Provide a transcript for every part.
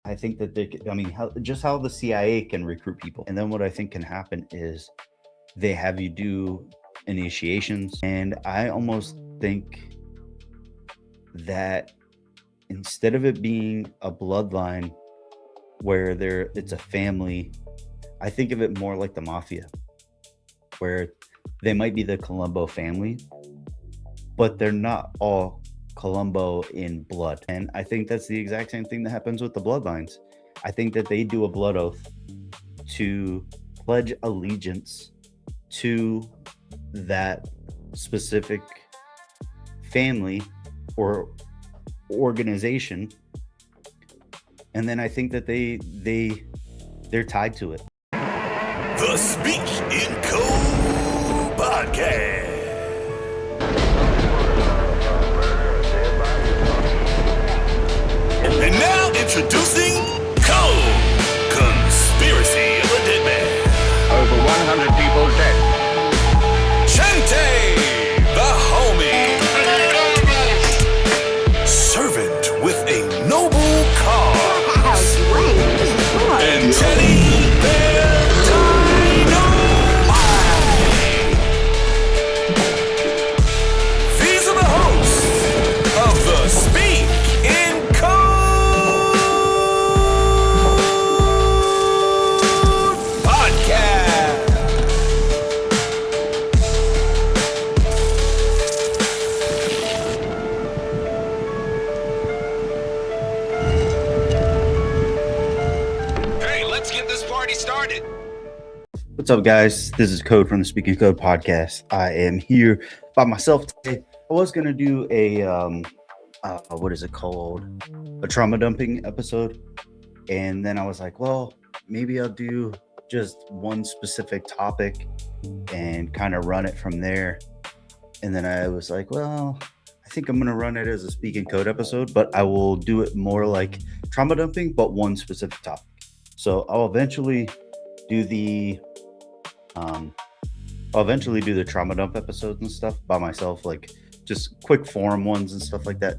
I think that how the CIA can recruit people. And then what I think can happen is they have you do initiations. And I almost think that instead of it being a bloodline where it's a family, I think of it more like the mafia, where they might be the Colombo family, but they're not all Colombo in blood. And I think that's the exact same thing that happens with the bloodlines. I think that they do a blood oath to pledge allegiance to that specific family or organization, and then I think that they're tied to it. The Speak in Code podcast. And now introducing Code, Conspiracy of a Deadman. Over 100 people dead. Chante, the homie. Servant with a noble cause. And Teddy Bear Dynamite. These are the hosts of the Speak in Code podcast. Hey, let's get this party started. What's up, guys? This is Code from the Speak in Code podcast. I am here by myself today. I was gonna do a what is it called? A trauma dumping episode, and then I was like, well, maybe I'll do just one specific topic and kind of run it from there. And then I was like, well, I think I'm gonna run it as a Speak in Code episode, but I will do it more like trauma dumping, but one specific topic. So I'll eventually do the trauma dump episodes and stuff by myself, like just quick forum ones and stuff like that.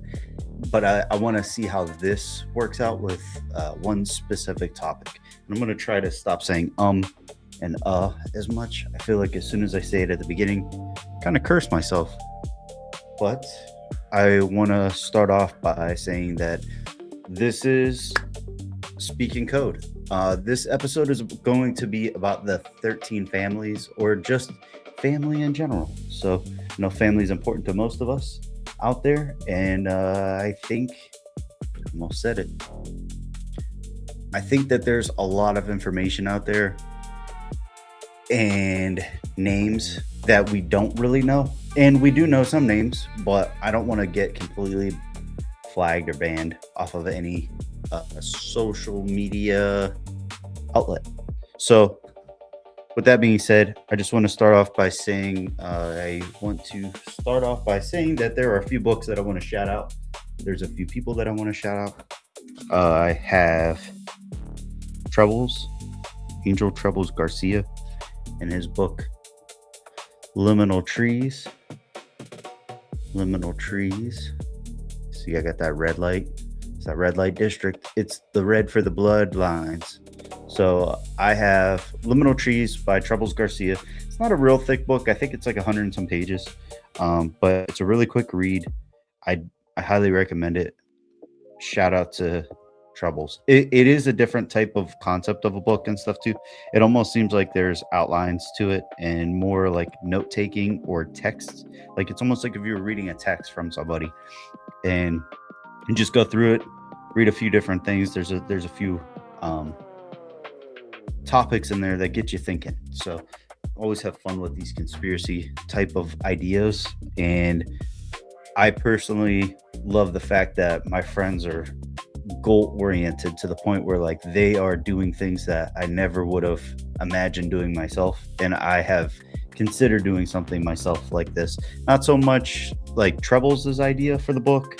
But I want to see how this works out with one specific topic. And I'm going to try to stop saying and as much. I feel like as soon as I say it at the beginning, kind of curse myself. But I want to start off by saying that this is Speak in Code. This episode is going to be about the 13 families, or just family in general. So, family is important to most of us out there, and I think I almost said it. I think that there's a lot of information out there and names that we don't really know, and we do know some names, but I don't want to get completely flagged or banned off of any social media outlet. So with that being said, I just want to start off by saying that there are a few books that I want to shout out. There's a few people that I want to shout out. I have Angel Troubles Garcia, and his book Liminal Trees. See, I got that red light. It's that red light district. It's the red for the Bloodlines. So I have Liminal Trees by Troubles Garcia. It's not a real thick book. I think it's like 100 and some pages, but it's a really quick read. I highly recommend it. Shout out to Troubles. It is a different type of concept of a book and stuff too. It almost seems like there's outlines to it and more like note taking or text. Like it's almost like if you were reading a text from somebody, and just go through it, read a few different things. There's a few topics in there that get you thinking. So always have fun with these conspiracy type of ideas. And I personally love the fact that my friends are goal oriented to the point where like they are doing things that I never would have imagined doing myself. And I have considered doing something myself like this. Not so much like Troubles' idea for the book,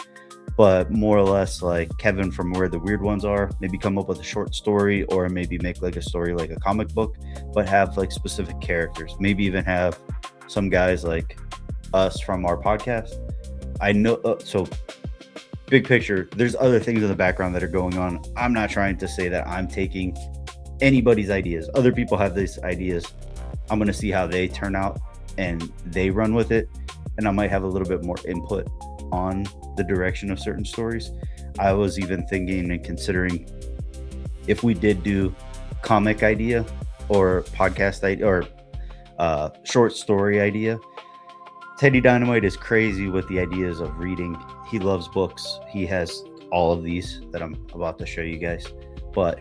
but more or less like Kevin from Where the Weird Ones Are, maybe come up with a short story, or maybe make like a story like a comic book, but have like specific characters. Maybe even have some guys like us from our podcast. I know, so big picture, there's other things in the background that are going on. I'm not trying to say that I'm taking anybody's ideas. Other people have these ideas. I'm going to see how they turn out and they run with it. And I might have a little bit more input on the direction of certain stories. I was even thinking and considering if we did do comic idea or podcast idea or short story idea. Teddy Dynamite is crazy with the ideas of reading. He loves books. He has all of these that I'm about to show you guys. But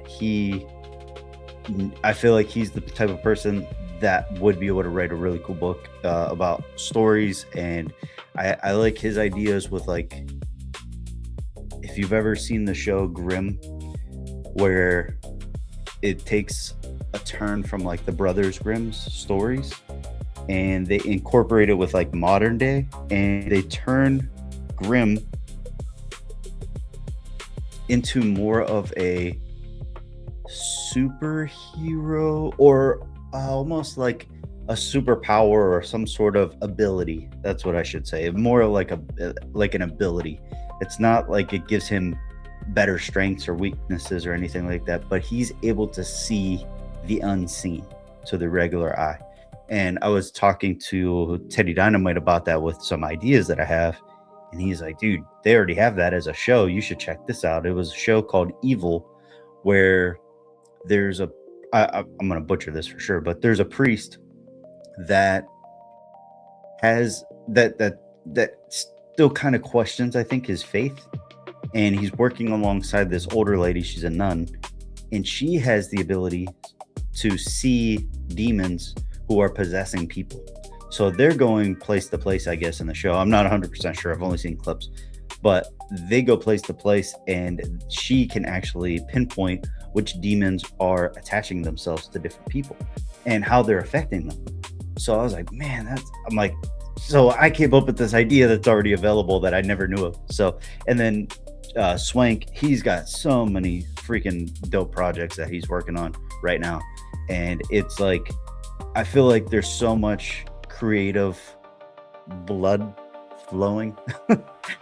I feel like he's the type of person that would be able to write a really cool book about stories. And I like his ideas with, like, if you've ever seen the show Grimm, where it takes a turn from like the Brothers Grimm's stories and they incorporate it with like modern day, and they turn Grimm into more of a superhero or almost like a superpower or some sort of ability. That's what I should say. More like an ability. It's not like it gives him better strengths or weaknesses or anything like that, but he's able to see the unseen to the regular eye. And I was talking to Teddy Dynamite about that with some ideas that I have, and he's like, dude, they already have that as a show. You should check this out. It was a show called Evil, where there's I'm going to butcher this for sure, but there's a priest that has that still kind of questions, I think, his faith. And he's working alongside this older lady. She's a nun, and she has the ability to see demons who are possessing people. So they're going place to place, I guess, in the show. I'm not 100% sure. I've only seen clips, but they go place to place, and she can actually pinpoint which demons are attaching themselves to different people and how they're affecting them. So I was like, man, so I came up with this idea that's already available that I never knew of. So, and then Swank, he's got so many freaking dope projects that he's working on right now. And it's like, I feel like there's so much creative blood flowing.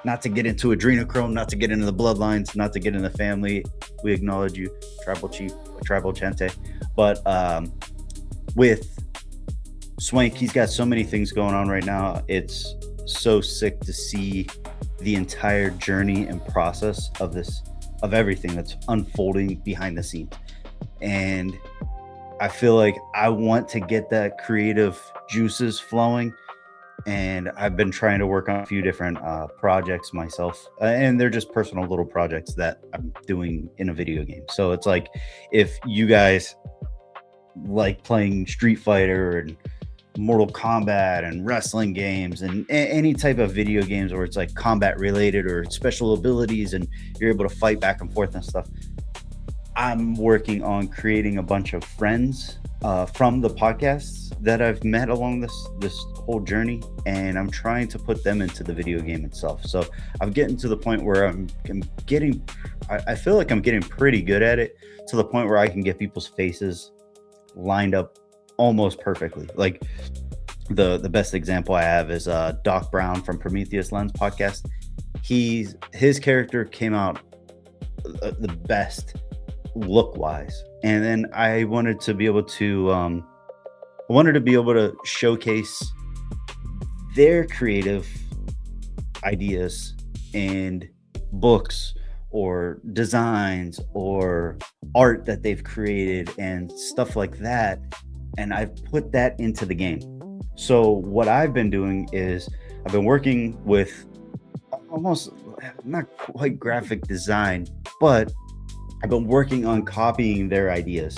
Not to get into adrenochrome, not to get into the bloodlines, not to get in the family. We acknowledge you, tribal chief, tribal chente. But with Swank, he's got so many things going on right now. It's so sick to see the entire journey and process of everything that's unfolding behind the scenes. And I feel like I want to get that creative juices flowing. And I've been trying to work on a few different projects myself. And they're just personal little projects that I'm doing in a video game. So it's like, if you guys like playing Street Fighter and Mortal Kombat and wrestling games and any type of video games where it's like combat related or special abilities and you're able to fight back and forth and stuff, I'm working on creating a bunch of friends from the podcasts that I've met along this whole journey, and I'm trying to put them into the video game itself. So I'm getting to the point where I feel like I'm getting pretty good at it, to the point where I can get people's faces lined up almost perfectly. Like the best example I have is Doc Brown from Prometheus Lens podcast. His character came out the best look wise, and then I wanted to be able to showcase their creative ideas and books or designs or art that they've created and stuff like that, and I've put that into the game. So what I've been doing is I've been working with almost not quite graphic design, but I've been working on copying their ideas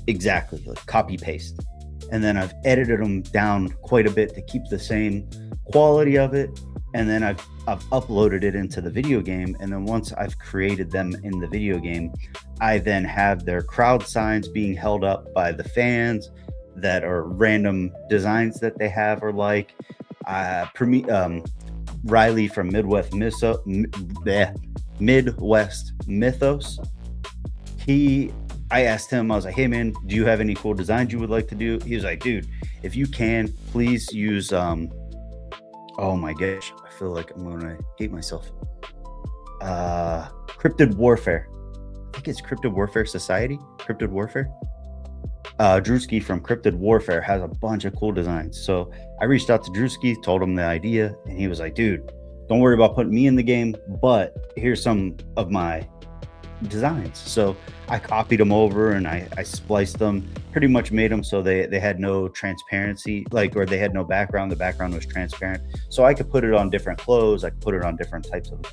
exactly, like copy paste. And then I've edited them down quite a bit to keep the same quality of it. And then I've uploaded it into the video game. And then once I've created them in the video game, I then have their crowd signs being held up by the fans that are random designs that they have, or like Riley from Midwest Mythos. I asked him, I was like, hey man, do you have any cool designs you would like to do? He was like, dude, if you can, please use oh my gosh, I feel like I'm gonna hate myself. Cryptid Warfare. I think it's Cryptid Warfare Society. Cryptid Warfare. Drewski from Cryptid Warfare has a bunch of cool designs. So I reached out to Drewski, told him the idea, and he was like, dude, don't worry about putting me in the game, but here's some of my designs. So I copied them over and I spliced them, pretty much made them so they had no transparency, like, or they had no background. The background was transparent. So I could put it on different clothes. I could put it on different types of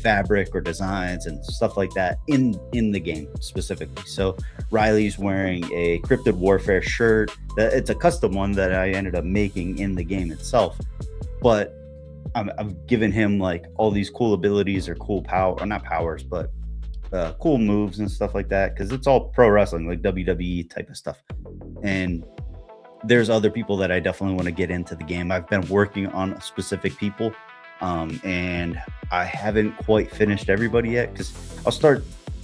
fabric or designs and stuff like that in the game specifically. So Riley's wearing a Cryptid Warfare shirt. It's a custom one that I ended up making in the game itself, but I've given him like all these cool abilities or cool power, or not powers, but cool moves and stuff like that, because it's all pro wrestling, like WWE type of stuff. And there's other people that I definitely want to get into the game. I've been working on specific people, and I haven't quite finished everybody yet, because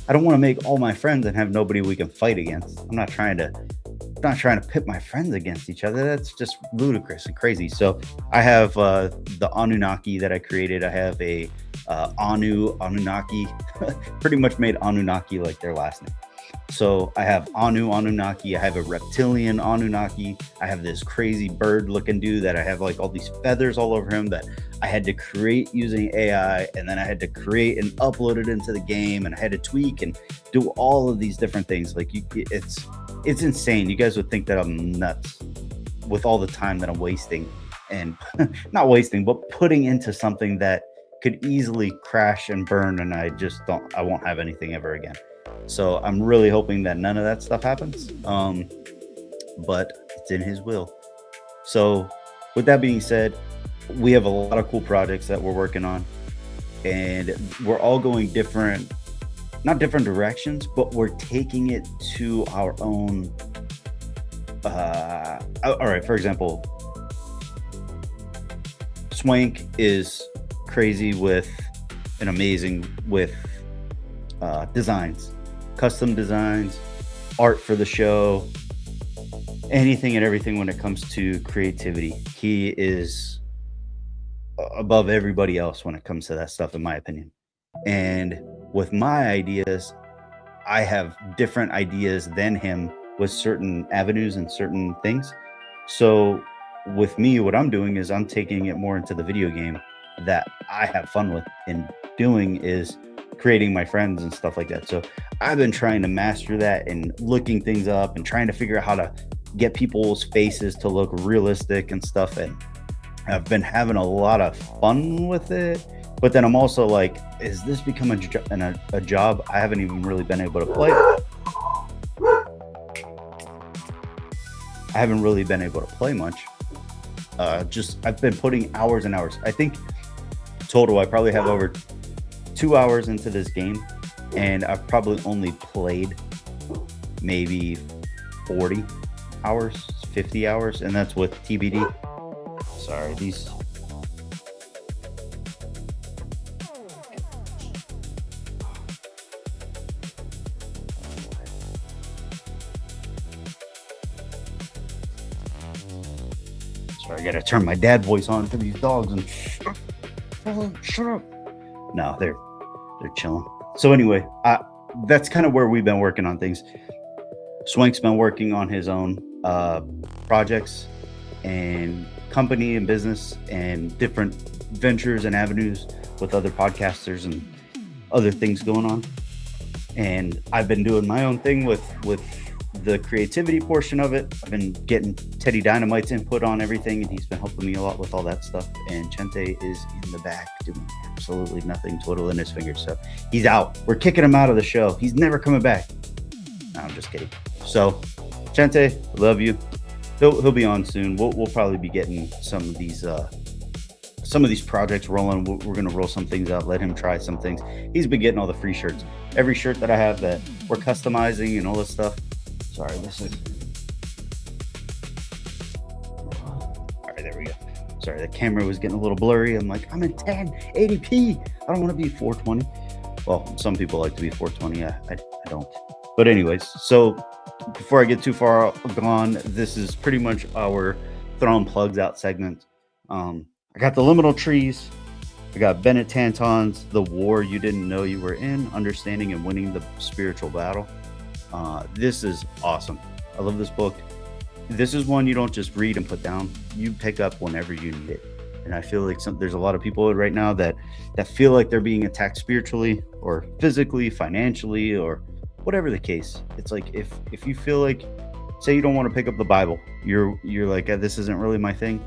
I don't want to make all my friends and have nobody we can fight against. I'm not trying to pit my friends against each other. That's just ludicrous and crazy. So I have the Anunnaki that I created. I have a Anunnaki, pretty much made Anunnaki like their last name. So I have Anunnaki. I have a reptilian Anunnaki. I have this crazy bird looking dude that I have like all these feathers all over him that I had to create using AI, and then I had to create and upload it into the game, and I had to tweak and do all of these different things. Like it's insane. You guys would think that I'm nuts with all the time that I'm wasting, and not wasting, but putting into something that could easily crash and burn, and I won't have anything ever again. So I'm really hoping that none of that stuff happens. But it's in his will. So with that being said, we have a lot of cool projects that we're working on, and we're all going not different directions, but we're taking it to our own. All right, for example, Swank is crazy with and amazing with designs, custom designs, art for the show, anything and everything when it comes to creativity. He is above everybody else when it comes to that stuff, in my opinion. And with my ideas, I have different ideas than him with certain avenues and certain things. So with me, what I'm doing is I'm taking it more into the video game that I have fun with, and doing is creating my friends and stuff like that. So I've been trying to master that and looking things up and trying to figure out how to get people's faces to look realistic and stuff. And I've been having a lot of fun with it. But then I'm also like, is this become a job? I haven't even really been able to play. I haven't really been able to play much. I've been putting hours and hours. I think total, I probably have over 2 hours into this game, and I've probably only played maybe 40 hours, 50 hours, and that's with TBD. Sorry, these. Sorry, I gotta turn my dad voice on for these dogs and shut up. No, they're chilling. So anyway, that's kind of where we've been working on things. Swank's been working on his own projects and company and business and different ventures and avenues with other podcasters and other things going on. And I've been doing my own thing with the creativity portion of it. I've been getting Teddy Dynamite's input on everything, and he's been helping me a lot with all that stuff. And Chente is in the back doing absolutely nothing, twiddling his fingers. So he's out. We're kicking him out of the show. He's never coming back. No, I'm just kidding. So Chente, love you. He'll be on soon. We'll probably be getting some of these projects rolling. We're gonna roll some things out, let him try some things. He's been getting all the free shirts. Every shirt that I have that we're customizing and all this stuff. Sorry, this is. All right, there we go. Sorry, the camera was getting a little blurry. I'm like, I'm in 1080p. I don't want to be 420. Well, some people like to be 420. I don't. But anyways, so before I get too far gone, this is pretty much our throwing plugs out segment. I got the liminal trees. I got Bennett Tanton's The War You Didn't Know You Were In, Understanding and Winning the Spiritual Battle. This is awesome. I love this book. This is one you don't just read and put down. You pick up whenever you need it. And I feel like there's a lot of people right now that feel like they're being attacked spiritually or physically, financially, or whatever the case. It's like if you feel like, say you don't want to pick up the Bible, you're like, this isn't really my thing.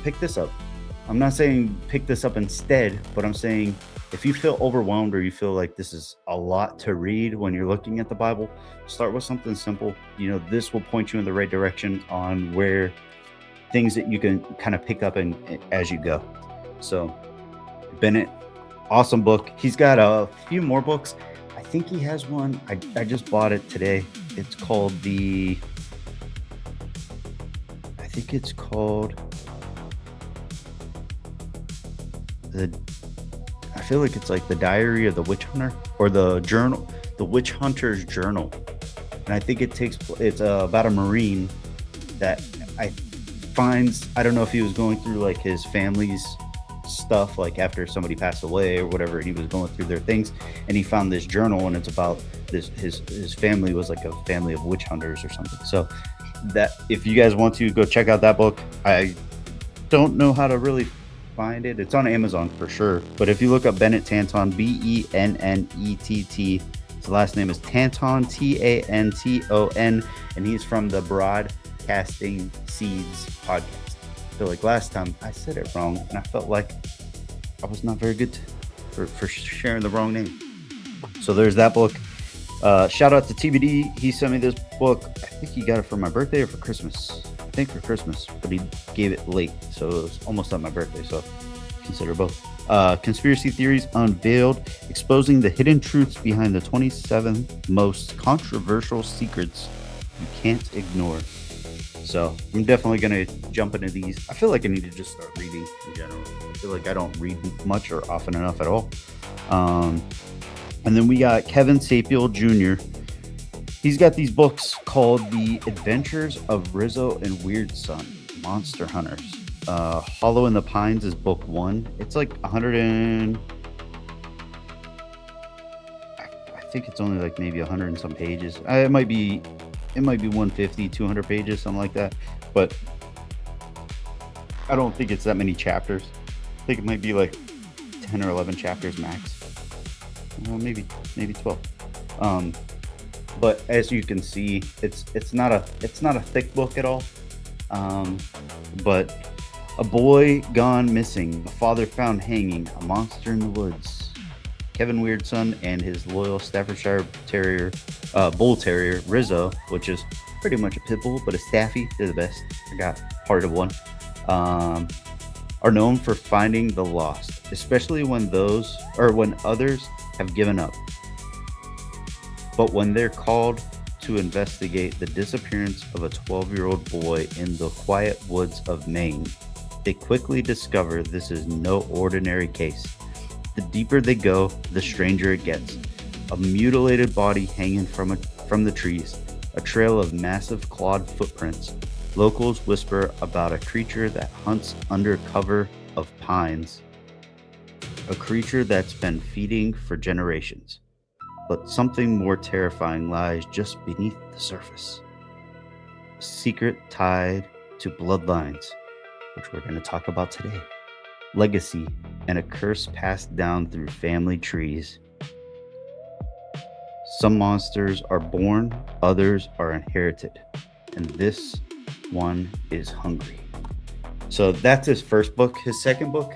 Pick this up. I'm not saying pick this up instead, but I'm saying if you feel overwhelmed or you feel like this is a lot to read when you're looking at the Bible, start with something simple. You know, this will point you in the right direction on where things that you can kind of pick up as you go. So Bennett, awesome book. He's got a few more books. I think he has one. I just bought it today. It's called I feel like it's like the Diary of the Witch Hunter, or the journal, the Witch Hunter's Journal. And I think it's about a Marine that I don't know if he was going through like his family's stuff, like after somebody passed away or whatever, he was going through their things, and he found this journal, and it's about this, his family was like a family of witch hunters or something. So that, if you guys want to go check out that book, I don't know how to really find it. It's on Amazon for sure, but if you look up Bennett Tanton, Bennett, his last name is Tanton, Tanton, and he's from the Broadcasting Seeds podcast. I feel like last time I said it wrong, and I felt like I was not very good for sharing the wrong name. So there's that book. Shout out to TBD. He sent me this book. I think he got it for my birthday or for Christmas. I think for Christmas, but he gave it late, so it was almost on my birthday, so consider both. Conspiracy Theories Unveiled, exposing the hidden truths behind the 27 most controversial secrets you can't ignore. So I'm definitely going to jump into these. I feel like I need to just start reading in general. I feel like I don't read much or often enough at all. And then we got Kevin Sapiel Jr. He's got these books called The Adventures of Rizzo and Weird Son, Monster Hunters. Hollow in the Pines is book 1. It's like 100 and... I think it's only like maybe 100 and some pages. It might be 150, 200 pages, something like that. But I don't think it's that many chapters. I think it might be like 10 or 11 chapters max. Well, maybe 12. But as you can see, it's not a thick book at all. But a boy gone missing, a father found hanging, a monster in the woods. Kevin Weirdson and his loyal Staffordshire Terrier, Bull Terrier, Rizzo, which is pretty much a pit bull, but a Staffy, they're the best. I got part of one. Are known for finding the lost, especially when others have given up. But when they're called to investigate the disappearance of a 12-year-old boy in the quiet woods of Maine, they quickly discover this is no ordinary case. The deeper they go, the stranger it gets. A mutilated body hanging from the trees, a trail of massive clawed footprints. Locals whisper about a creature that hunts under cover of pines, a creature that's been feeding for generations. But something more terrifying lies just beneath the surface. A secret tied to bloodlines, which we're going to talk about today. Legacy, and a curse passed down through family trees. Some monsters are born, others are inherited, and this one is hungry. So that's his first book. His second book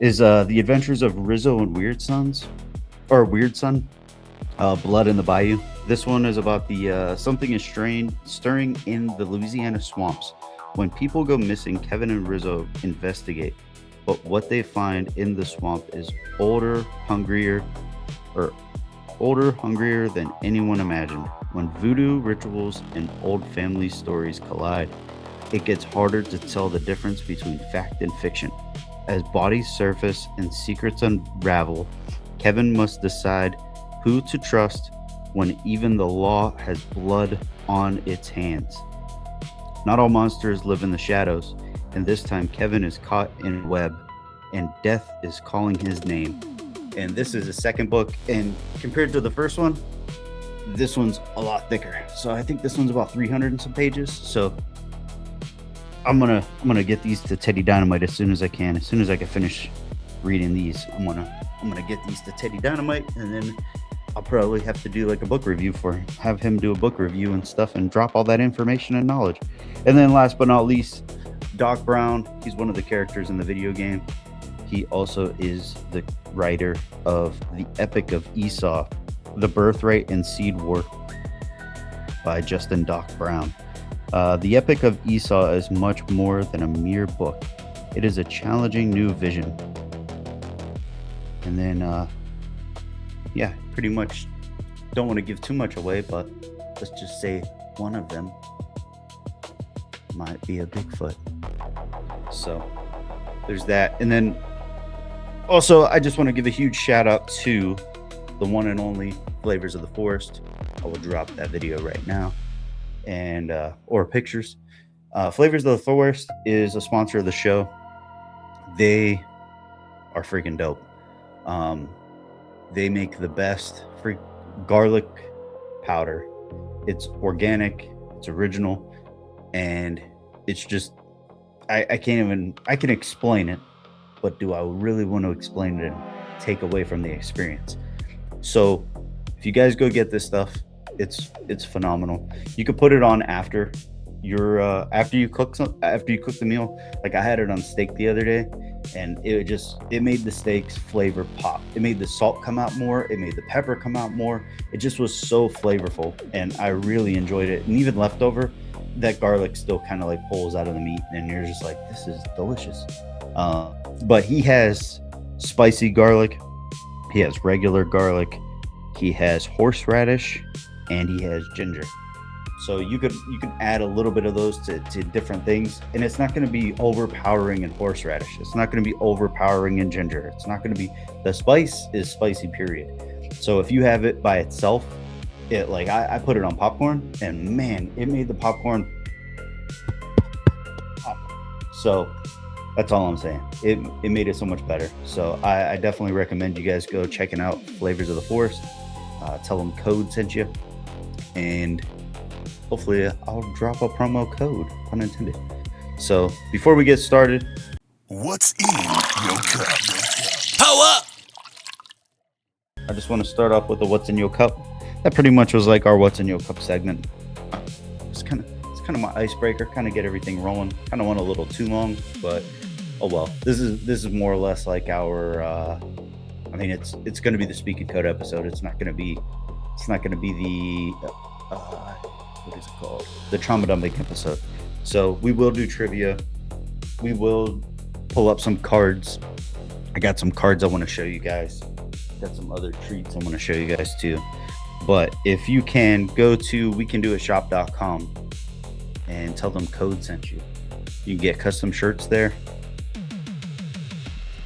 is The Adventures of Rizzo and Weird Son, Blood in the Bayou. This one is about the something is stirring in the Louisiana swamps. When people go missing, Kevin and Rizzo investigate, but what they find in the swamp is older, hungrier than anyone imagined. When voodoo rituals and old family stories collide, it gets harder to tell the difference between fact and fiction. As bodies surface and secrets unravel, Kevin must decide who to trust when even the law has blood on its hands. Not all monsters live in the shadows, and this time Kevin is caught in a web, and death is calling his name. And this is the second book, and compared to the first one, this one's a lot thicker. So I think this one's about 300 and some pages. So I'm gonna get these to Teddy Dynamite as soon as I can. As soon as I can finish reading these, I'm gonna get these to Teddy Dynamite, and then I'll probably have to do like a book review have him do a book review and stuff, and drop all that information and knowledge. And then last but not least, Doc Brown. He's one of the characters in the video game. He also is the writer of The Epic of Esau, The Birthright and Seed War by Justin Doc Brown. The Epic of Esau is much more than a mere book. It is a challenging new vision. And then, yeah, pretty much don't want to give too much away, but let's just say one of them might be a Bigfoot. So there's that. And then also, I just want to give a huge shout out to the one and only Flavors of the Forest. I will drop that video right now, and or pictures. Flavors of the Forest is a sponsor of the show. They are freaking dope. They make the best garlic powder. It's organic, it's original, and it's just I can explain it, but do I really want to explain it and take away from the experience? So if you guys go get this stuff, it's phenomenal. You could put it on after you cook the meal. Like I had it on steak the other day, and it made the steak's flavor pop. It made the salt come out more. It made the pepper come out more. It just was so flavorful, and I really enjoyed it. And even leftover, that garlic still kind of like pulls out of the meat, and you're just like, this is delicious. But he has spicy garlic, he has regular garlic, he has horseradish, and he has ginger. So you could add a little bit of those to different things, and it's not going to be overpowering in horseradish. It's not going to be overpowering in ginger. It's not going to be, the spice is spicy, period. So if you have it by itself, it like I put it on popcorn, and man, it made the popcorn pop. So that's all I'm saying. It made it so much better. So I definitely recommend you guys go checking out Flavors of the Forest. Tell them COAD sent you, and hopefully I'll drop a promo code, pun intended. So before we get started, What's in your cup? Power! I just want to start off with the What's in Your Cup. That pretty much was like our What's in Your Cup segment. It's kind of my icebreaker, kind of get everything rolling. Kind of went a little too long, but oh well. This is more or less like our I mean, it's going to be the SpeakInCOAD episode. It's not going to be the what is it called? The trauma dumping episode. So we will do trivia. We will pull up some cards. I got some cards I want to show you guys. Got some other treats I want to show you guys too. But if you can, go to wecandoitshop.com and tell them COAD sent you. You can get custom shirts there,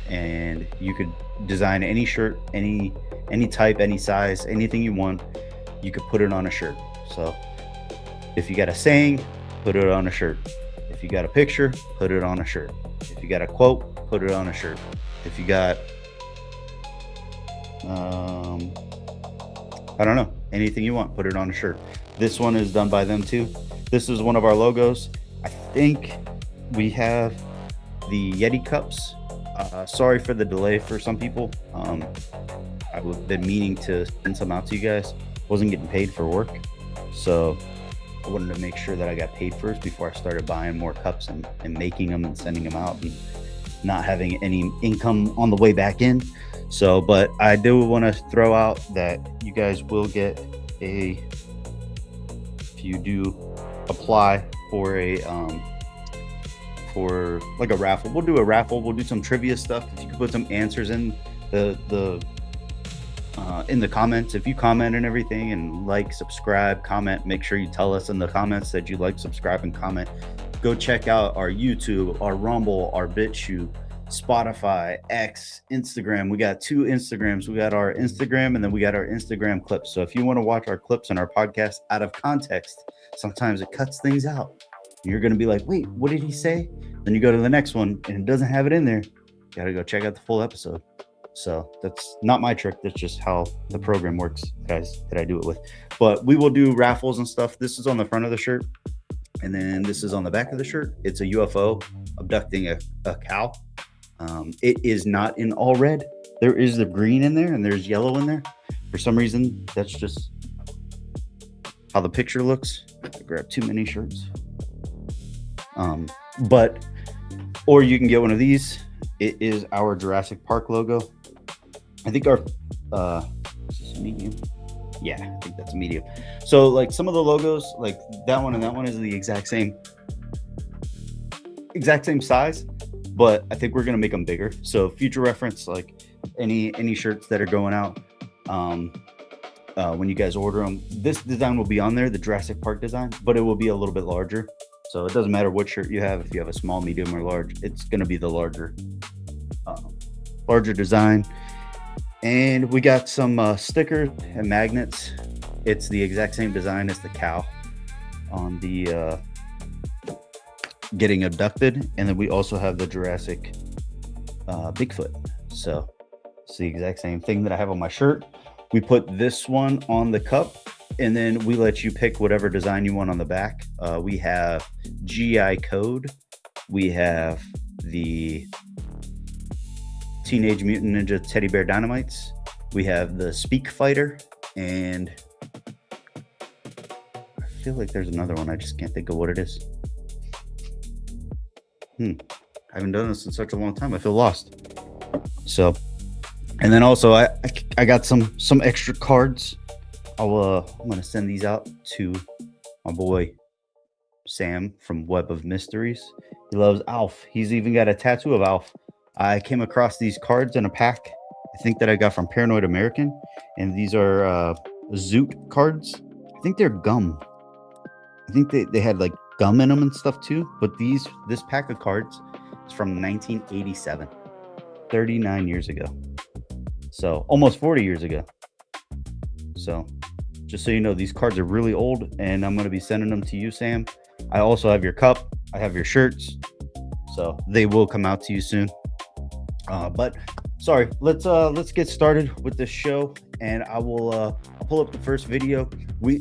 and you could design any shirt, any type, any size, anything you want. You could put it on a shirt. So if you got a saying, put it on a shirt. If you got a picture, put it on a shirt. If you got a quote, put it on a shirt. If you got I don't know, anything you want, put it on a shirt. This one is done by them too. This is one of our logos. I think we have the Yeti cups. Sorry for the delay for some people. I've been meaning to send some out to you guys. Wasn't getting paid for work, so I wanted to make sure that I got paid first before I started buying more cups and making them and sending them out, and not having any income on the way back in. So, but I do want to throw out that you guys will get if you do apply for for like a raffle. We'll do a raffle. We'll do some trivia stuff. If you could put some answers in the comments, if you comment and everything, and like, subscribe, comment, make sure you tell us in the comments that you like, subscribe, and comment. Go check out our YouTube, our Rumble, our BitChute, Spotify, X, Instagram. We got 2 Instagrams. We got our Instagram, and then we got our Instagram clips. So if you want to watch our clips and our podcast out of context, sometimes it cuts things out. You're going to be like, wait, what did he say? Then you go to the next one and it doesn't have it in there. gotta go check out the full episode. So that's not my trick. That's just how the program works, guys, that I do it with. But we will do raffles and stuff. This is on the front of the shirt, and then this is on the back of the shirt. It's a UFO abducting a cow. It is not in all red. There is the green in there, and there's yellow in there. For some reason, that's just how the picture looks. I grabbed too many shirts. Or you can get one of these. It is our Jurassic Park logo. I think our is this a medium? Yeah, I think that's a medium. So like some of the logos, like that one and that one is the exact same size, but I think we're gonna make them bigger. So future reference, like any shirts that are going out, when you guys order them, this design will be on there, the Jurassic Park design, but it will be a little bit larger. So it doesn't matter what shirt you have. If you have a small, medium, or large, it's going to be the larger design. And we got some stickers and magnets. It's the exact same design as the cow on the getting abducted. And then we also have the Jurassic Bigfoot. So it's the exact same thing that I have on my shirt. We put this one on the cup, and then we let you pick whatever design you want on the back. We have GI Code. We have the Teenage Mutant Ninja Teddy Bear Dynamites. We have the Speak Fighter, and I feel like there's another one. I just can't think of what it is. I haven't done this in such a long time. I feel lost. So, and then also I got some extra cards. I'm gonna send these out to my boy Sam from Web of Mysteries. He loves Alf. He's even got a tattoo of Alf. I came across these cards in a pack, I think that I got from Paranoid American, and these are Zoot cards. I think they're gum. I think they had like gum in them and stuff too. But this pack of cards is from 1987, 39 years ago. So almost 40 years ago. So just so you know, these cards are really old, and I'm going to be sending them to you, Sam. I also have your cup. I have your shirts. So they will come out to you soon. But sorry, let's get started with this show, and I will pull up the first video.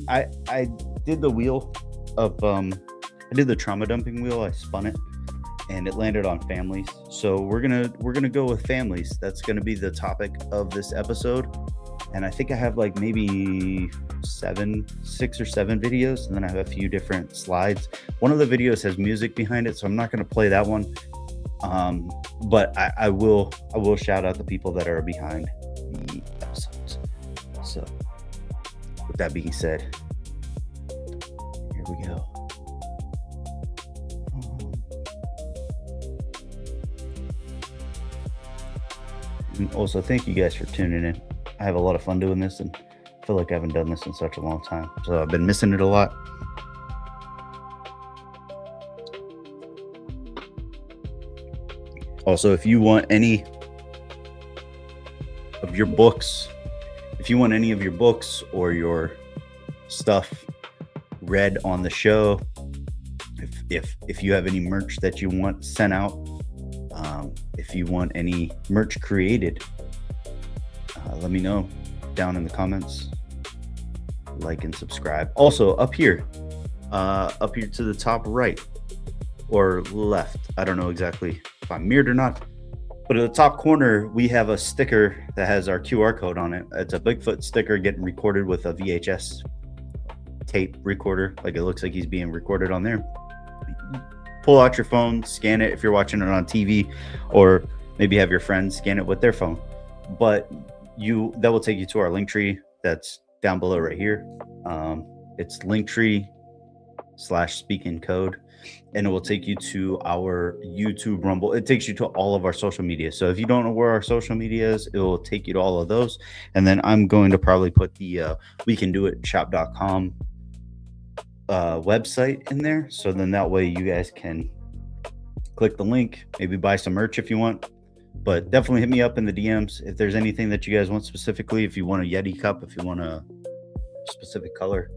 I did the wheel of I did the trauma dumping wheel. I spun it, and it landed on families. So we're gonna go with families. That's gonna be the topic of this episode. And I think I have like maybe 6 or 7 videos, and then I have a few different slides. One of the videos has music behind it, so I'm not going to play that one. But I will shout out the people that are behind the episodes. So with that being said, here we go. And also, thank you guys for tuning in. I have a lot of fun doing this, and I feel like I haven't done this in such a long time. So I've been missing it a lot. Also, if you want any of your books, or your stuff read on the show, if you have any merch that you want sent out, if you want any merch created, let me know down in the comments. Like and subscribe. Also, up here to the top right or left, I don't know exactly if I'm mirrored or not, but at the top corner we have a sticker that has our QR code on it. It's a Bigfoot sticker getting recorded with a VHS tape recorder. Like, it looks like he's being recorded on there. Pull out your phone, scan it if you're watching it on TV, or maybe have your friends scan it with their phone. But that will take you to our link tree that's down below right here. It's linktree/SpeakInCOAD, and it will take you to our YouTube, Rumble. It takes you to all of our social media. So if you don't know where our social media is, it will take you to all of those. And then I'm going to probably put the wecandoitshop.com website in there. So then that way you guys can click the link, maybe buy some merch if you want. But definitely hit me up in the DMs if there's anything that you guys want specifically. If you want a Yeti cup, if you want a specific color,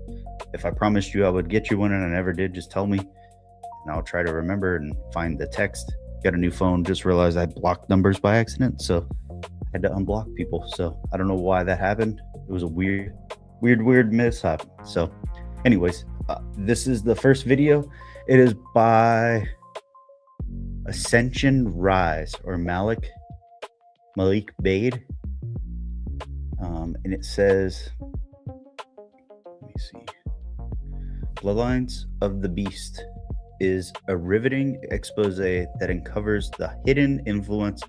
if I promised you I would get you one and I never did, just tell me, and I'll try to remember and find the text got a new phone, just realized I blocked numbers by accident, so I had to unblock people. So I don't know why that happened. It was a weird mishap. So anyways, this is the first video. It is by Ascension Rise, or Malik Bade, and it says, let me see, Bloodlines of the Beast is a riveting expose that uncovers the hidden influence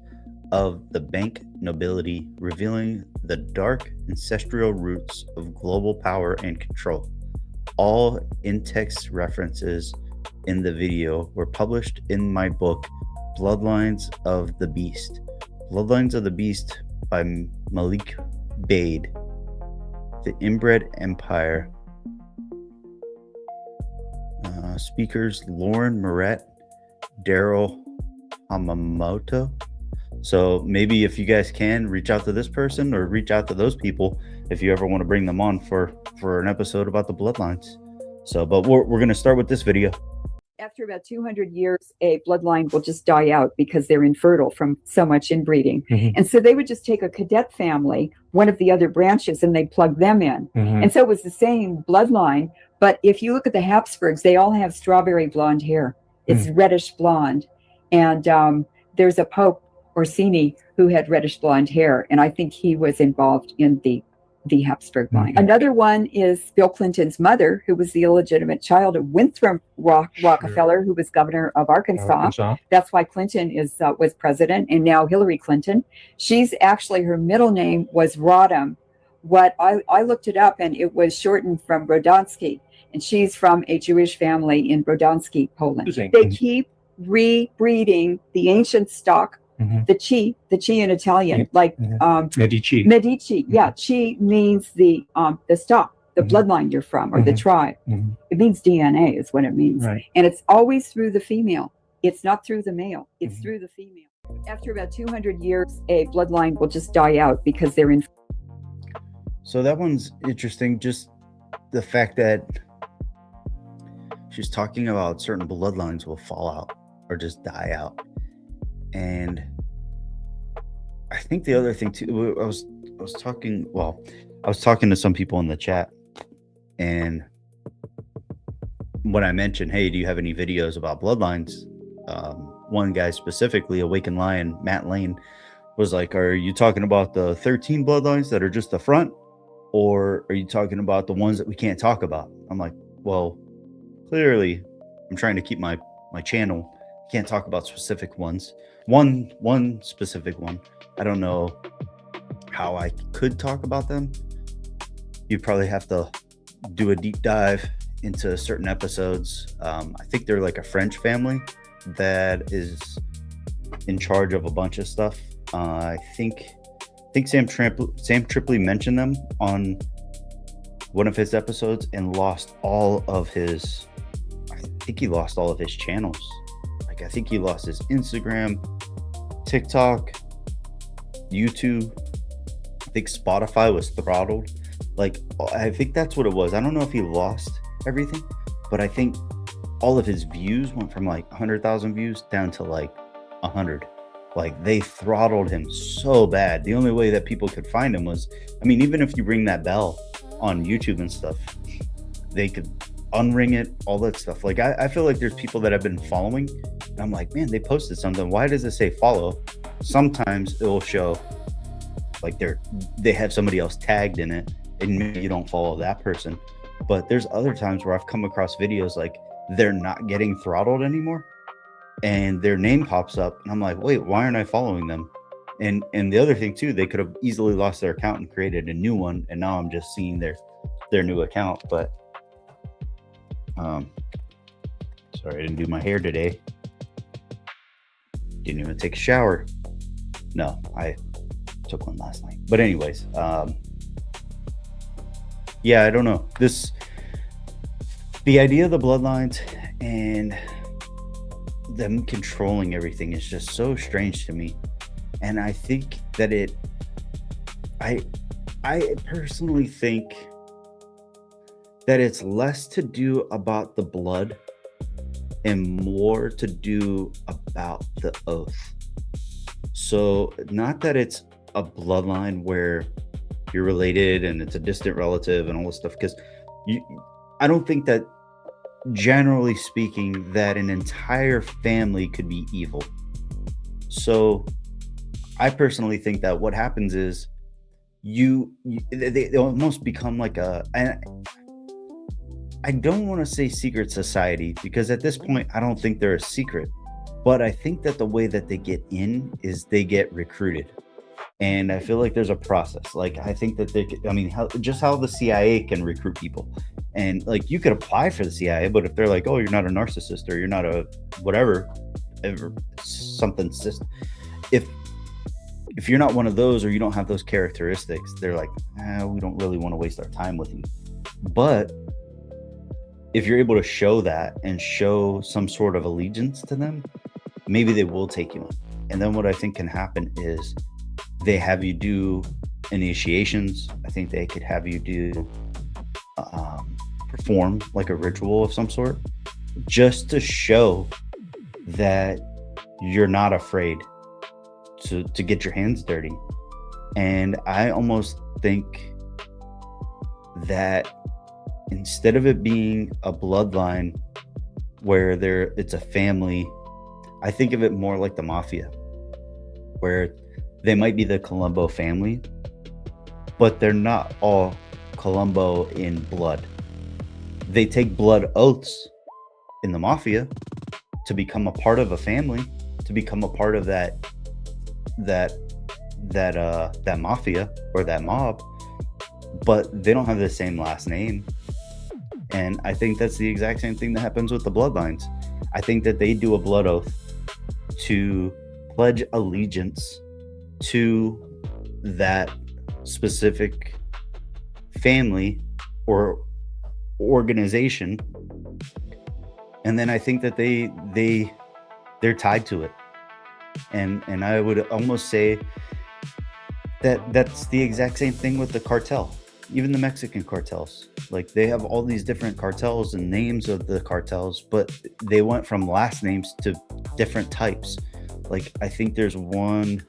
of the bank nobility, revealing the dark ancestral roots of global power and control. All in-text references in the video were published in my book, Bloodlines of the Beast. Bloodlines of the Beast by Malik Bade. The Inbred Empire. Speakers Lauren Moret, Daryl Hamamoto. So maybe if you guys can reach out to this person or reach out to those people if you ever want to bring them on for an episode about the Bloodlines. So, but we're going to start with this video. After about 200 years, a bloodline will just die out because they're infertile from so much inbreeding. And so they would just take a cadet family, one of the other branches, and they'd plug them in. And so it was the same bloodline. But if you look at the Habsburgs, they all have strawberry blonde hair. It's reddish blonde. And there's a Pope, Orsini, who had reddish blonde hair. And I think he was involved in the Habsburg line. Another one is Bill Clinton's mother, who was the illegitimate child of Winthrop Rockefeller, who was governor of Arkansas. That's why Clinton was president, and now Hillary Clinton. She's actually, her middle name was Rodham. What I looked it up, and it was shortened from Brodowski, and she's from a Jewish family in Brodowski, Poland. They keep rebreeding the ancient stock. The chi in Italian, like Medici. Yeah, chi means the stock, the bloodline you're from, or the tribe. It means DNA is what it means, and it's always through the female. It's not through the male. It's through the female. After about 200 years, a bloodline will just die out because they're in. So that one's interesting. Just the fact that she's talking about certain bloodlines will fall out or just die out. And I think the other thing too, I was talking to some people in the chat, and when I mentioned, hey, do you have any videos about bloodlines? One guy specifically, Awakened Lion, Matt Lane, was like, are you talking about the 13 bloodlines that are just the front, or are you talking about the ones that we can't talk about? I'm like, well, clearly I'm trying to keep my channel. Can't talk about specific ones. One specific one, I don't know how I could talk about them. You'd probably have to do a deep dive into certain episodes. I think they're like a French family that is in charge of a bunch of stuff. I think Sam Tripoli mentioned them on one of his episodes and lost all of his, I think he lost all of his channels. I think he lost his Instagram, TikTok, YouTube. I think Spotify was throttled. Like, I think that's what it was. I don't know if he lost everything, but I think all of his views went from like 100,000 views down to like 100. Like, they throttled him so bad. The only way that people could find him was, I mean, even if you ring that bell on YouTube and stuff, they could unring it, all that stuff. Like, I feel like there's people that I've been following, and I'm like, man, they posted something. Why does it say follow? Sometimes it will show like they have somebody else tagged in it, and maybe you don't follow that person. But there's other times where I've come across videos like they're not getting throttled anymore, and their name pops up, and I'm like, wait, why aren't I following them? And the other thing too, they could have easily lost their account and created a new one, and now I'm just seeing their new account. But sorry, I didn't do my hair today. Didn't even take a shower. No, I took one last night. But anyways, yeah, I don't know. The idea of the bloodlines and them controlling everything is just so strange to me. And I think that I personally think that it's less to do about the blood and more to do about the oath. So, not that it's a bloodline where you're related and it's a distant relative and all this stuff, because I don't think that, generally speaking, that an entire family could be evil. So I personally think that what happens is they almost become like I don't want to say secret society, because at this point I don't think they're a secret, but I think that the way that they get in is they get recruited. And I feel like there's a process. Like, I think that how the CIA can recruit people. And like, you could apply for the CIA, but if they're like, oh, you're not a narcissist, or you're not a whatever, something system, if you're not one of those, or you don't have those characteristics, they're like, we don't really want to waste our time with you. But if you're able to show that and show some sort of allegiance to them, maybe they will take you in. And then what I think can happen is they have you do initiations. I think they could have you do perform like a ritual of some sort, just to show that you're not afraid to get your hands dirty. And I almost think that instead of it being a bloodline where it's a family, I think of it more like the mafia, where they might be the Colombo family, but they're not all Colombo in blood. They take blood oaths in the mafia to become a part of a family, to become a part of that mafia or that mob, but they don't have the same last name. And I think that's the exact same thing that happens with the bloodlines. I think that they do a blood oath to pledge allegiance to that specific family or organization, and then I think that they're tied to it. And I would almost say that that's the exact same thing with the cartel. Even the Mexican cartels, like, they have all these different cartels and names of the cartels, but they went from last names to different types. Like, I think there's one,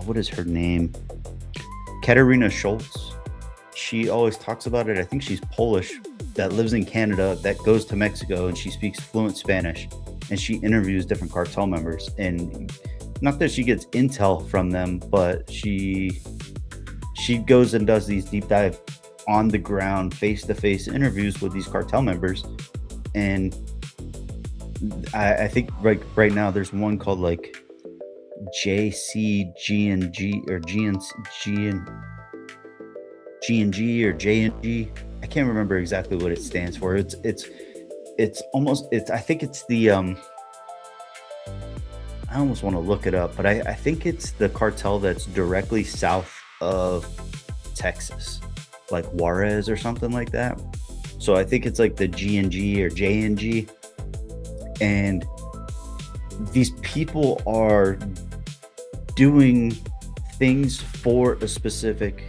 what is her name? Katarina Schultz. She always talks about it. I think she's Polish, that lives in Canada, that goes to Mexico, and she speaks fluent Spanish, and she interviews different cartel members. And not that she gets intel from them, but she goes and does these deep dive on the ground, face-to-face interviews with these cartel members. And I think right now there's one called like JCG&G or G&G or J&G. I can't remember exactly what it stands for. It's almost, I think it's the I almost want to look it up, but I think it's the cartel that's directly south of Texas, like Juarez or something like that. So I think it's like the G&G or J&G. And these people are doing things for a specific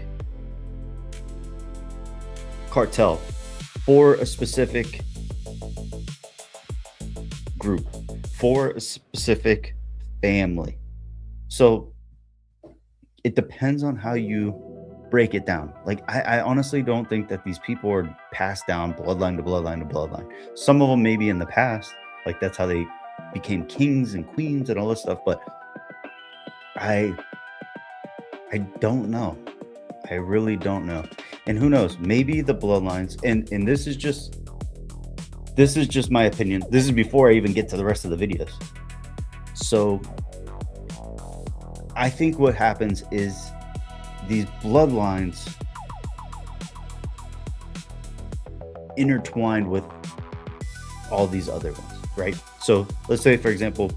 cartel, for a specific group, for a specific family. So it depends on how you break it down. Like, I honestly don't think that these people are passed down bloodline to bloodline to bloodline. Some of them maybe in the past, like that's how they became kings and queens and all this stuff, but I don't know. I really don't know. And who knows, maybe the bloodlines, and this is just my opinion. This is before I even get to the rest of the videos. So I think what happens is these bloodlines intertwined with all these other ones, right? So let's say, for example,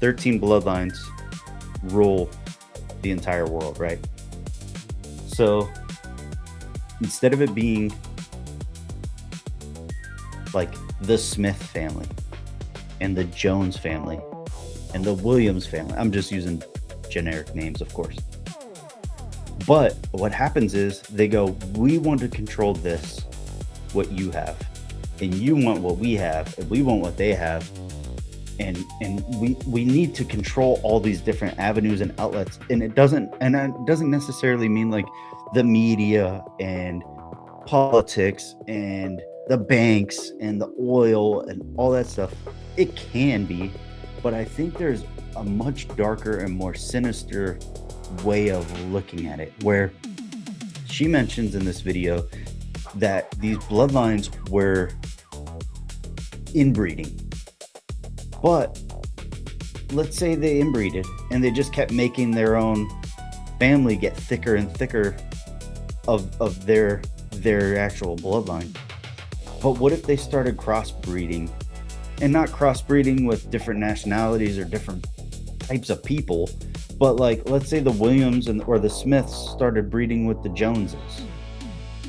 13 bloodlines rule the entire world, right? So instead of it being like the Smith family and the Jones family and the Williams family, I'm just using generic names, of course. But what happens is they go, we want to control this, what you have, and you want what we have, and we want what they have. and we need to control all these different avenues and outlets, and it doesn't necessarily mean like the media and politics and the banks and the oil and all that stuff. It can be, but I think there's a much darker and more sinister way of looking at it, where she mentions in this video that these bloodlines were inbreeding. But let's say they inbreeded and they just kept making their own family get thicker and thicker of their actual bloodline. But what if they started crossbreeding, and not crossbreeding with different nationalities or different types of people, but like, let's say the Williams or the Smiths started breeding with the Joneses.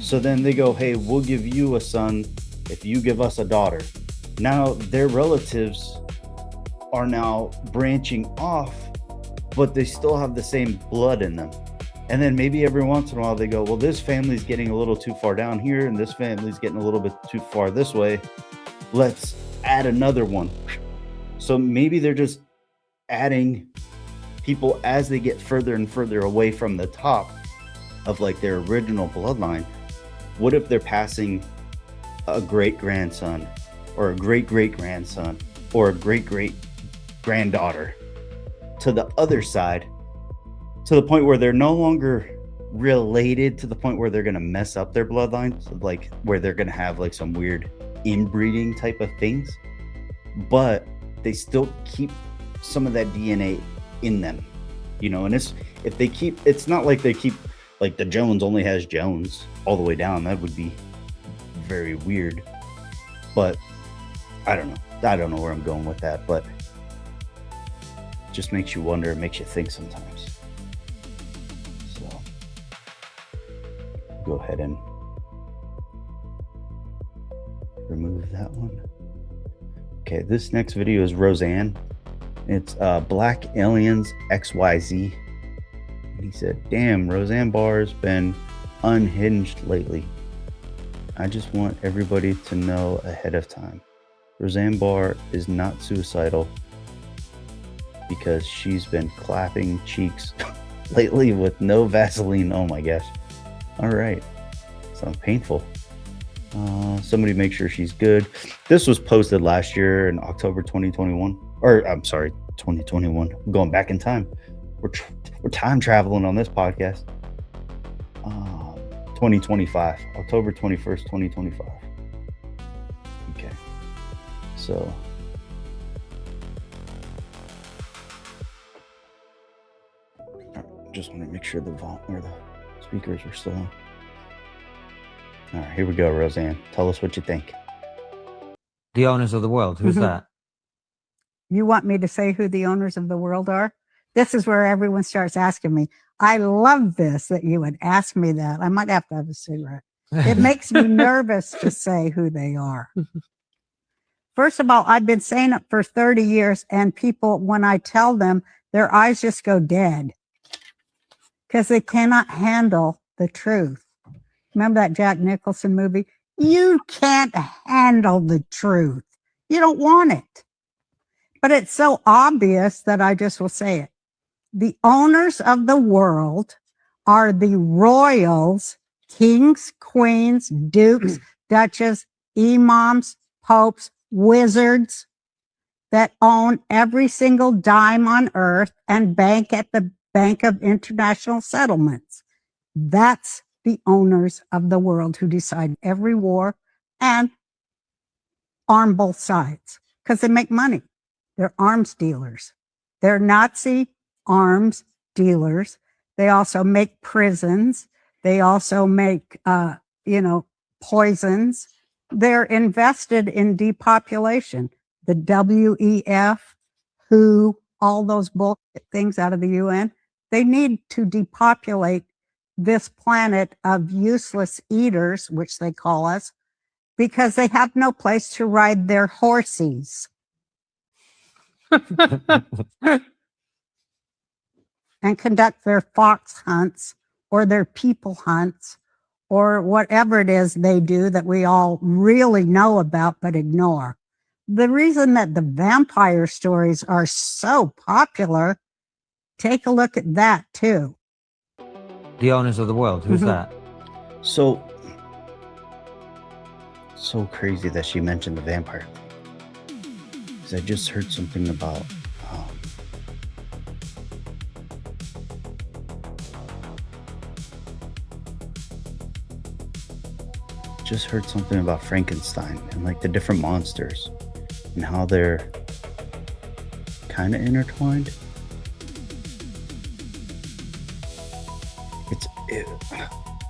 So then they go, hey, we'll give you a son if you give us a daughter. Now their relatives are now branching off, but they still have the same blood in them. And then maybe every once in a while they go, well, this family's getting a little too far down here and this family's getting a little bit too far this way. Let's add another one. So maybe they're just adding people as they get further and further away from the top of like their original bloodline. What if they're passing a great-grandson or a great-great-grandson or a great-great-granddaughter to the other side, to the point where they're no longer related, to the point where they're going to mess up their bloodline, so like where they're going to have like some weird inbreeding type of things, but they still keep some of that DNA in them, you know. And it's not like they keep, like the Jones only has Jones all the way down. That would be very weird. But I don't know where I'm going with that, but it just makes you wonder, it makes you think sometimes. So go ahead and remove that one. Okay, this next video is Roseanne. It's Black Aliens XYZ. And he said, damn, Roseanne Barr's been unhinged lately. I just want everybody to know ahead of time. Roseanne Barr is not suicidal because she's been clapping cheeks lately with no Vaseline. Oh my gosh. All right. Sounds painful. Somebody make sure she's good. This was posted last year in October 2021. Or I'm sorry, 2021. I'm going back in time. We're time traveling on this podcast. 2025, October 21st, 2025. Okay. So just want to make sure the speakers are still on. All right, here we go, Roseanne. Tell us what you think. The owners of the world. Who's that? You want me to say who the owners of the world are? This is where everyone starts asking me. I love this, that you would ask me that. I might have to have a cigarette. It makes me nervous to say who they are. First of all, I've been saying it for 30 years, and people, when I tell them, their eyes just go dead because they cannot handle the truth. Remember that Jack Nicholson movie? You can't handle the truth. You don't want it. But it's so obvious that I just will say it. The owners of the world are the royals, kings, queens, dukes, duchesses, imams, popes, wizards that own every single dime on earth and bank at the Bank of International Settlements. That's the owners of the world who decide every war and arm both sides because they make money. They're arms dealers. They're Nazi arms dealers. They also make prisons. They also make, poisons. They're invested in depopulation. The WEF, WHO, all those bullshit things out of the UN, they need to depopulate this planet of useless eaters, which they call us, because they have no place to ride their horses. And conduct their fox hunts or their people hunts or whatever it is they do that we all really know about but ignore. the reason that the vampire stories are so popular, take a look at that too. The owners of the world. Who's Mhm. that? So crazy that she mentioned the vampire thing. 'Cause I just heard something about Frankenstein and like the different monsters and how they're kind of intertwined.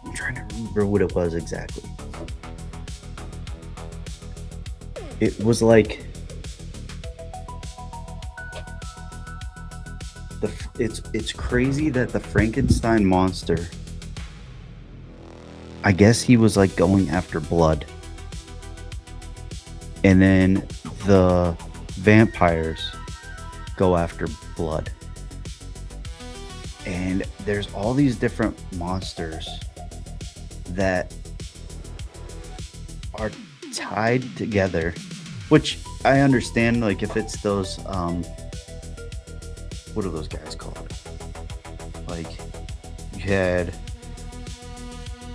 I'm trying to remember what it was exactly. It was like it's crazy that the Frankenstein monster, I guess he was like going after blood, and then the vampires go after blood, and there's all these different monsters that are tied together, which I understand, like if it's those what are those guys called? Like you had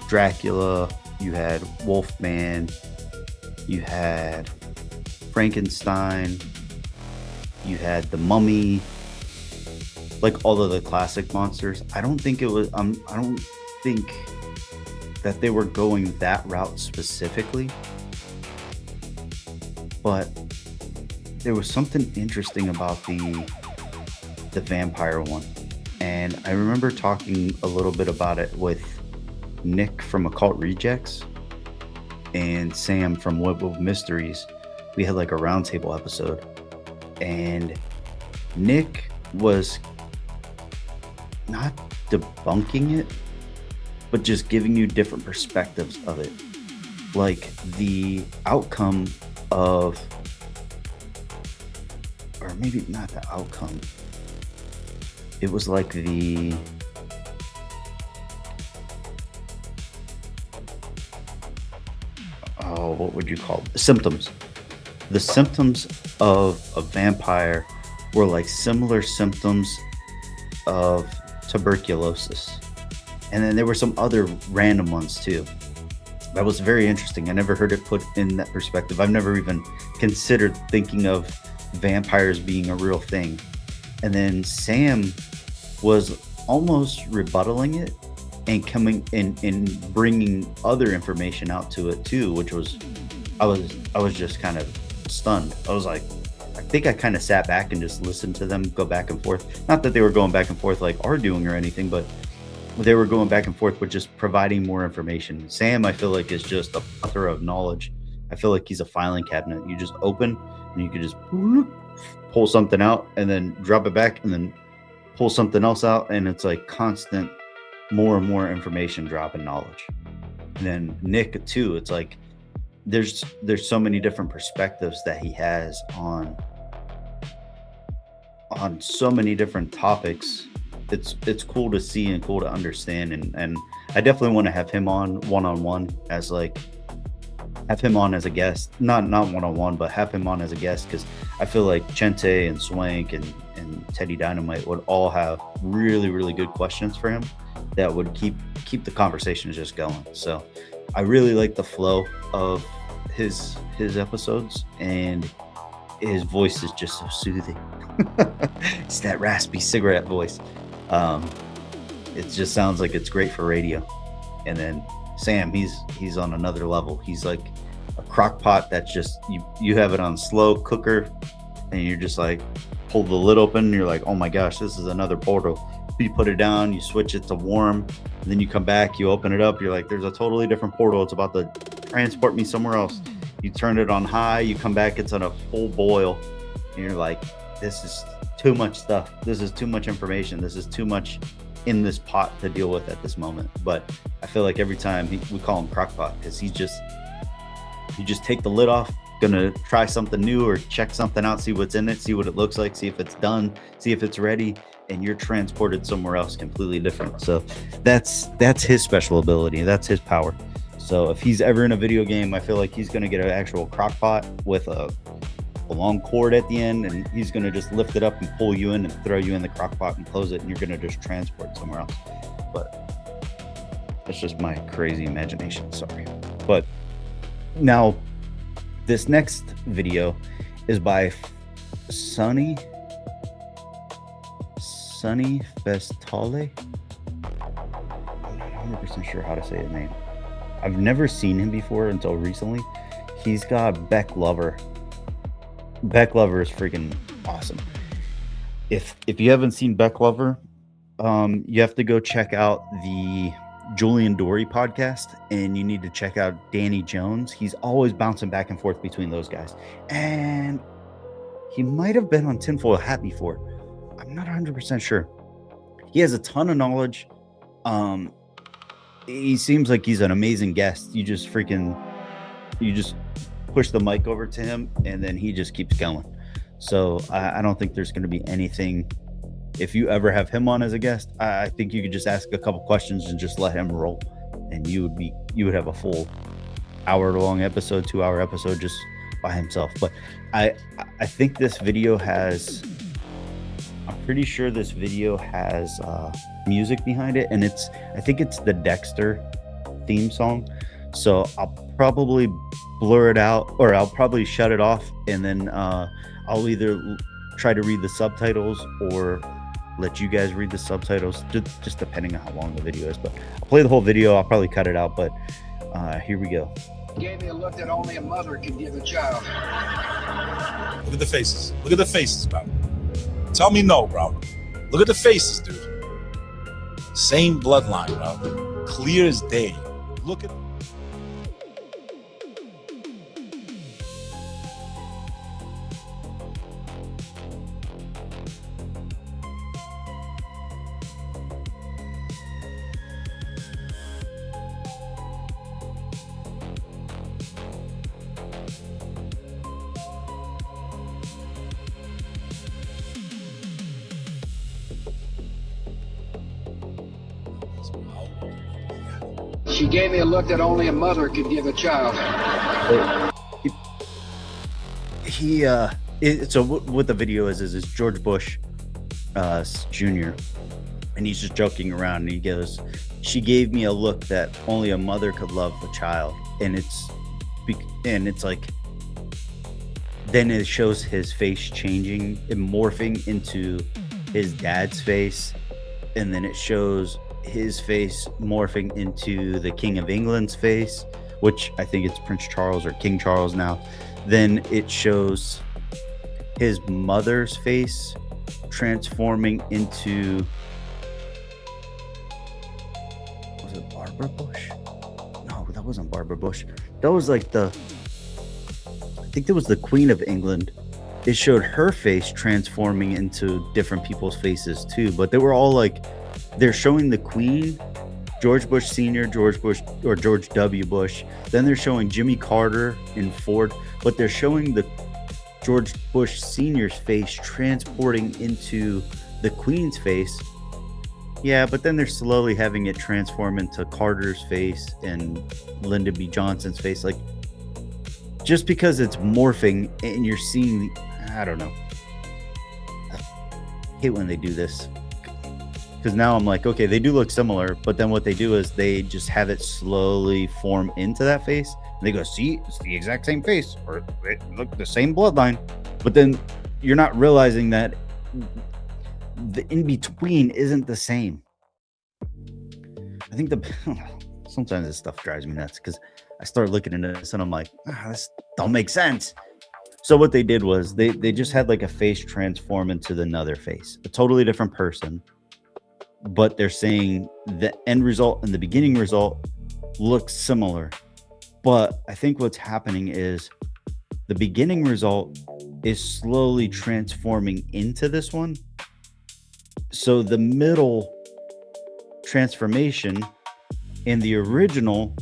Dracula, you had Wolfman, you had Frankenstein, you had the Mummy, like all of the classic monsters. I don't think it was I don't think that they were going that route specifically, but there was something interesting about the vampire one, and I remember talking a little bit about it with Nick from Occult Rejects and Sam from Web of Mysteries. We had like a roundtable episode, and Nick was not debunking it, but just giving you different perspectives of it, like the outcome of, or maybe not the outcome, it was like the what would you call it? Symptoms. The symptoms of a vampire were like similar symptoms of tuberculosis, and then there were some other random ones too. That was very interesting. I never heard it put in that perspective. I've never even considered thinking of vampires being a real thing. And then Sam was almost rebuttaling it and coming in and bringing other information out to it too, which was, I was just kind of stunned. I was like, I think I kind of sat back and just listened to them go back and forth. Not that they were going back and forth like arguing or anything, but they were going back and forth with just providing more information. Sam, I feel like, is just a plethora of knowledge. I feel like he's a filing cabinet. You just open and you can just pull something out and then drop it back and then pull something else out, and it's like constant more and more information dropping knowledge. And then Nick too, it's like there's so many different perspectives that he has on so many different topics. It's cool to see and cool to understand, and I definitely want to have him on one-on-one as like have him on as a guest, not one-on-one, but have him on as a guest, because I feel like Chente and Swank and Teddy Dynamite would all have really, really good questions for him that would keep the conversation just going. So I really like the flow of his episodes, and his voice is just so soothing. It's that raspy cigarette voice. It just sounds like it's great for radio. And then Sam, he's on another level. He's like a crock pot that's just you have it on slow cooker, and you're just like pull the lid open and you're like, oh my gosh, this is another portal. You put it down, you switch it to warm, and then you come back, you open it up, you're like, there's a totally different portal. It's about to transport me somewhere else. You turn it on high, you come back, it's on a full boil, and you're like, this is too much stuff. This is too much information. This is too much in this pot to deal with at this moment. But I feel like every time we call him crockpot, because you just take the lid off, gonna try something new or check something out, see what's in it, see what it looks like, see if it's done, see if it's ready, and you're transported somewhere else completely different. So that's his special ability. That's his power. So if he's ever in a video game, I feel like he's gonna get an actual crockpot with a a long cord at the end, and he's going to just lift it up and pull you in and throw you in the crock pot and close it, and you're going to just transport somewhere else. But that's just my crazy imagination. Sorry. But now this next video is by Sunny Festale. I'm not 100% sure how to say his name. I've never seen him before until recently. He's got Beck Lover. Beck Lover is freaking awesome. If you haven't seen Beck Lover, you have to go check out the Julian Dory podcast, and you need to check out Danny Jones. He's always bouncing back and forth between those guys. And he might have been on Tinfoil Hat before. I'm not 100% sure. He has a ton of knowledge. He seems like he's an amazing guest. You just push the mic over to him, and then he just keeps going. So I don't think there's going to be anything. If you ever have him on as a guest, I think you could just ask a couple questions and just let him roll, and you would have a full hour-long episode, 2-hour episode just by himself. But I think this video has. I'm pretty sure this video has music behind it, and I think it's the Dexter theme song. So I'll probably blur it out, or I'll probably shut it off, and then I'll either try to read the subtitles or let you guys read the subtitles, just depending on how long the video is. But I'll play the whole video. I'll probably cut it out, but here we go. Gave me a look that only a mother can give a child. Look at the faces. Look at the faces, bro. Tell me no, bro. Look at the faces, dude. Same bloodline, bro. Clear as day. Look at. She gave me a look that only a mother could give a child. So what the video is George Bush Jr., and he's just joking around, and he goes, "She gave me a look that only a mother could love a child," and it's like, then it shows his face changing and morphing into his dad's face, and then it shows his face morphing into the King of England's face, which I think it's Prince Charles or King Charles now. Then it shows his mother's face transforming into, was it Barbara Bush? No, that wasn't Barbara Bush. That was like I think that was the Queen of England. It showed her face transforming into different people's faces too, but they were all like, they're showing the Queen, George Bush Sr., George Bush, or George W. Bush. Then they're showing Jimmy Carter and Ford, but they're showing the George Bush Sr.'s face transporting into the Queen's face. Yeah, but then they're slowly having it transform into Carter's face and Lyndon B. Johnson's face. Like, just because it's morphing and you're seeing I don't know. I hate when they do this. Because now I'm like, okay, they do look similar, but then what they do is they just have it slowly form into that face. And they go, see, it's the exact same face, or look, the same bloodline. But then you're not realizing that the in-between isn't the same. I think sometimes this stuff drives me nuts because I start looking into this and I'm like, this don't make sense. So what they did was they just had like a face transform into another face, a totally different person. But they're saying the end result and the beginning result look similar. But I think what's happening is the beginning result is slowly transforming into this one. So the middle transformation in the original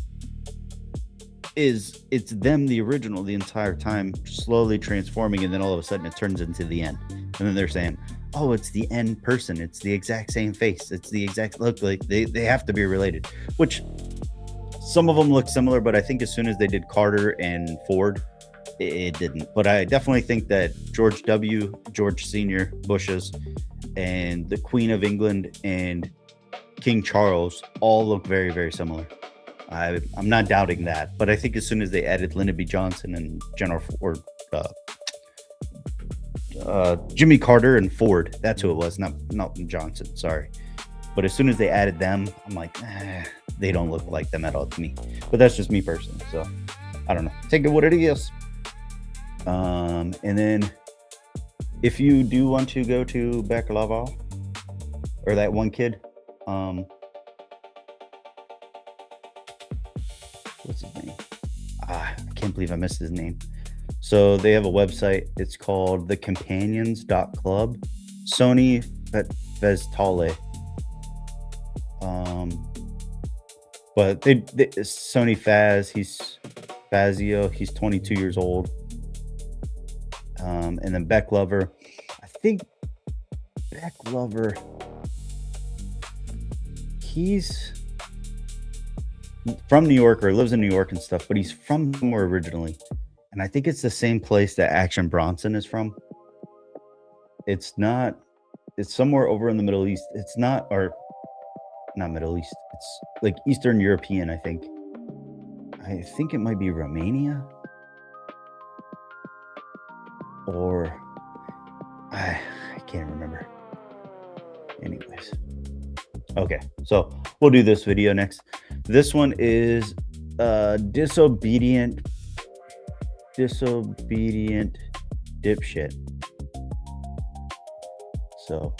it's them, the original, the entire time, slowly transforming, and then all of a sudden it turns into the end. And then they're saying, oh, it's the end person, it's the exact same face, it's the exact look. Like they have to be related, which some of them look similar, but I think as soon as they did Carter and Ford, it didn't. But I definitely think that George Senior Bush's, and the Queen of England and King Charles all look very, very similar. I'm not doubting that, but I think as soon as they added Lyndon B. Johnson and Jimmy Carter and Ford, that's who it was, not Johnson, sorry. But as soon as they added them, I'm like, they don't look like them at all to me. But that's just me personally, so I don't know. Take it what it is. And then if you do want to go to Baklava, or that one kid, what's his name? I can't believe I missed his name. So they have a website. It's called thecompanions.club. Sony Vestale. But they Sony Fazio, he's 22 years old. And then Beck Lover. I think Beck Lover, he's from New York, or lives in New York and stuff, but he's from somewhere originally. And I think it's the same place that Action Bronson is from. It's somewhere over in the Middle East. It's not Middle East. It's like Eastern European, I think. I think it might be Romania. Or I can't remember. Anyways. Okay, so we'll do this video next. This one is disobedient dipshit. So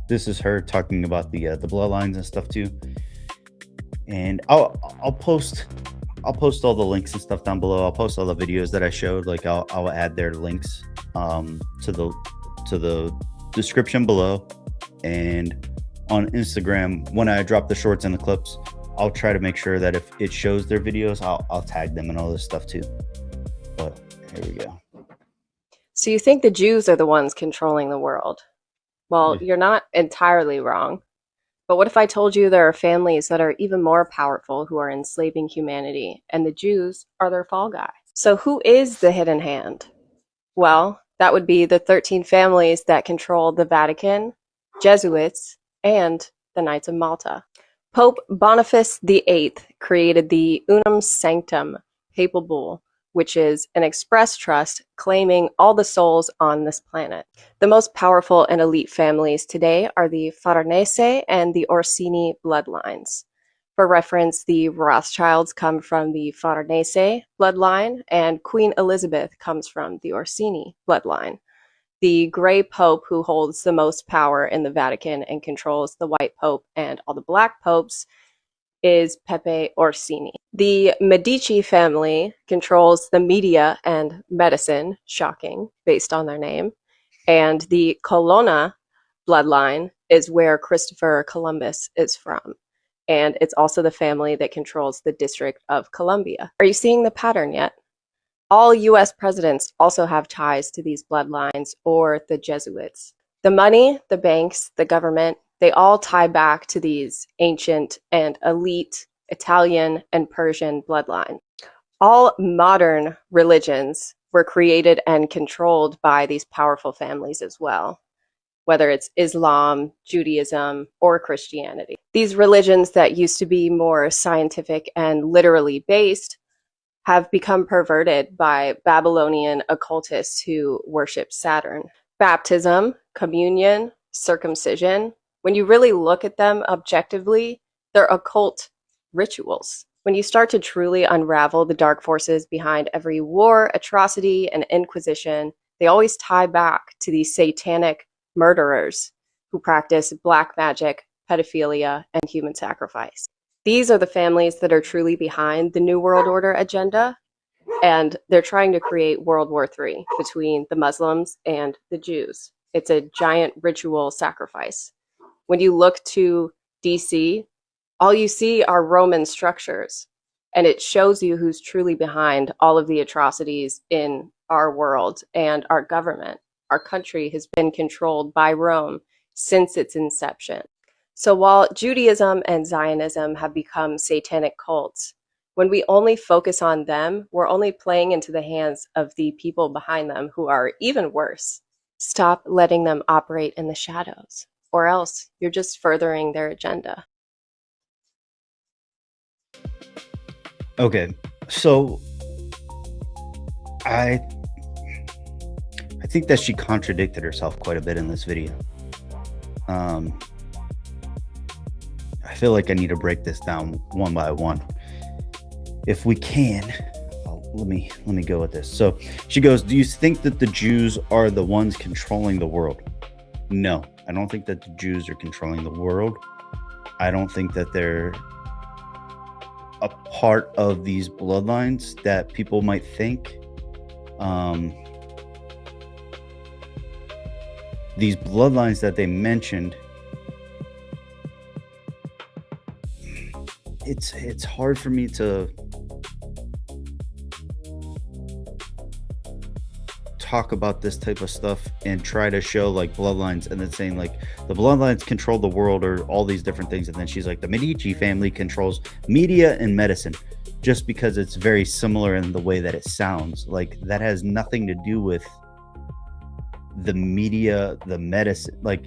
this is her talking about the bloodlines and stuff too. And I'll post all the links and stuff down below. I'll post all the videos that I showed. Like I'll add their links to the description below. And on Instagram, when I drop the shorts and the clips, I'll try to make sure that if it shows their videos, I'll tag them and all this stuff too. But here we go. So you think the Jews are the ones controlling the world? Well, you're not entirely wrong. But what if I told you there are families that are even more powerful who are enslaving humanity, and the Jews are their fall guy? So who is the hidden hand? Well, that would be the 13 families that control the Vatican, Jesuits, and the Knights of Malta. Pope Boniface VIII created the Unum Sanctum Papal Bull, which is an express trust claiming all the souls on this planet. The most powerful and elite families today are the Farnese and the Orsini bloodlines. For reference, the Rothschilds come from the Farnese bloodline, and Queen Elizabeth comes from the Orsini bloodline. The Gray Pope, who holds the most power in the Vatican and controls the White Pope and all the Black Popes, is Pepe Orsini. The Medici family controls the media and medicine, shocking, based on their name. And the Colonna bloodline is where Christopher Columbus is from. And it's also the family that controls the District of Columbia. Are you seeing the pattern yet? All US presidents also have ties to these bloodlines or the Jesuits. The money, the banks, the government, they all tie back to these ancient and elite Italian and Persian bloodlines. All modern religions were created and controlled by these powerful families as well, whether it's Islam, Judaism, or Christianity. These religions that used to be more scientific and literally based have become perverted by Babylonian occultists who worship Saturn. Baptism, communion, circumcision, when you really look at them objectively, they're occult rituals. When you start to truly unravel the dark forces behind every war, atrocity, and inquisition, they always tie back to these satanic murderers who practice black magic, pedophilia, and human sacrifice. These are the families that are truly behind the New World Order agenda, and they're trying to create World War III between the Muslims and the Jews. It's a giant ritual sacrifice. When you look to DC, all you see are Roman structures, and it shows you who's truly behind all of the atrocities in our world and our government. Our country has been controlled by Rome since its inception. So while Judaism and Zionism have become satanic cults, When we only focus on them, we're only playing into the hands of the people behind them who are even worse. Stop letting them operate in the shadows, or else you're just furthering their agenda. Okay, so I think that she contradicted herself quite a bit in this video. I feel like I need to break this down one by one. If we can, let me go with this. So she goes, do you think that the Jews are the ones controlling the world? No, I don't think that the Jews are controlling the world. I don't think that they're a part of these bloodlines that people might think. These bloodlines that they mentioned, it's hard for me to talk about this type of stuff and try to show like bloodlines and then saying like the bloodlines control the world or all these different things, and then she's like the Medici family controls media and medicine, just because it's very similar in the way that it sounds. Like that has nothing to do with the media, the medicine, like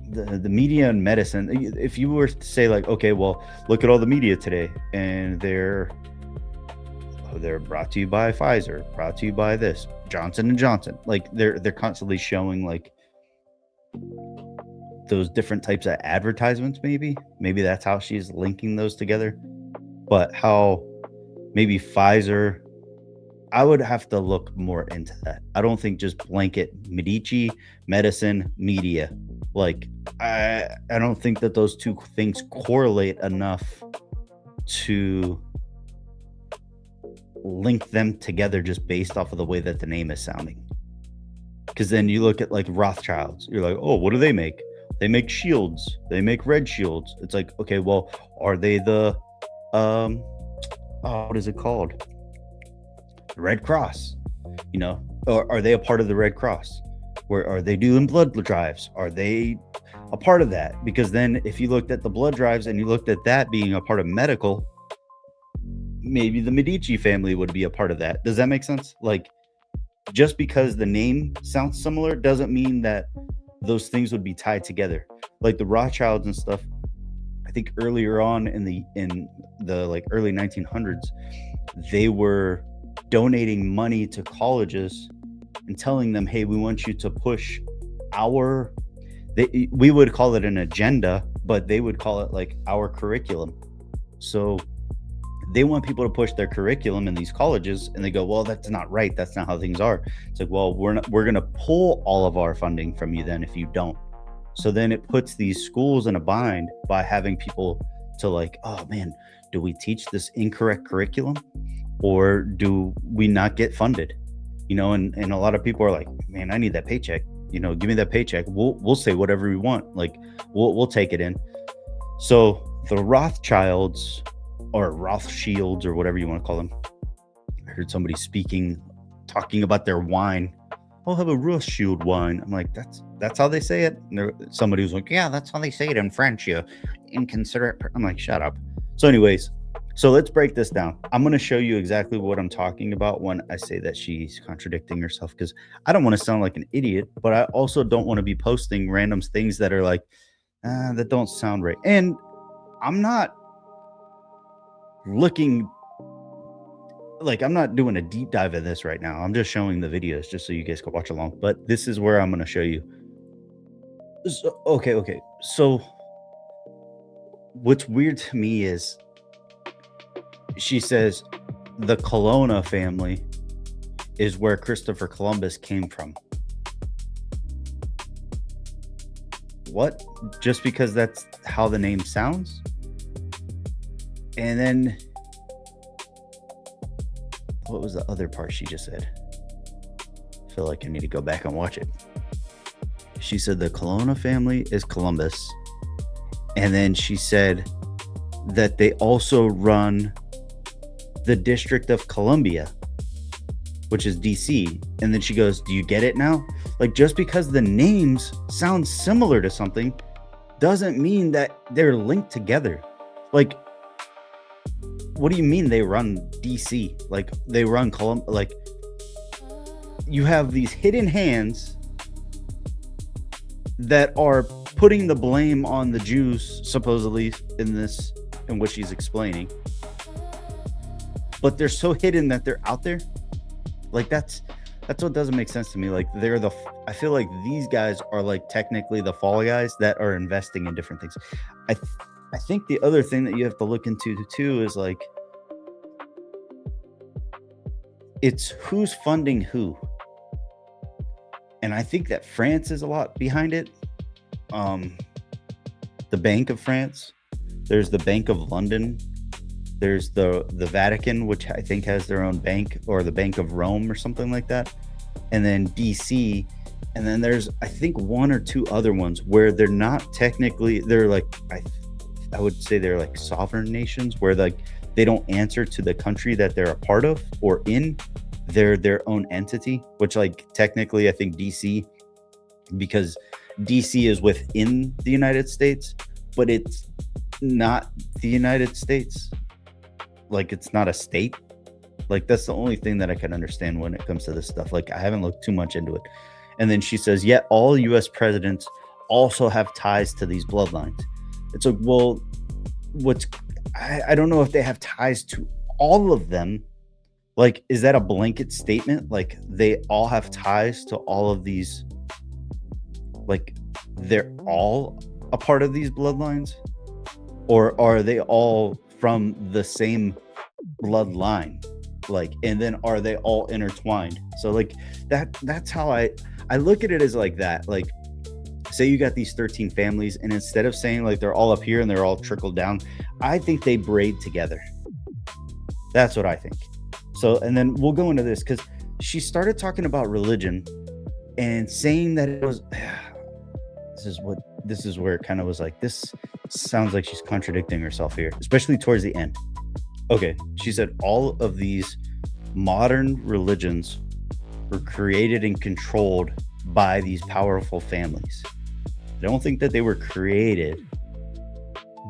the media and medicine. If you were to say like, okay, well, look at all the media today and they're brought to you by Pfizer, brought to you by this Johnson & Johnson, like they're constantly showing like those different types of advertisements. Maybe that's how she's linking those together. But how maybe Pfizer, I would have to look more into that. I don't think just blanket Medici, medicine, media. Like I don't think that those two things correlate enough to link them together just based off of the way that the name is sounding. Because then you look at like Rothschilds, you're like, oh, what do they make? They make shields. They make red shields. It's like, okay, well, are they the what is it called? Red Cross, you know, or are they a part of the Red Cross? Where are they doing blood drives? Are they a part of that? Because then if you looked at the blood drives and you looked at that being a part of medical, maybe the Medici family would be a part of that. Does that make sense? Like, just because the name sounds similar doesn't mean that those things would be tied together. Like the Rothschilds and stuff, I think earlier on in the like early 1900s, they were donating money to colleges and telling them, hey, we want you to push we would call it an agenda, but they would call it like our curriculum. So they want people to push their curriculum in these colleges, and they go, well, that's not right. That's not how things are. It's like, well, we're going to pull all of our funding from you then if you don't. So then it puts these schools in a bind by having people to like, oh man, do we teach this incorrect curriculum or do we not get funded? You know, and a lot of people are like, man, I need that paycheck. You know, give me that paycheck. We'll say whatever we want. Like we'll take it in. So the Rothschilds or Rothschilds or whatever you want to call them. I heard somebody talking about their wine. I'll have a Rothschild wine. I'm like, that's how they say it. And somebody was like, yeah, that's how they say it in French. You inconsiderate. I'm like, shut up. So anyways, so let's break this down. I'm going to show you exactly what I'm talking about when I say that she's contradicting herself, because I don't want to sound like an idiot, but I also don't want to be posting random things that are like, that don't sound right. And I'm not looking like, I'm not doing a deep dive in this right now. I'm just showing the videos just so you guys can watch along. But this is where I'm going to show you. So, okay. So what's weird to me is she says the Colonna family is where Christopher Columbus came from. What? Just because that's how the name sounds? And then what was the other part she just said? I feel like I need to go back and watch it. She said the Colonna family is Columbus. And then she said that they also run the District of Columbia, which is DC. And then she goes, do you get it now? Like, just because the names sound similar to something doesn't mean that they're linked together. Like, what do you mean they run DC? Like they run like you have these hidden hands that are putting the blame on the Jews, supposedly, in what she's explaining. But they're so hidden that they're out there. Like that's what doesn't make sense to me. Like I feel like these guys are like technically the fall guys that are investing in different things. I think the other thing that you have to look into too is like, it's who's funding who. And I think that France is a lot behind it. The Bank of France, there's the Bank of London, there's the Vatican, which I think has their own bank, or the Bank of Rome or something like that, and then DC, and then there's I think one or two other ones where they're not technically, they're like I would say they're like sovereign nations, where like they don't answer to the country that they're a part of or in. They're their own entity, which like technically I think DC, because DC is within the United States, but it's not the United States. Like it's not a state. Like that's the only thing that I can understand when it comes to this stuff. Like I haven't looked too much into it. And then she says, yet all US presidents also have ties to these bloodlines. It's like, well, I don't know if they have ties to all of them. Like, is that a blanket statement? Like they all have ties to all of these, like they're all a part of these bloodlines? Or are they all from the same bloodline? Like, and then are they all intertwined? So like that's how I look at it, as like that. Like, say you got these 13 families, and instead of saying like they're all up here and they're all trickled down, I think they braid together. That's what I think. So, and then we'll go into this, because she started talking about religion and saying that it was this is where it kind of was like, this sounds like she's contradicting herself here, especially towards the end. Okay, she said all of these modern religions were created and controlled by these powerful families. I don't think that they were created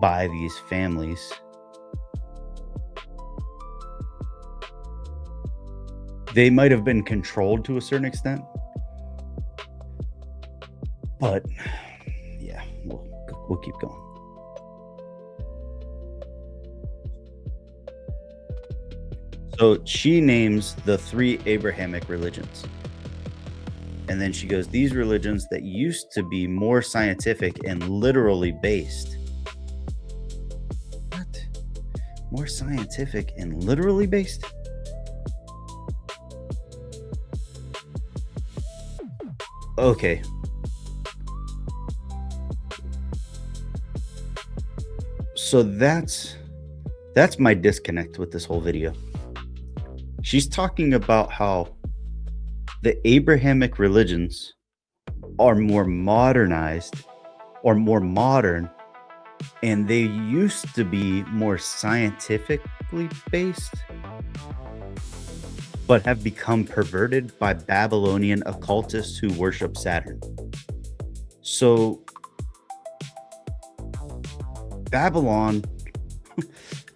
by these families. They might have been controlled to a certain extent, but yeah, we'll keep going. So she names the 3 Abrahamic religions. And then she goes, these religions that used to be more scientific and literally based. What? More scientific and literally based? Okay. So that's my disconnect with this whole video. She's talking about how the Abrahamic religions are more modernized or more modern, and they used to be more scientifically based, but have become perverted by Babylonian occultists who worship Saturn. So Babylon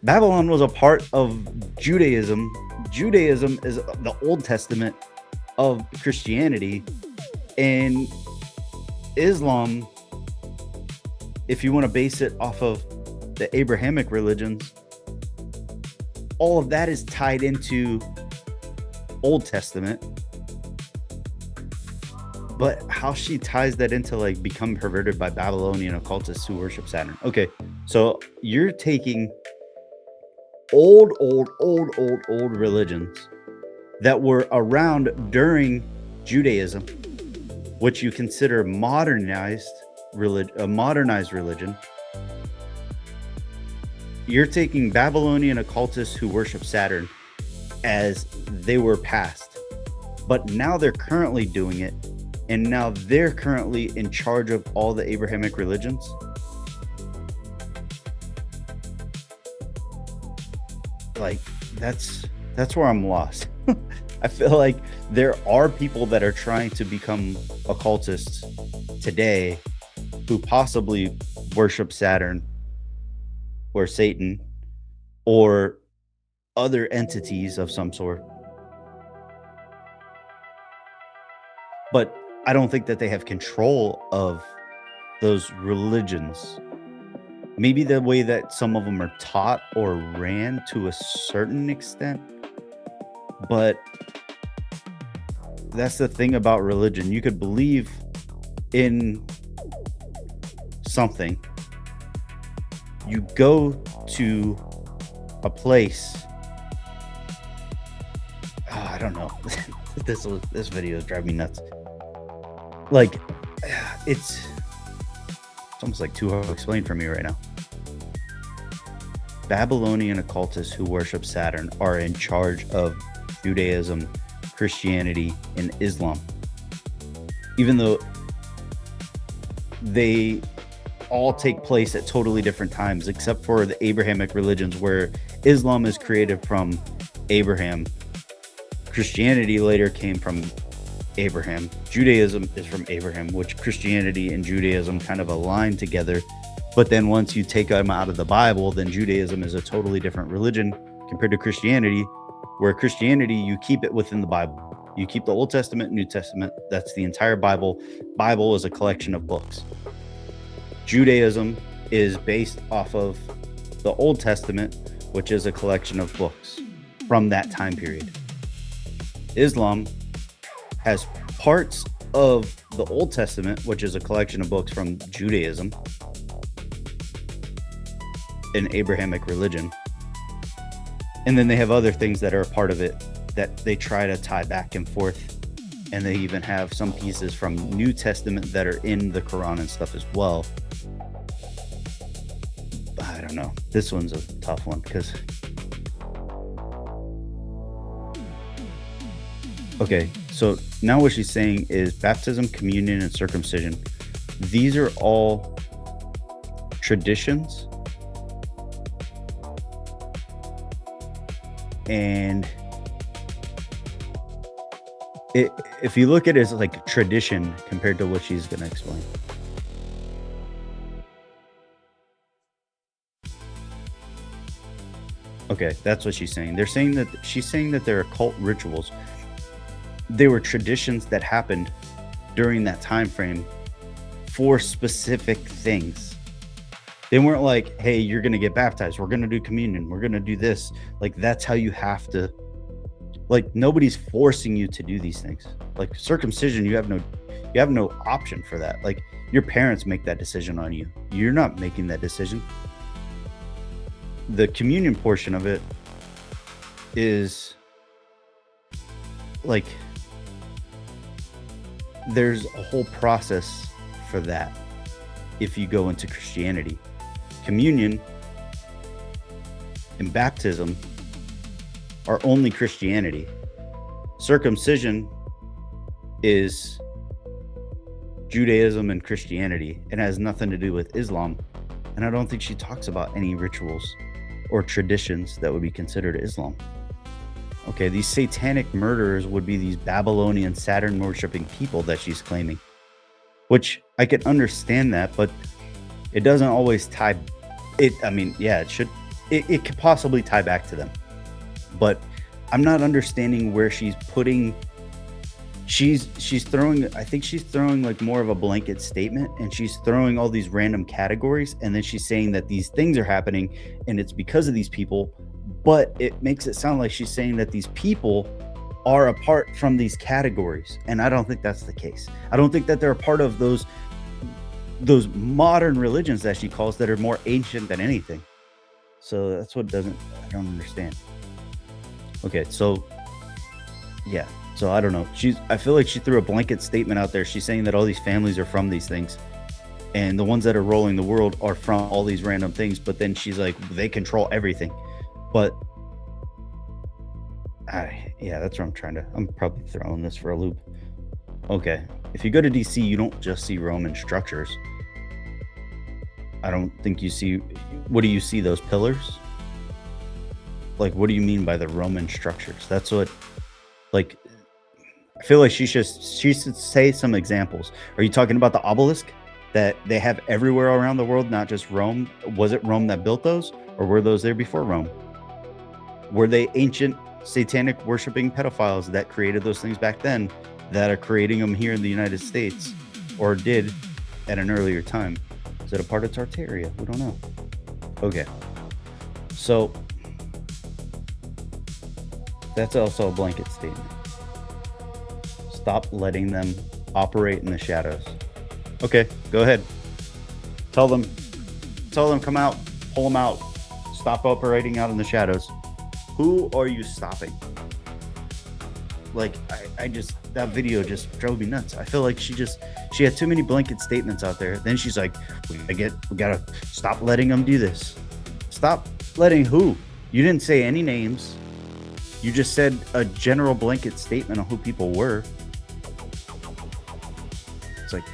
was a part of Judaism. Judaism is the Old Testament of Christianity, and Islam, if you want to base it off of the Abrahamic religions, all of that is tied into Old Testament. But how she ties that into like become perverted by Babylonian occultists who worship Saturn. Okay, so you're taking old religions that were around during Judaism, which you consider modernized religion. You're taking Babylonian occultists who worship Saturn as they were past, but now they're currently doing it, and now they're currently in charge of all the Abrahamic religions. Like that's where I'm lost. I feel like there are people that are trying to become occultists today who possibly worship Saturn or Satan, or other entities of some sort. But I don't think that they have control of those religions. Maybe the way that some of them are taught or ran to a certain extent. But that's the thing about religion. You could believe in something. You go to a place. I don't know. This video is driving me nuts. Like, it's almost like too hard to explain for me right now. Babylonian occultists who worship Saturn are in charge of Judaism, Christianity, and Islam. Even though they all take place at totally different times, except for the Abrahamic religions, where Islam is created from Abraham. Christianity later came from Abraham. Judaism is from Abraham, which Christianity and Judaism kind of align together. But then once you take them out of the Bible, then Judaism is a totally different religion compared to Christianity, where Christianity, you keep it within the Bible. You keep the Old Testament, New Testament. That's the entire Bible. Bible is a collection of books. Judaism is based off of the Old Testament, which is a collection of books from that time period. Islam has parts of the Old Testament, which is a collection of books from Judaism, an Abrahamic religion. And then they have other things that are a part of it that they try to tie back and forth. And they even have some pieces from New Testament that are in the Quran and stuff as well. I don't know. This one's a tough one because... Okay, so now what she's saying is baptism, communion, and circumcision. These are all traditions. And if you look at it as like tradition compared to what she's going to explain. Okay, that's what she's saying. She's saying that they're occult rituals. They were traditions that happened during that time frame for specific things. They weren't like, hey, you're going to get baptized. We're going to do communion. We're going to do this. Like, that's how you have to, like, nobody's forcing you to do these things. Like circumcision, you have no option for that. Like, your parents make that decision on you. You're not making that decision. The communion portion of it is like, there's a whole process for that. If you go into Christianity, communion and baptism are only Christianity. Circumcision is Judaism and Christianity. It has nothing to do with Islam. And I don't think she talks about any rituals or traditions that would be considered Islam. Okay, these satanic murderers would be these Babylonian Saturn worshipping people that she's claiming, which I can understand that, but it doesn't always tie it. I mean, yeah, it could possibly tie back to them, but I'm not understanding where she's putting. She's throwing, I think she's throwing like more of a blanket statement, and she's throwing all these random categories, and then she's saying that these things are happening and it's because of these people. But it makes it sound like she's saying that these people are apart from these categories. And I don't think that's the case. I don't think that they're a part of those modern religions that she calls that are more ancient than anything. So that's what I don't understand. Okay, so yeah. So I don't know. I feel like she threw a blanket statement out there. She's saying that all these families are from these things. And the ones that are ruling the world are from all these random things. But then she's like, they control everything. But yeah, that's what I'm probably throwing this for a loop. Okay, if you go to DC, you don't just see Roman structures. I don't think you see. What do you see? Those pillars? Like, what do you mean by the Roman structures? That's what, like, I feel like she should say some examples. Are you talking about the obelisk that they have everywhere around the world, not just Rome? Was it Rome that built those, or were those there before Rome? Were they ancient satanic worshiping pedophiles that created those things back then that are creating them here in the United States, or did at an earlier time? Is it a part of Tartaria? We don't know. Okay. So that's also a blanket statement. Stop letting them operate in the shadows. Okay, go ahead. Tell them, come out, pull them out, stop operating out in the shadows. Who are you stopping? Like, I just, that video just drove me nuts. I feel like she had too many blanket statements out there. Then she's like, we gotta stop letting them do this. Stop letting who? You didn't say any names. You just said a general blanket statement on who people were. It's like,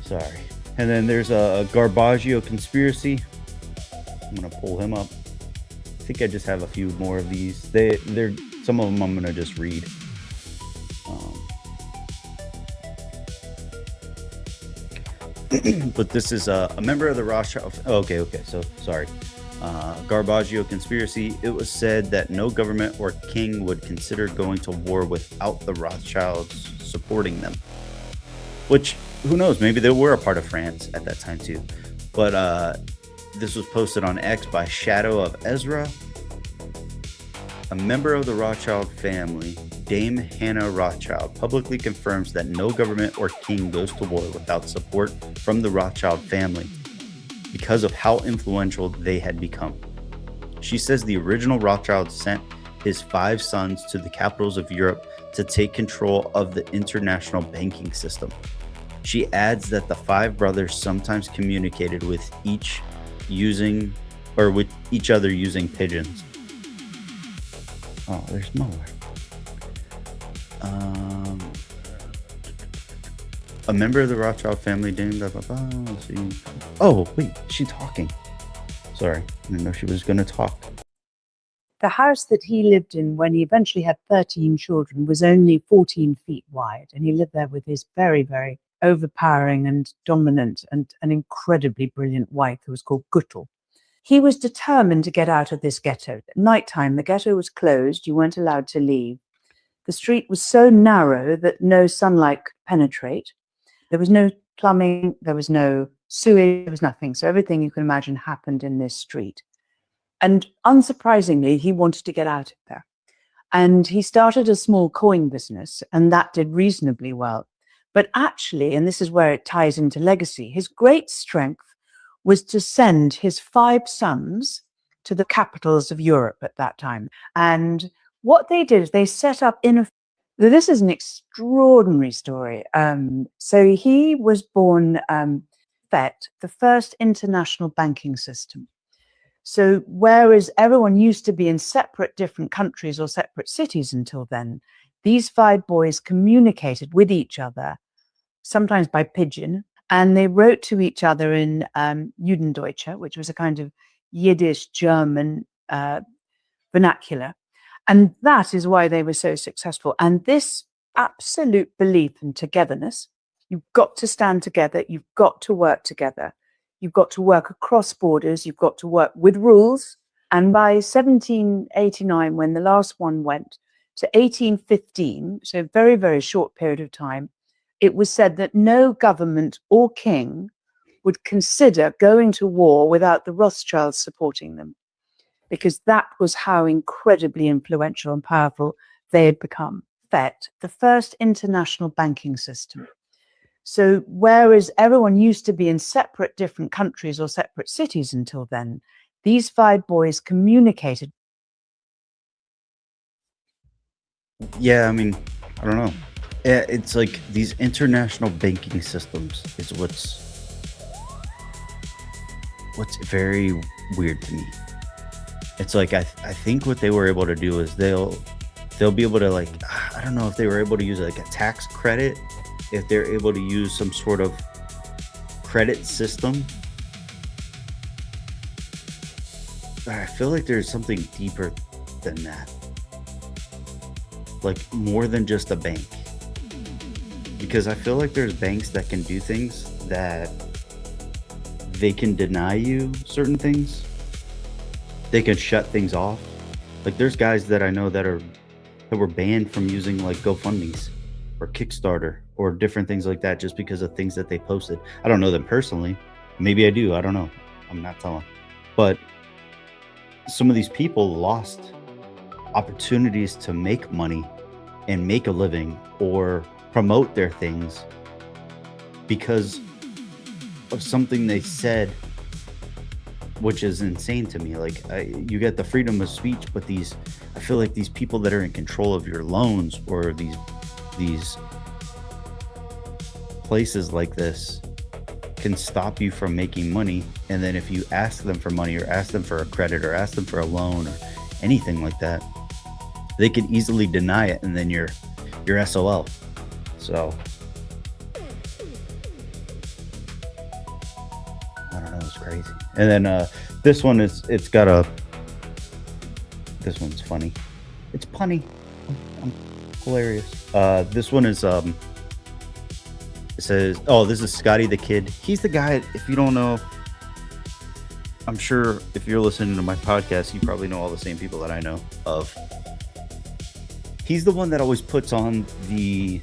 sorry. And then there's a Garbaggio conspiracy. I'm gonna pull him up. I think I just have a few more of these. They're some of them I'm gonna just read. But this is a member of the Rothschild. Okay. So sorry. Garbaggio conspiracy. It was said that no government or king would consider going to war without the Rothschilds supporting them. Which, who knows? Maybe they were a part of France at that time too. But this was posted on X by Shadow of Ezra. A member of the Rothschild family, Dame Hannah Rothschild, publicly confirms that no government or king goes to war without support from the Rothschild family because of how influential they had become. She says the original Rothschild sent his 5 sons to the capitals of Europe to take control of the international banking system. She adds that the 5 brothers sometimes communicated with each other using pigeons. Oh, there's more. A member of the Rothschild family, let's see. Oh, wait, she's talking. Sorry, I didn't know she was going to talk. The house that he lived in when he eventually had 13 children was only 14 feet wide, and he lived there with his very, very overpowering and dominant and an incredibly brilliant wife who was called Guttel. He was determined to get out of this ghetto. At nighttime, the ghetto was closed. You weren't allowed to leave. The street was so narrow that no sunlight could penetrate. There was no plumbing. There was no sewage. There was nothing. So everything you can imagine happened in this street. And unsurprisingly, he wanted to get out of there. And he started a small coin business, and that did reasonably well. But actually, and this is where it ties into legacy, his great strength was to send his 5 sons to the capitals of Europe at that time. And what they did is they set up this is an extraordinary story. So he was born FET, the first international banking system. So whereas everyone used to be in separate different countries or separate cities until then, these 5 boys communicated with each other, sometimes by pigeon, and they wrote to each other in Judendeutsche, which was a kind of Yiddish German vernacular. And that is why they were so successful. And this absolute belief in togetherness, you've got to stand together, you've got to work together, you've got to work across borders, you've got to work with rules. And by 1789, when the last one went, to 1815, so a very, very short period of time, it was said that no government or king would consider going to war without the Rothschilds supporting them, because that was how incredibly influential and powerful they had become. FET, the first international banking system. So whereas everyone used to be in separate different countries or separate cities until then, these 5 boys communicated. Yeah, I mean, I don't know. It's like these international banking systems is what's very weird to me. It's like I think what they were able to do is they'll be able to, like, I don't know if they were able to use like a tax credit, if they're able to use some sort of credit system. But I feel like there's something deeper than that, like more than just a bank. Because I feel like there's banks that can do things that they can deny you certain things. they can shut things off. Like there's guys that I know that were banned from using like GoFundMe's or Kickstarter or different things like that just because of things that they posted. I don't know them personally. Maybe I do. I don't know. I'm not telling. But some of these people lost opportunities to make money and make a living or promote their things because of something they said, which is insane to me. Like you get the freedom of speech, but I feel like these people that are in control of your loans or these places like this can stop you from making money. And then if you ask them for money or ask them for a credit or ask them for a loan or anything like that, they can easily deny it, and then you're SOL. So I don't know, it's crazy. And then this one this one's funny. It's punny. I'm hilarious. This one is it says, oh, this is Scotty the Kid. He's the guy, if you don't know, I'm sure if you're listening to my podcast, you probably know all the same people that I know of. He's the one that always puts on the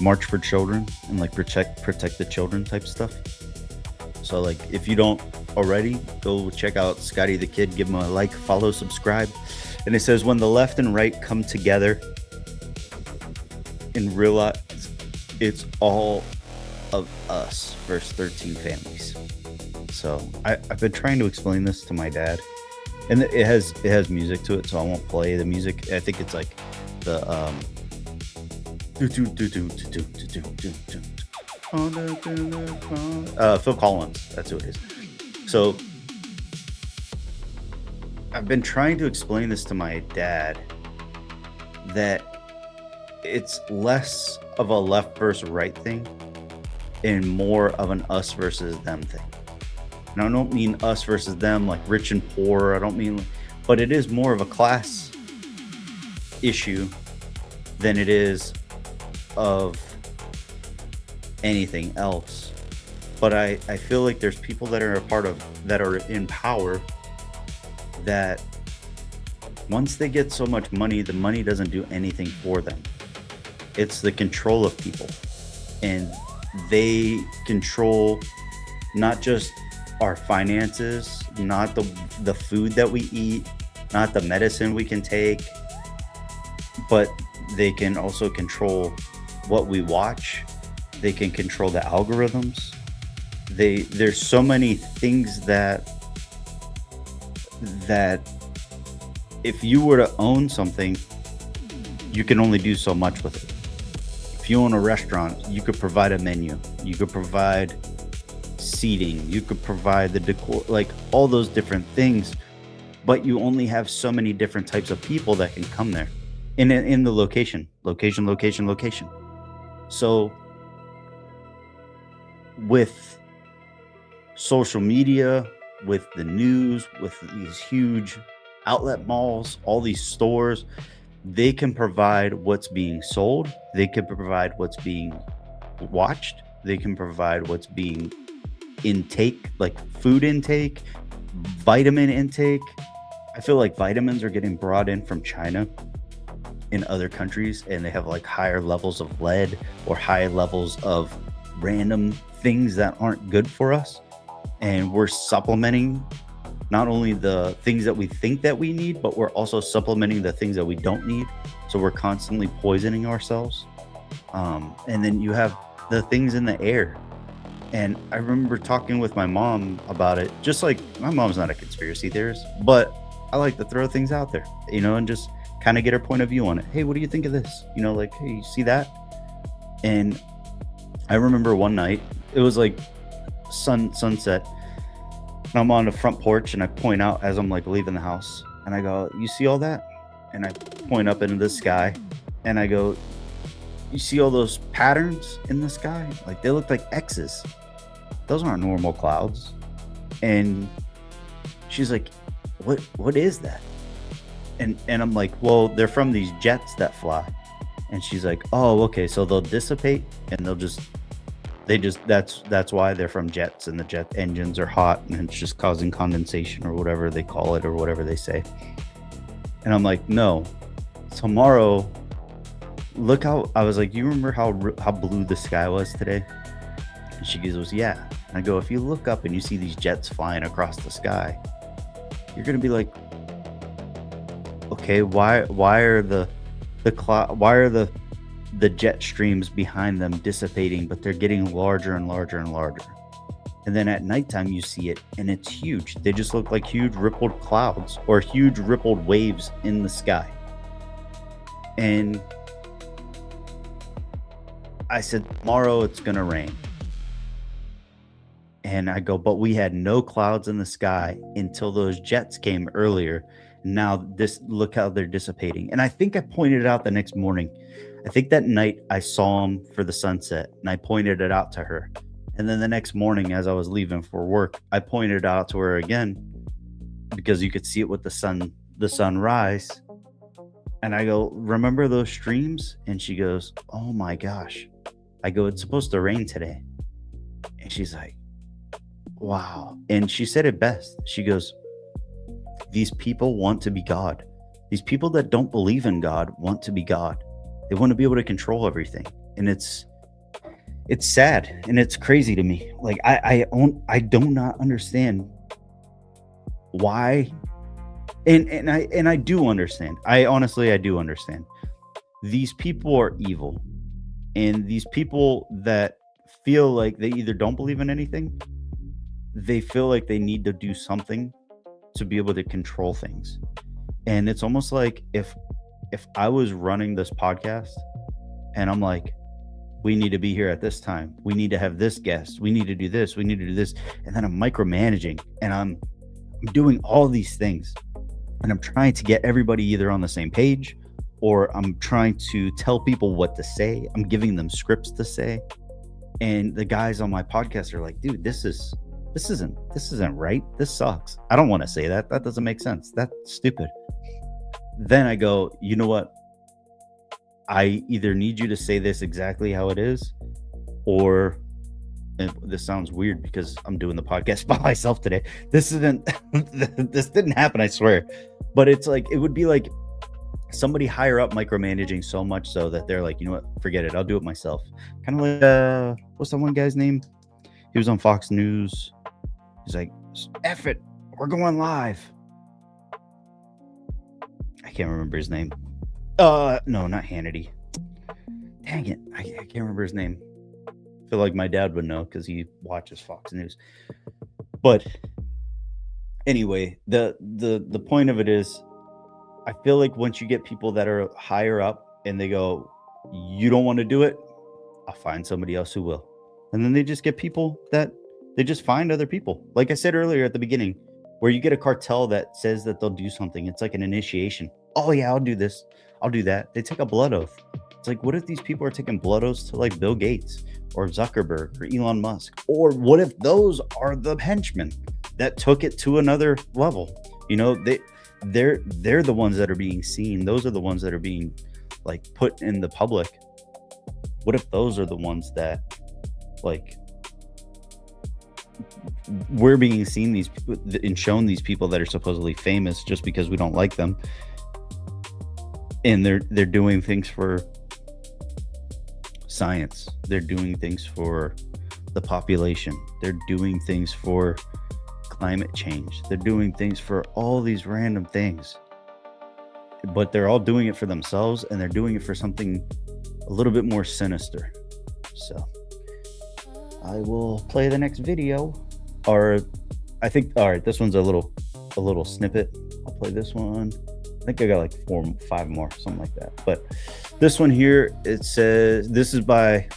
March for Children and like protect the children type stuff. So like if you don't already, go check out Scotty the Kid, give him a like, follow, subscribe. And it says, when the left and right come together and realize it's all of us versus 13 families. So I've been trying to explain this to my dad, and it has music to it, so I won't play the music. I think it's like the Phil Collins, that's who it is. So I've been trying to explain this to my dad, that it's less of a left versus right thing and more of an us versus them thing. And I don't mean us versus them like rich and poor. I don't mean, but it is more of a class issue than it is of anything else. But I feel like there's people that are that are in power that once they get so much money, the money doesn't do anything for them. It's the control of people, and they control not just our finances, not the food that we eat, not the medicine we can take, but they can also control what we watch. They can control the algorithms. There's so many things that if you were to own something, you can only do so much with it. If you own a restaurant, you could provide a menu, you could provide seating, you could provide the decor, like all those different things, but you only have so many different types of people that can come there in the location. So with social media, with the news, with these huge outlet malls, all these stores, they can provide what's being sold, they can provide what's being watched, they can provide what's being intake, like food intake, vitamin intake. I feel like vitamins are getting brought in from China in other countries, and they have like higher levels of lead or high levels of random things that aren't good for us, and we're supplementing not only the things that we think that we need, but we're also supplementing the things that we don't need. So we're constantly poisoning ourselves. And then you have the things in the air. And I remember talking with my mom about it. Just like, my mom's not a conspiracy theorist, but I like to throw things out there, you know, and just kind of get her point of view on it. Hey, what do you think of this? You know, like, hey, you see that? And I remember one night, it was like sunset, and I'm on the front porch, and I point out as I'm like leaving the house, and I go, you see all that? And I point up into the sky, and I go, you see all those patterns in the sky? Like, they look like X's. Those aren't normal clouds. And she's like, what is that? And I'm like, well, they're from these jets that fly. And she's like, oh, okay, so they'll dissipate and they'll just That's why they're from jets, and the jet engines are hot, and it's just causing condensation or whatever they call it or whatever they say. And I'm like, no, tomorrow, look how, I was like, you remember how blue the sky was today? And she goes, yeah. And I go, if you look up and you see these jets flying across the sky, you're gonna be like, okay, why are the jet streams behind them dissipating, but they're getting larger and larger and larger? And then at nighttime you see it and it's huge. They just look like huge rippled clouds or huge rippled waves in the sky. And I said, tomorrow it's gonna rain. And I go, but we had no clouds in the sky until those jets came earlier. Now look how they're dissipating. And I think I pointed it out the next morning. I think that night I saw them for the sunset and I pointed it out to her. And then the next morning, as I was leaving for work, I pointed it out to her again because you could see it with the sun rise. And I go, remember those streams? And she goes, oh my gosh. I go, it's supposed to rain today. And she's like, wow. And she said it best. She goes, these people want to be God. These people that don't believe in God want to be God. They want to be able to control everything. And it's sad and it's crazy to me. Like I do not understand why. And I do understand. I do understand. These people are evil. And these people that feel like they either don't believe in anything, they feel like they need to do something to be able to control things. And it's almost like if I was running this podcast and I'm like, we need to be here at this time, we need to have this guest, we need to do this, we need to do this, and then I'm micromanaging and I'm doing all these things and I'm trying to get everybody either on the same page or I'm trying to tell people what to say. I'm giving them scripts to say. And the guys on my podcast are like, dude, this isn't right. This sucks. I don't want to say that. That doesn't make sense. That's stupid. Then I go, you know what? I either need you to say this exactly how it is, or, and this sounds weird because I'm doing the podcast by myself today. This didn't happen, I swear. But it's like, it would be like somebody higher up micromanaging so much so that they're like, you know what? Forget it. I'll do it myself. Kind of like, what's that one guy's name? He was on Fox News. He's like, F it, we're going live. I can't remember his name. No, not Hannity. Dang it, I can't remember his name. I feel like my dad would know because he watches Fox News. But anyway, the point of it is, I feel like once you get people that are higher up and they go, you don't want to do it, I'll find somebody else who will. And then they just get people that they just find other people. Like I said earlier at the beginning, where you get a cartel that says that they'll do something. It's like an initiation. Oh yeah, I'll do this. I'll do that. They take a blood oath. It's like, what if these people are taking blood oaths to like Bill Gates or Zuckerberg or Elon Musk? Or what if those are the henchmen that took it to another level? You know, they're the ones that are being seen. Those are the ones that are being like put in the public. What if those are the ones that like we're being seen these and shown these people that are supposedly famous just because we don't like them, and they're doing things for science, they're doing things for the population, they're doing things for climate change, they're doing things for all these random things, but they're all doing it for themselves and they're doing it for something a little bit more sinister. So I will play the next video, or I think, all right, this one's a little snippet. I'll play this one. I think I got like 4, 5 more, something like that. But this one here, it says, this is by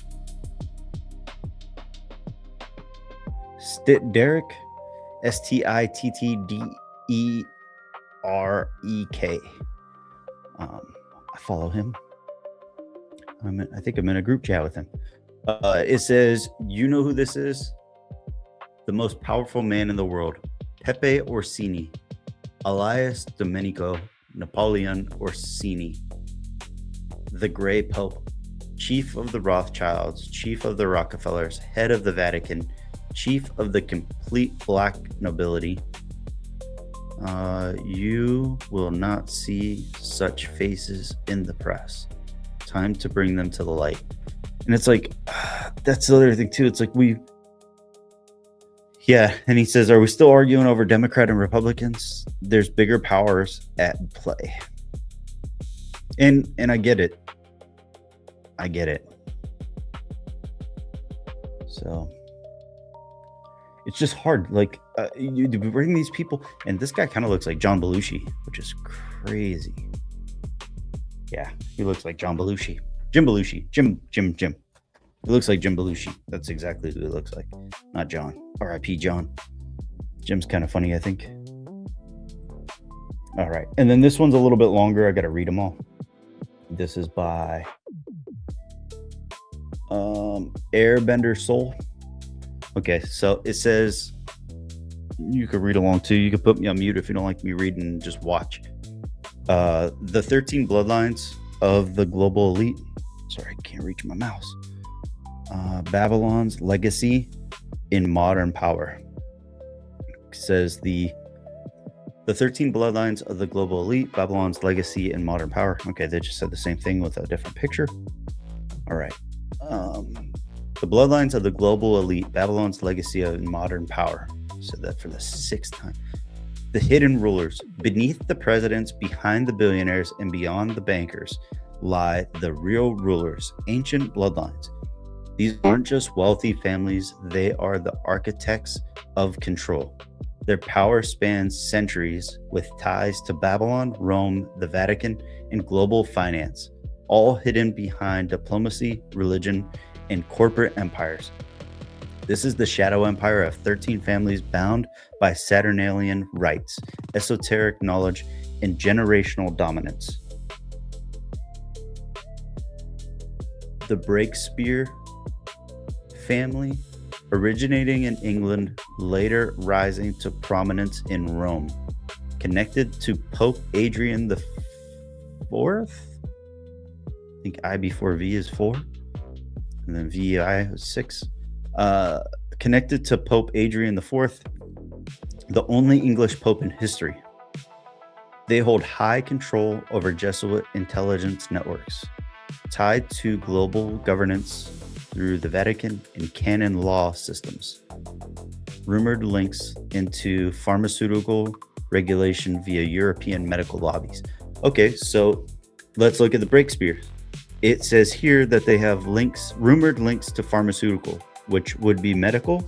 Derek, Stittderek. I follow him. I think I'm in a group chat with him. It says, you know who this is? The most powerful man in the world, Pepe Orsini, Elias Domenico Napoleon Orsini, the Grey Pope, chief of the Rothschilds, chief of the Rockefellers, head of the Vatican, chief of the complete black nobility. You will not see such faces in the press. Time to bring them to the light. And it's like, that's the other thing too. It's like and he says, are we still arguing over Democrat and Republicans? There's bigger powers at play. And I get it. So it's just hard. Like you bring these people, and this guy kind of looks like John Belushi, which is crazy. Yeah, he looks like John Belushi. Jim Belushi. Jim. He looks like Jim Belushi. That's exactly who he looks like. Not John. R.I.P. John. Jim's kind of funny, I think. All right. And then this one's a little bit longer. I got to read them all. This is by Airbender Soul. Okay, so it says, you could read along too. You could put me on mute if you don't like me reading and just watch. The 13 bloodlines of the global elite. Sorry, I can't reach my mouse. Babylon's legacy in modern power. It says the 13 bloodlines of the global elite, Babylon's legacy in modern power. Okay, they just said the same thing with a different picture. All right. The bloodlines of the global elite, Babylon's legacy in modern power. Said that for the 6th time. The hidden rulers. Beneath the presidents, behind the billionaires, and beyond the bankers lie the real rulers, ancient bloodlines. These aren't just wealthy families, they are the architects of control. Their power spans centuries with ties to Babylon, Rome, the Vatican, and global finance, all hidden behind diplomacy, religion, and corporate empires. This is the shadow empire of 13 families bound by Saturnalian rights, esoteric knowledge, and generational dominance. The Breakspear family, originating in England, later rising to prominence in Rome, connected to Pope Adrian the Fourth. I think I before V is 4, and then VI is 6. Connected to Pope Adrian the Fourth, the only English pope in history. They hold high control over Jesuit intelligence networks, tied to global governance through the Vatican and canon law systems. Rumored links into pharmaceutical regulation via European medical lobbies. Okay, so let's look at the Breakspear. It says here that they have links, rumored links to pharmaceutical, which would be medical.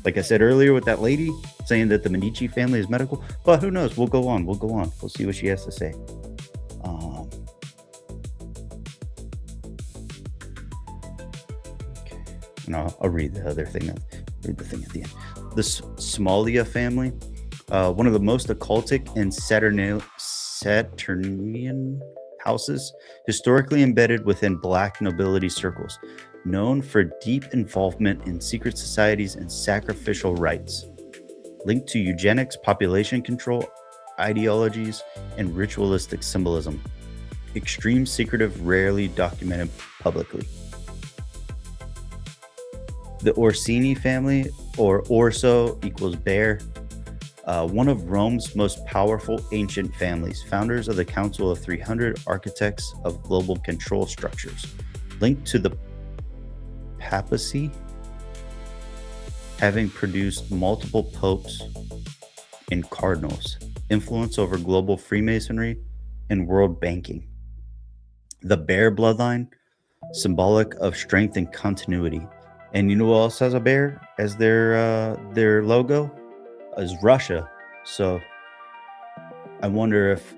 Like I said earlier with that lady saying that the Medici family is medical, but who knows? We'll go on. We'll see what she has to say. And I'll read the other thing. Read the thing at the end. The Somalia family, one of the most occultic and Saturnian houses, historically embedded within black nobility circles, known for deep involvement in secret societies and sacrificial rites, linked to eugenics, population control, ideologies, and ritualistic symbolism. Extreme secretive, rarely documented publicly. The Orsini family, or Orso equals bear, one of Rome's most powerful ancient families, founders of the Council of 300, architects of global control structures, linked to the papacy, having produced multiple popes and cardinals, influence over global Freemasonry and world banking. The bear bloodline, symbolic of strength and continuity. And you know who else has a bear as their logo? Is Russia. So I wonder if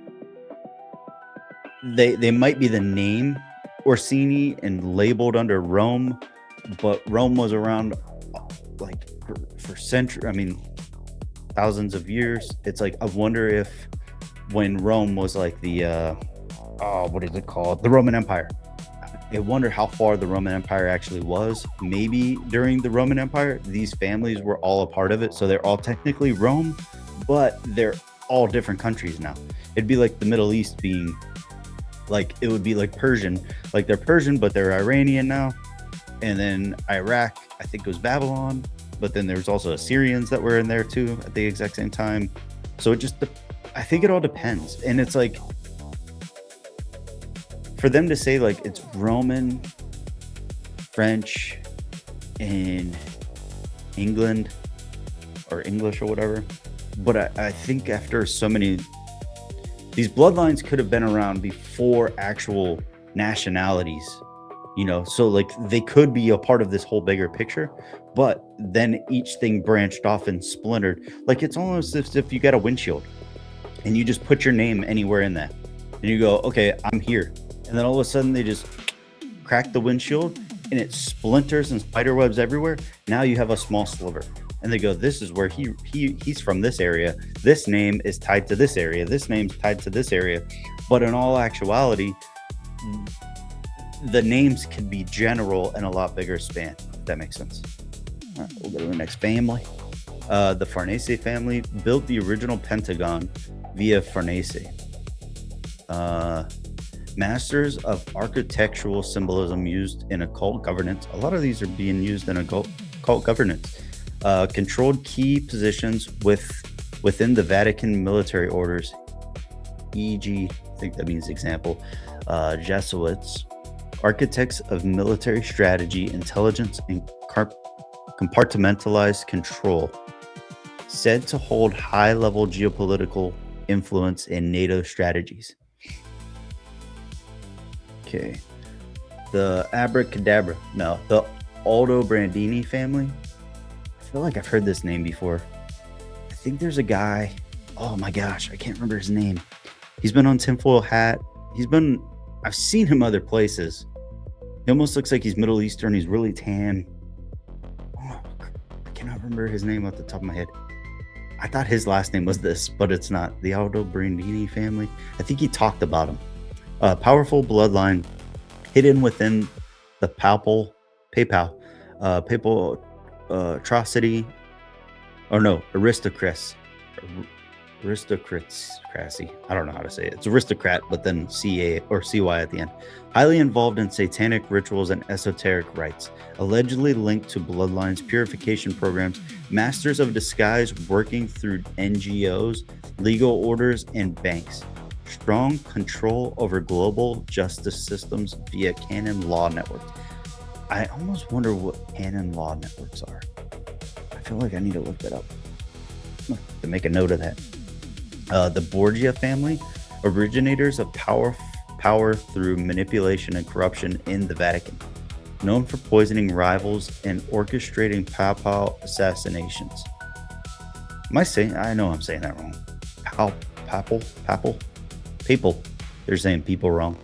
they might be the name Orsini and labeled under Rome, but Rome was around like for centuries. I mean, thousands of years. It's like I wonder if when Rome was like the what is it called? The Roman Empire. I wonder how far the Roman Empire actually was. Maybe during the Roman Empire, these families were all a part of it. So they're all technically Rome, but they're all different countries now. It'd be like the Middle East being Like it would be like Persian, like they're Persian, but they're Iranian now. And then Iraq, I think it was Babylon, but then there's also Assyrians that were in there too at the exact same time. So it just, I think it all depends. And it's like, for them to say like it's Roman, French, and England or English or whatever. But I think after so many, these bloodlines could have been around before actual nationalities, you know, so like they could be a part of this whole bigger picture, but then each thing branched off and splintered. Like it's almost as if you got a windshield and you just put your name anywhere in that and you go, okay, I'm here. And then all of a sudden they just crack the windshield and it splinters and spider webs everywhere. Now you have a small sliver. And they go, this is where he's from this area. This name is tied to this area. This name's tied to this area. But in all actuality, the names can be general and a lot bigger span, if that makes sense. All right, we'll go to the next family. The Farnese family built the original Pentagon via Farnese. Masters of architectural symbolism used in occult governance. A lot of these are being used in occult governance. Controlled key positions within the Vatican military orders, e.g., I think that means example, Jesuits, architects of military strategy, intelligence, and compartmentalized control, said to hold high-level geopolitical influence in NATO strategies. Okay, the the Aldobrandini family. I feel like I've heard this name before. I think there's a guy. Oh my gosh, I can't remember his name. He's been on Tinfoil Hat. I've seen him other places. He almost looks like he's Middle Eastern. He's really tan. Oh, I cannot remember his name off the top of my head. I thought his last name was this, but it's not. The Aldobrandini family. I think he talked about him. Powerful bloodline hidden within the papal atrocity, or no, aristocracy. I don't know how to say it. It's aristocrat, but then CA or CY at the end. Highly involved in satanic rituals and esoteric rites, allegedly linked to bloodlines purification programs, masters of disguise working through NGOs, legal orders, and banks. Strong control over global justice systems via canon law networks. I almost wonder what canon law networks are. I feel like I need to look that up to make a note of that. The Borgia family, originators of power through manipulation and corruption in the Vatican, known for poisoning rivals and orchestrating papal assassinations. I know I'm saying that wrong. Papal. They're saying people wrong.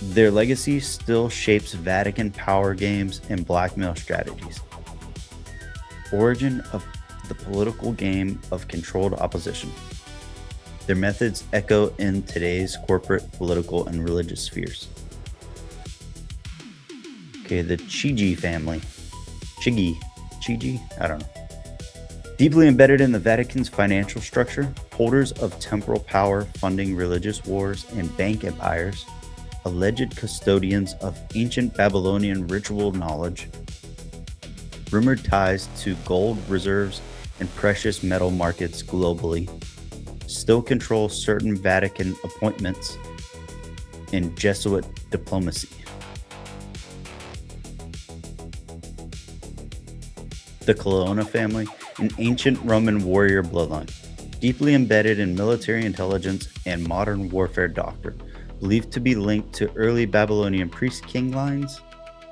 Their legacy still shapes Vatican power games and blackmail strategies. Origin of the political game of controlled opposition. Their methods echo in today's corporate, political, and religious spheres. Okay, the Chigi family. Chigi? I don't know. Deeply embedded in the Vatican's financial structure, holders of temporal power funding religious wars and bank empires, alleged custodians of ancient Babylonian ritual knowledge, rumored ties to gold reserves and precious metal markets globally, still control certain Vatican appointments and Jesuit diplomacy. The Colonna family, an ancient Roman warrior bloodline, deeply embedded in military intelligence and modern warfare doctrine, believed to be linked to early Babylonian priest-king lines,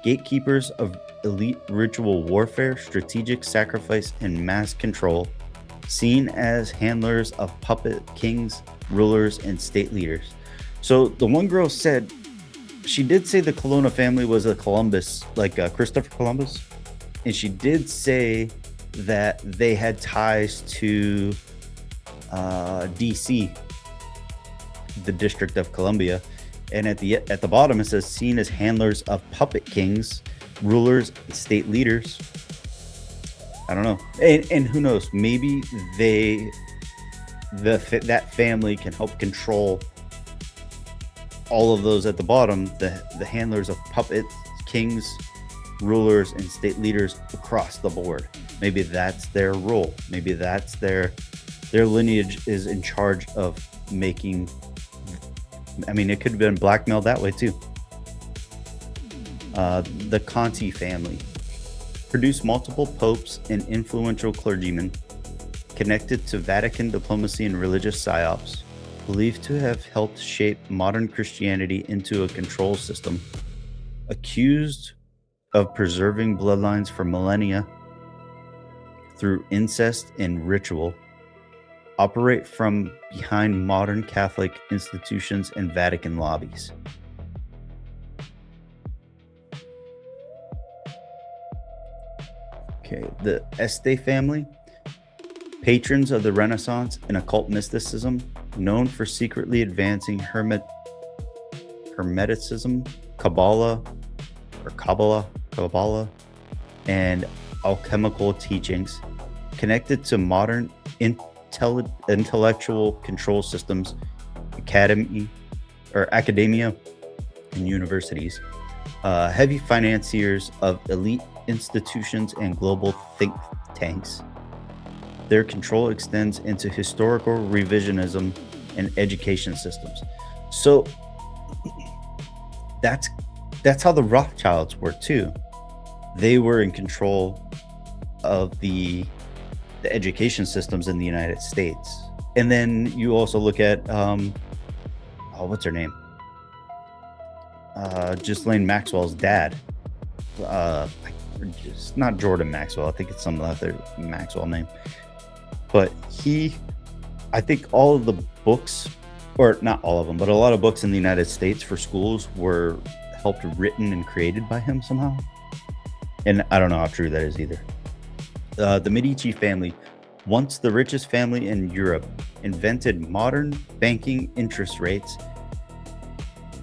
gatekeepers of elite ritual warfare, strategic sacrifice, and mass control, seen as handlers of puppet kings, rulers, and state leaders. So the one girl said, she did say the Colonna family was a Columbus, like Christopher Columbus. And she did say that they had ties to DC, the District of Columbia. And at the bottom, it says, seen as handlers of puppet kings, rulers, and state leaders. I don't know. And who knows? Maybe that family can help control all of those at the bottom, the handlers of puppets, kings, rulers, and state leaders across the board. Maybe that's their role. Maybe that's their lineage is in charge of making. I mean, it could have been blackmailed that way too. The Conti family produced multiple popes and influential clergymen connected to Vatican diplomacy and religious psyops, believed to have helped shape modern Christianity into a control system, accused of preserving bloodlines for millennia through incest and ritual, operate from behind modern Catholic institutions and Vatican lobbies. Okay, the Este family, patrons of the Renaissance and occult mysticism, known for secretly advancing Hermeticism, Kabbalah, and alchemical teachings, connected to modern intellectual control systems, academia, and universities, heavy financiers of elite institutions and global think tanks. Their control extends into historical revisionism and education systems. So that's how the Rothschilds were too. They were in control of the education systems in the United States. And then you also look at what's her name? Ghislaine Maxwell's dad. It's not Jordan Maxwell. I think it's some other Maxwell name. But I think all of the books, or not all of them, but a lot of books in the United States for schools were helped written and created by him somehow. And I don't know how true that is either. The Medici family, once the richest family in Europe, invented modern banking interest rates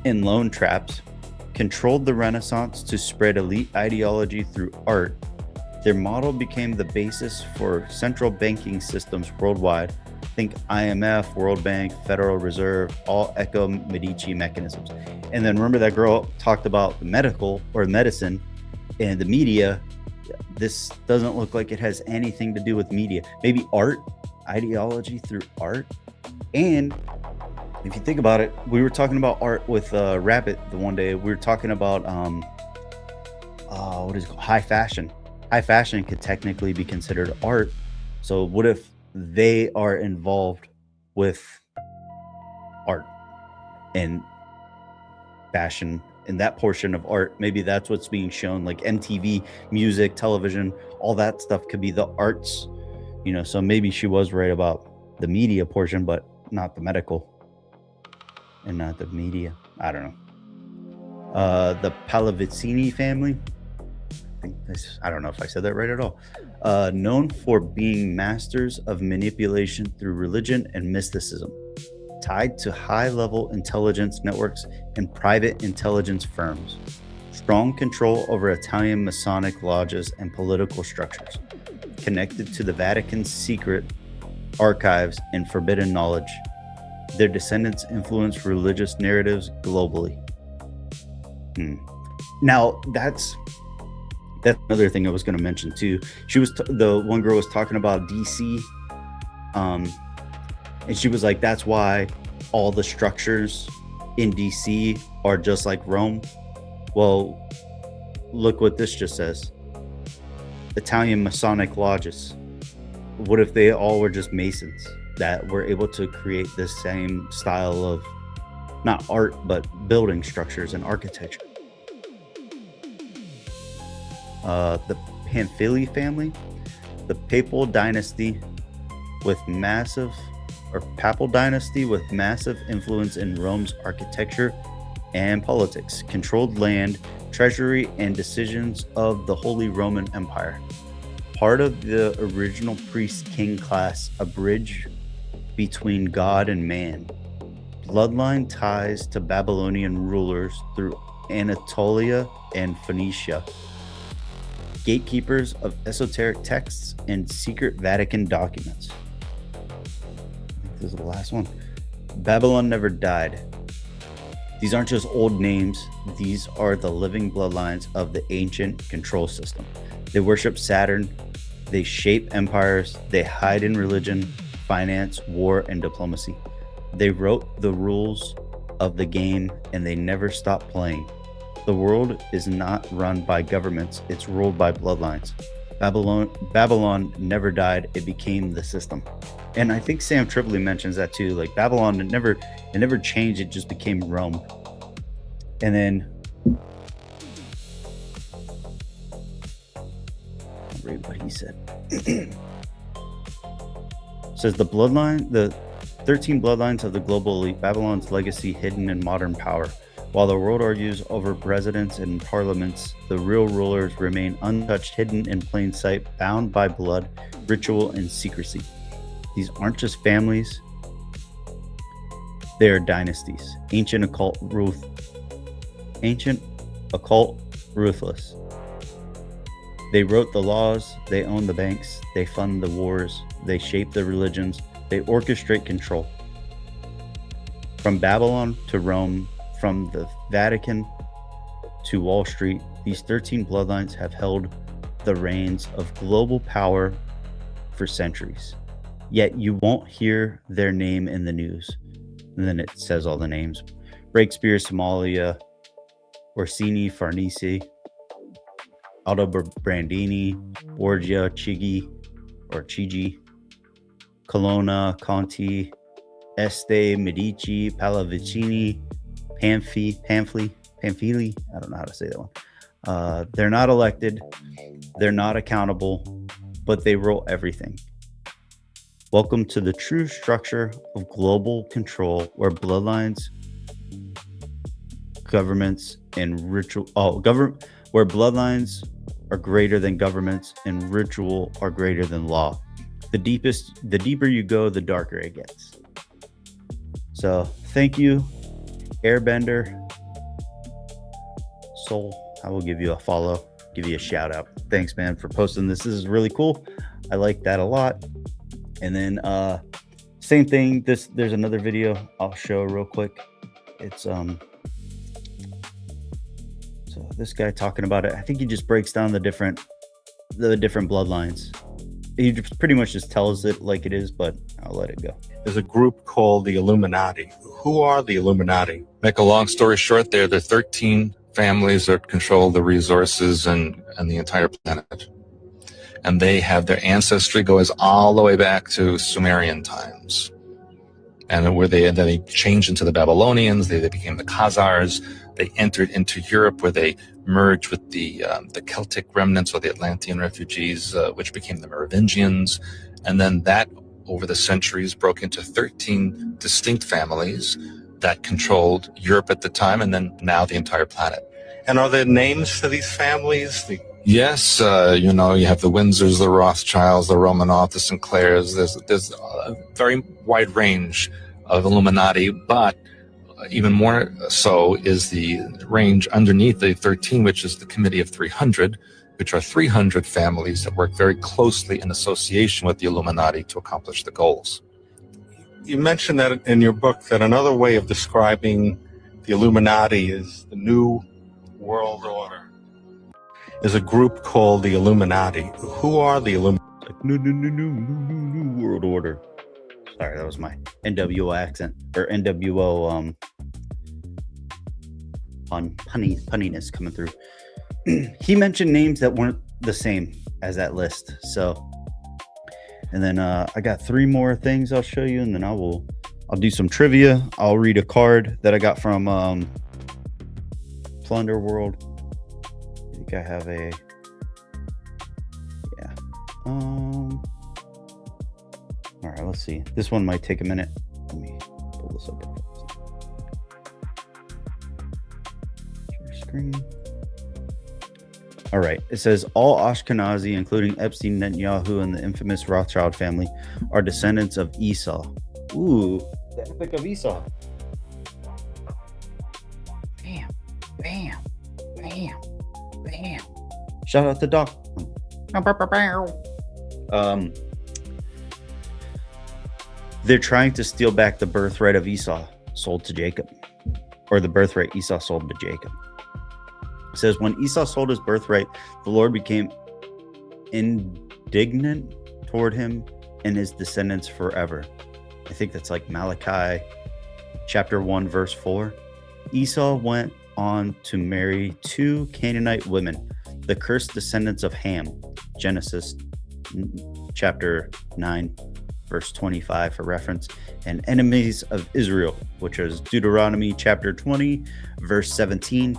and loan traps, controlled the Renaissance to spread elite ideology through art. Their model became the basis for central banking systems worldwide. Think IMF, World Bank, Federal Reserve, all echo Medici mechanisms. And then remember that girl talked about the medicine and the media. This doesn't look like it has anything to do with media. Maybe art, ideology through art. And if you think about it, we were talking about art with Rabbit the one day. We were talking about what is it called? High fashion. High fashion could technically be considered art. So what if they are involved with art and fashion in that portion of art? Maybe that's what's being shown, like MTV, music, television, all that stuff could be the arts, so maybe she was right about the media portion, but not the medical and not the media. I don't know. The Pallavicini family, I don't know if I said that right at all. Known for being masters of manipulation through religion and mysticism, tied to high-level intelligence networks and private intelligence firms. Strong control over Italian Masonic lodges and political structures, connected to the Vatican's secret archives and forbidden knowledge. Their descendants influence religious narratives globally. Now, that's another thing I was going to mention too. The one girl was talking about DC, and she was like, that's why all the structures in DC are just like Rome. Well, look what this just says. Italian Masonic lodges. What if they all were just Masons that were able to create the same style of not art, but building structures and architecture? The Pamphili family, the papal dynasty with massive influence in Rome's architecture and politics, controlled land, treasury, and decisions of the Holy Roman Empire. Part of the original priest-king class, a bridge between God and man. Bloodline ties to Babylonian rulers through Anatolia and Phoenicia. Gatekeepers of esoteric texts and secret Vatican documents. I think this is the last one. Babylon never died. These aren't just old names. These are the living bloodlines of the ancient control system. They worship Saturn. They shape empires. They hide in religion, finance, war, and diplomacy. They wrote the rules of the game, and they never stop playing. The world is not run by governments. It's ruled by bloodlines. Babylon never died. It became the system. And I think Sam Tripoli mentions that too. Like Babylon, it never changed. It just became Rome. And then I'll read what he said. Says the 13 bloodlines of the global elite, Babylon's legacy hidden in modern power. While the world argues over presidents and parliaments, the real rulers remain untouched, hidden in plain sight, bound by blood, ritual, and secrecy. These aren't just families, they are dynasties. Ancient occult ruthless. They wrote the laws, they own the banks, they fund the wars, they shape the religions, they orchestrate control. From Babylon to Rome, from the Vatican to Wall Street, these 13 bloodlines have held the reins of global power for centuries. Yet you won't hear their name in the news. And then it says all the names. Breakspear, Somalia, Orsini, Farnese, Aldobrandini, Borgia, Chigi, Colonna, Conti, Este, Medici, Pallavicini, Pamphili, I don't know how to say that one. They're not elected, they're not accountable, but they rule everything. Welcome to the true structure of global control, where bloodlines, governments, and where bloodlines are greater than governments and ritual are greater than law. The deeper you go, the darker it gets. So thank you, Airbender Soul. I will give you a follow, give you a shout out. Thanks, man, for posting this. This is really cool. I like that a lot. And then same thing, there's another video I'll show real quick. It's so this guy talking about it, I think he just breaks down the different bloodlines. He just pretty much just tells it like it is, but I'll let it go. There's a group called the Illuminati. Who are the Illuminati? Make a long story short, they're the 13 families that control the resources and the entire planet. And they have their ancestry goes all the way back to Sumerian times. And where they changed into the Babylonians, they became the Khazars. They entered into Europe, where they merged with the Celtic remnants or the Atlantean refugees, which became the Merovingians. And then that, over the centuries, broke into 13 distinct families that controlled Europe at the time, and then now the entire planet. And are there names for these families? Yes, you have the Windsors, the Rothschilds, the Romanovs, the Sinclairs. There's a very wide range of Illuminati, but even more so is the range underneath the 13, which is the Committee of 300, which are 300 families that work very closely in association with the Illuminati to accomplish the goals. You mentioned that in your book, that another way of describing the Illuminati is the New World Order. There's a group called the Illuminati. Who are the Illuminati? Like, new World Order. Sorry, that was my NWO accent, or NWO punniness coming through. He mentioned names that weren't the same as that list. So, and then I got 3 more things I'll show you, and then I'll do some trivia. I'll read a card that I got from Plunder World. I think I have a all right, let's see. This one might take a minute. Let me pull this up. Share screen. All right. It says all Ashkenazi, including Epstein, Netanyahu, and the infamous Rothschild family, are descendants of Esau. Ooh, the Epic of Esau. Bam, bam, bam, bam. Shout out to Doc. They're trying to steal back the birthright of Esau, sold to Jacob. or the birthright Esau sold to Jacob. It says, when Esau sold his birthright, the Lord became indignant toward him and his descendants forever. I think that's like Malachi chapter 1, verse 4. Esau went on to marry 2 Canaanite women, the cursed descendants of Ham. Genesis chapter 9, verse 25 for reference, and enemies of Israel, which is Deuteronomy chapter 20, verse 17.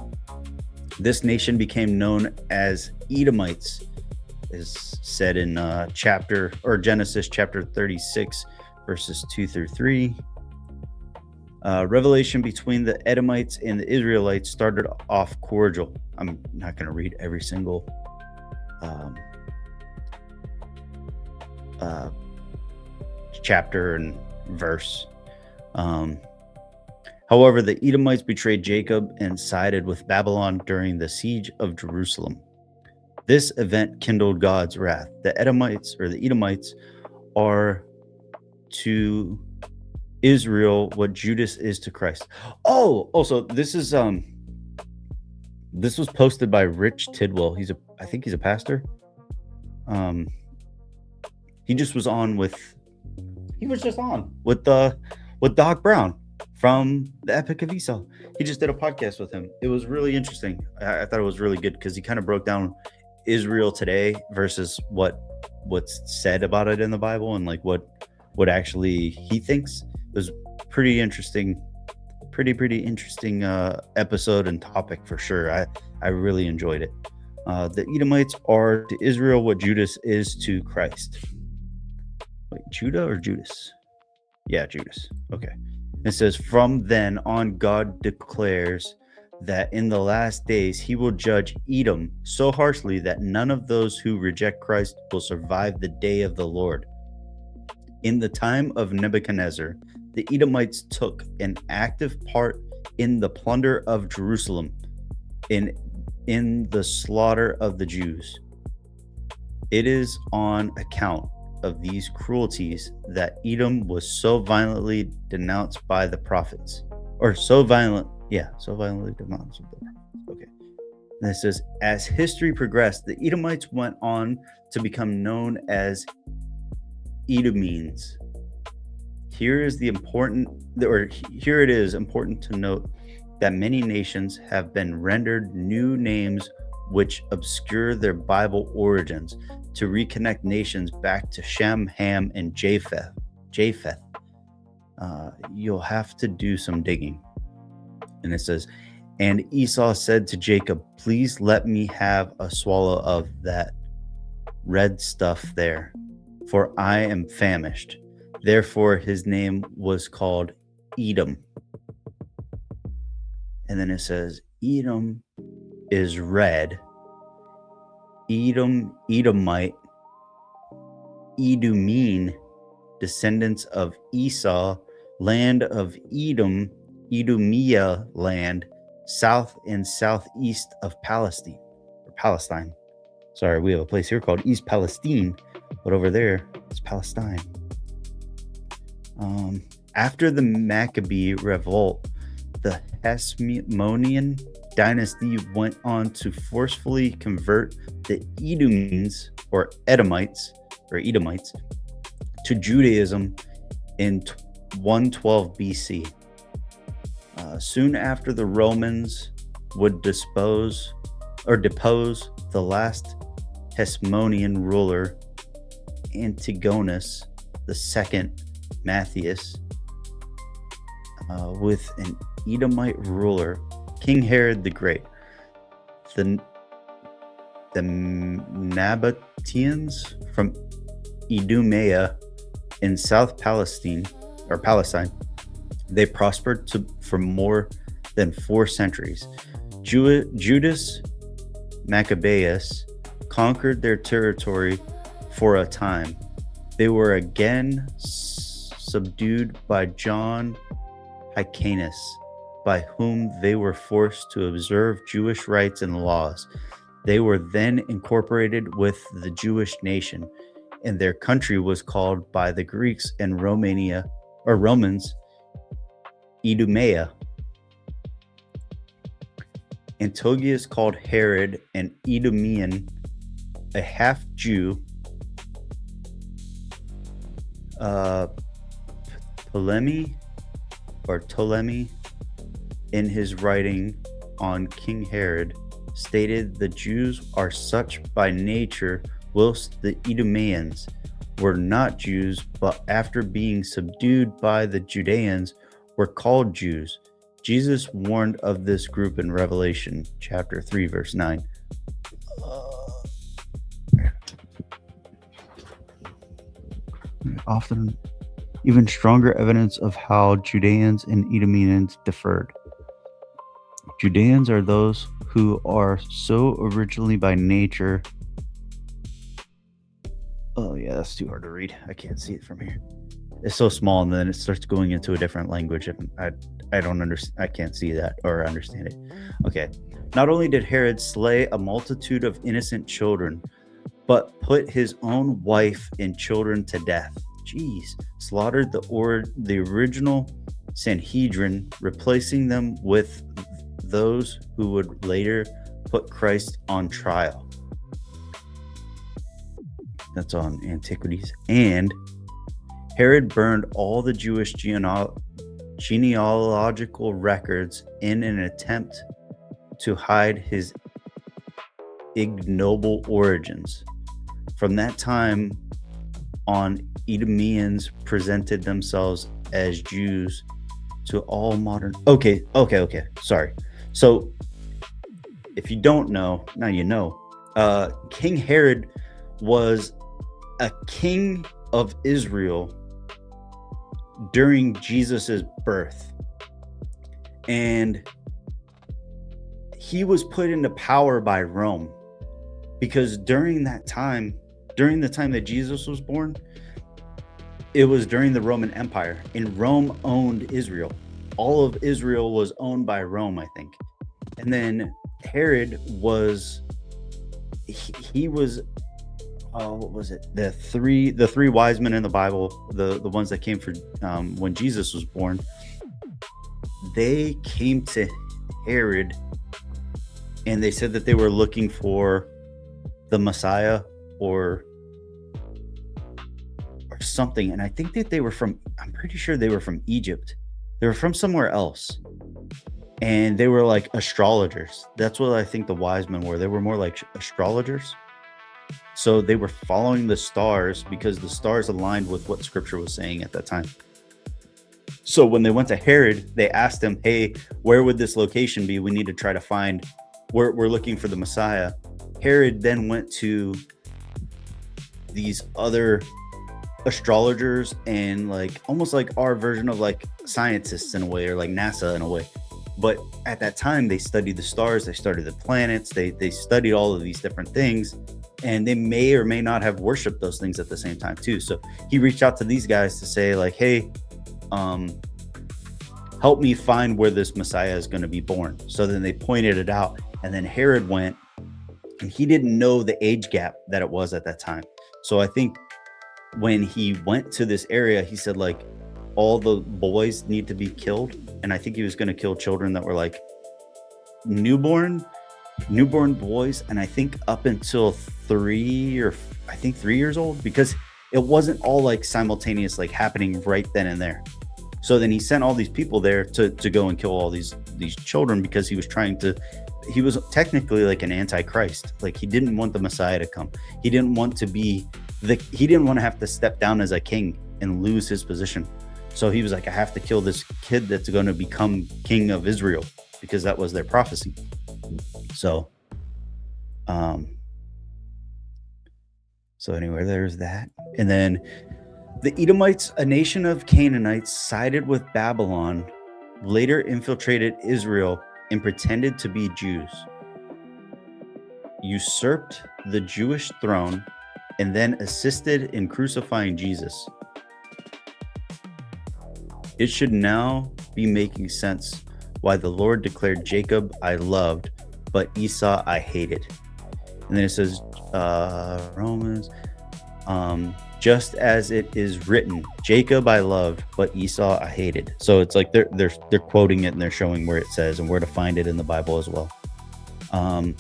This nation became known as Edomites, is said in Genesis chapter 36, verses 2 through 3. Revelation between the Edomites and the Israelites started off cordial. I'm not going to read every single chapter and verse. However, the Edomites betrayed Jacob and sided with Babylon during the siege of Jerusalem. This event kindled God's wrath. The Edomites are to Israel what Judas is to Christ. Oh, also this is this was posted by Rich Tidwell. I think he's a pastor. He was just on with Doc Brown from the Epic of Esau. He just did a podcast with him. It was really interesting. I thought it was really good because he kind of broke down Israel today versus what's said about it in the Bible and like what actually he thinks. It was pretty interesting episode and topic for sure. I really enjoyed it. The Edomites are to Israel what Judas is to Christ. Wait, Judah or Judas? Yeah, Judas. Okay. It says, from then on, God declares that in the last days he will judge Edom so harshly that none of those who reject Christ will survive the day of the Lord. In the time of Nebuchadnezzar, the Edomites took an active part in the plunder of Jerusalem, in the slaughter of the Jews. It is on account of these cruelties that Edom was so violently denounced by the prophets, or so violently denounced by the prophets. Okay. And it says, as history progressed, the Edomites went on to become known as Edomenes. Here it is important to note that many nations have been rendered new names which obscure their Bible origins to reconnect nations back to Shem, Ham, and Japheth. You'll have to do some digging. And it says, and Esau said to Jacob, please let me have a swallow of that red stuff there, for I am famished. Therefore his name was called Edom. And then it says, Edom is red. Edom, Edomite, Edomene, descendants of Esau, land of Edom, Edomia land, south and southeast of Palestine. Sorry, we have a place here called East Palestine, but over there it's Palestine. After the Maccabee revolt, the Hasmonean dynasty went on to forcefully convert the Edomenes or Edomites to Judaism in 112 BC. Soon after, the Romans would depose the last Hasmonean ruler, Antigonus II Matthias, with an Edomite ruler, King Herod the Great. The Nabateans from Idumea in South Palestine, they prospered for more than 4 centuries. Judas Maccabeus conquered their territory for a time. They were again subdued by John Hyrcanus, by whom they were forced to observe Jewish rites and laws. They were then incorporated with the Jewish nation, and their country was called by the Greeks and Romans Idumea. Antiochus called Herod an Edomian, a half-Jew, Ptolemy, in his writing on King Herod, stated the Jews are such by nature, whilst the Edomians were not Jews, but after being subdued by the Judeans, were called Jews. Jesus warned of this group in Revelation chapter 3, verse 9. Often even stronger evidence of how Judeans and Edomians differed. Judeans are those who are so originally by nature. Oh yeah, that's too hard to read. I can't see it from here. It's so small, and then it starts going into a different language. And I don't understand. I can't see that or understand it. Okay. Not only did Herod slay a multitude of innocent children, but put his own wife and children to death. Jeez. Slaughtered the original Sanhedrin, replacing them with those who would later put Christ on trial. That's on Antiquities. And Herod burned all the Jewish genealogical records in an attempt to hide his ignoble origins. From that time on, Edomians presented themselves as Jews to all modern... Okay. Sorry. So, if you don't know, now you know. King Herod was a king of Israel during Jesus's birth, and he was put into power by Rome, because during the time that Jesus was born, it was during the Roman Empire, and Rome owned Israel. All of Israel was owned by Rome, I think. And then Herod was, he was, what was it? The three wise men in the Bible, the ones that came for when Jesus was born. They came to Herod, and they said that they were looking for the Messiah or something. And I think that I'm pretty sure they were from Egypt. They were from somewhere else. And they were like astrologers. That's what I think the wise men were. They were more like astrologers. So they were following the stars because the stars aligned with what scripture was saying at that time. So when they went to Herod, they asked him, hey, where would this location be? We need to try to find, we're looking for the Messiah. Herod then went to these other astrologers and like almost like our version of like scientists in a way, or like NASA in a way. But at that time, they studied the stars, they studied the planets, they studied all of these different things, and they may or may not have worshipped those things at the same time too. So he reached out to these guys to say like, hey, help me find where this Messiah is going to be born. So then they pointed it out, and then Herod went, and he didn't know the age gap that it was at that time. So I think when he went to this area, he said like all the boys need to be killed. And I think he was going to kill children that were like newborn boys. And I think up until 3 years old, because it wasn't all like simultaneous, like happening right then and there. So then he sent all these people there to go and kill all these children, because he was technically like an antichrist. Like he didn't want the Messiah to come. He didn't want to have to step down as a king and lose his position. So he was like, I have to kill this kid that's going to become king of Israel, because that was their prophecy. So, anyway, there's that. And then the Edomites, a nation of Canaanites, sided with Babylon, later infiltrated Israel and pretended to be Jews, usurped the Jewish throne, and then assisted in crucifying Jesus. It should now be making sense why the Lord declared Jacob I loved, but Esau I hated. And then it says, Romans, just as it is written, Jacob I loved, but Esau I hated. So it's like they're quoting it, and they're showing where it says and where to find it in the Bible as well. So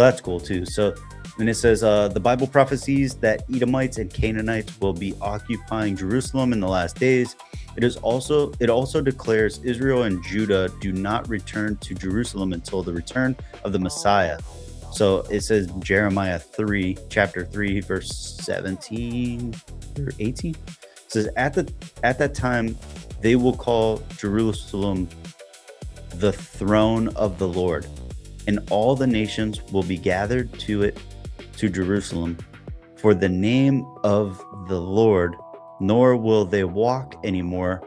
that's cool too. So and it says the Bible prophesies that Edomites and Canaanites will be occupying Jerusalem in the last days. It also declares Israel and Judah do not return to Jerusalem until the return of the Messiah. So it says Jeremiah 3, chapter 3, verse 17 or 18. It says at that time they will call Jerusalem the throne of the Lord, and all the nations will be gathered to Jerusalem for the name of the Lord, nor will they walk anymore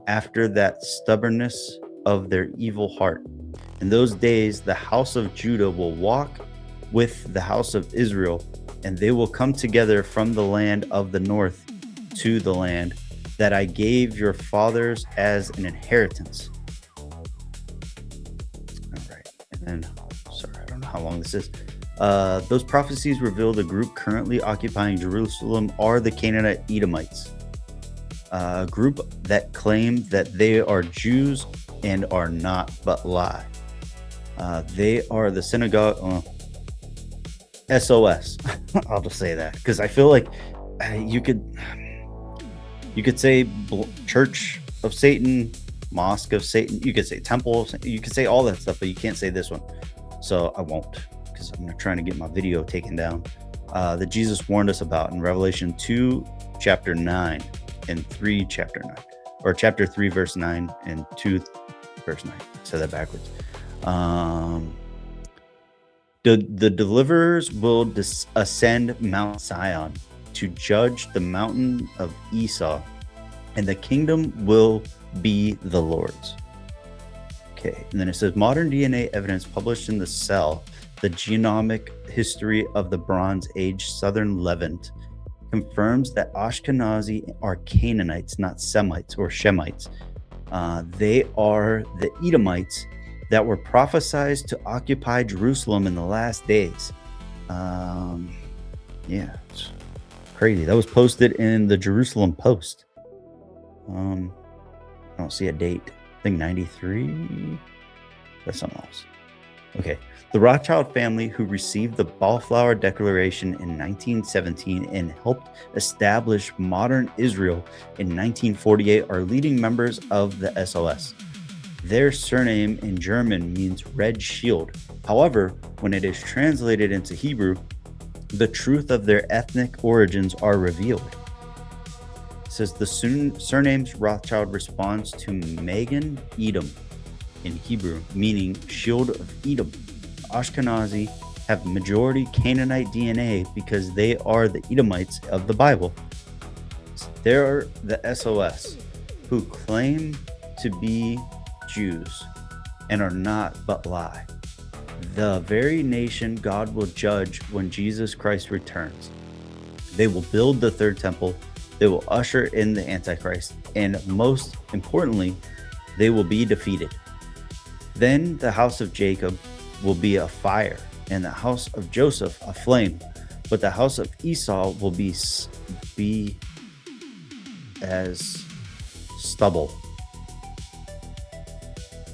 after that stubbornness of their evil heart. In those days, the house of Judah will walk with the house of Israel, and they will come together from the land of the north to the land that I gave your fathers as an inheritance. All right. And then, sorry, I don't know how long this is. Those prophecies reveal the group currently occupying Jerusalem are the Canaanite Edomites, a group that claim that they are Jews and are not, but lie. They are the synagogue, SOS. I'll just say that because I feel like you could say Church of Satan, Mosque of Satan. You could say Temple. You could say all that stuff, but you can't say this one. So I won't, because I'm trying to get my video taken down. That Jesus warned us about in Revelation 2, chapter 9, and 3, chapter 9, or chapter 3, verse 9, and 2, verse 9. I said that backwards. The deliverers will ascend Mount Zion to judge the mountain of Esau, and the kingdom will be the Lord's. Okay, and then it says modern DNA evidence published in the Cell, the genomic history of the Bronze Age Southern Levant, confirms that Ashkenazi are Canaanites, not Semites or Shemites. They are the Edomites that were prophesied to occupy Jerusalem in the last days. Yeah, it's crazy. That was posted in the Jerusalem Post. I don't see a date. I think 93. That's something else. Okay. The Rothschild family, who received the Balfour Declaration in 1917 and helped establish modern Israel in 1948, are leading members of the SOS. Their surname in German means red shield. However, when it is translated into Hebrew, the truth of their ethnic origins are revealed. It says the surnames Rothschild responds to Magen Edom in Hebrew, meaning shield of Edom. Ashkenazi have majority Canaanite DNA because they are the Edomites of the Bible. They're the SOS, who claim to be Jews and are not, but lie. The very nation God will judge when Jesus Christ returns. They will build the third temple. They will usher in the Antichrist. And most importantly, they will be defeated. Then the house of Jacob will be a fire, and the house of Joseph a flame. But the house of Esau will be as stubble.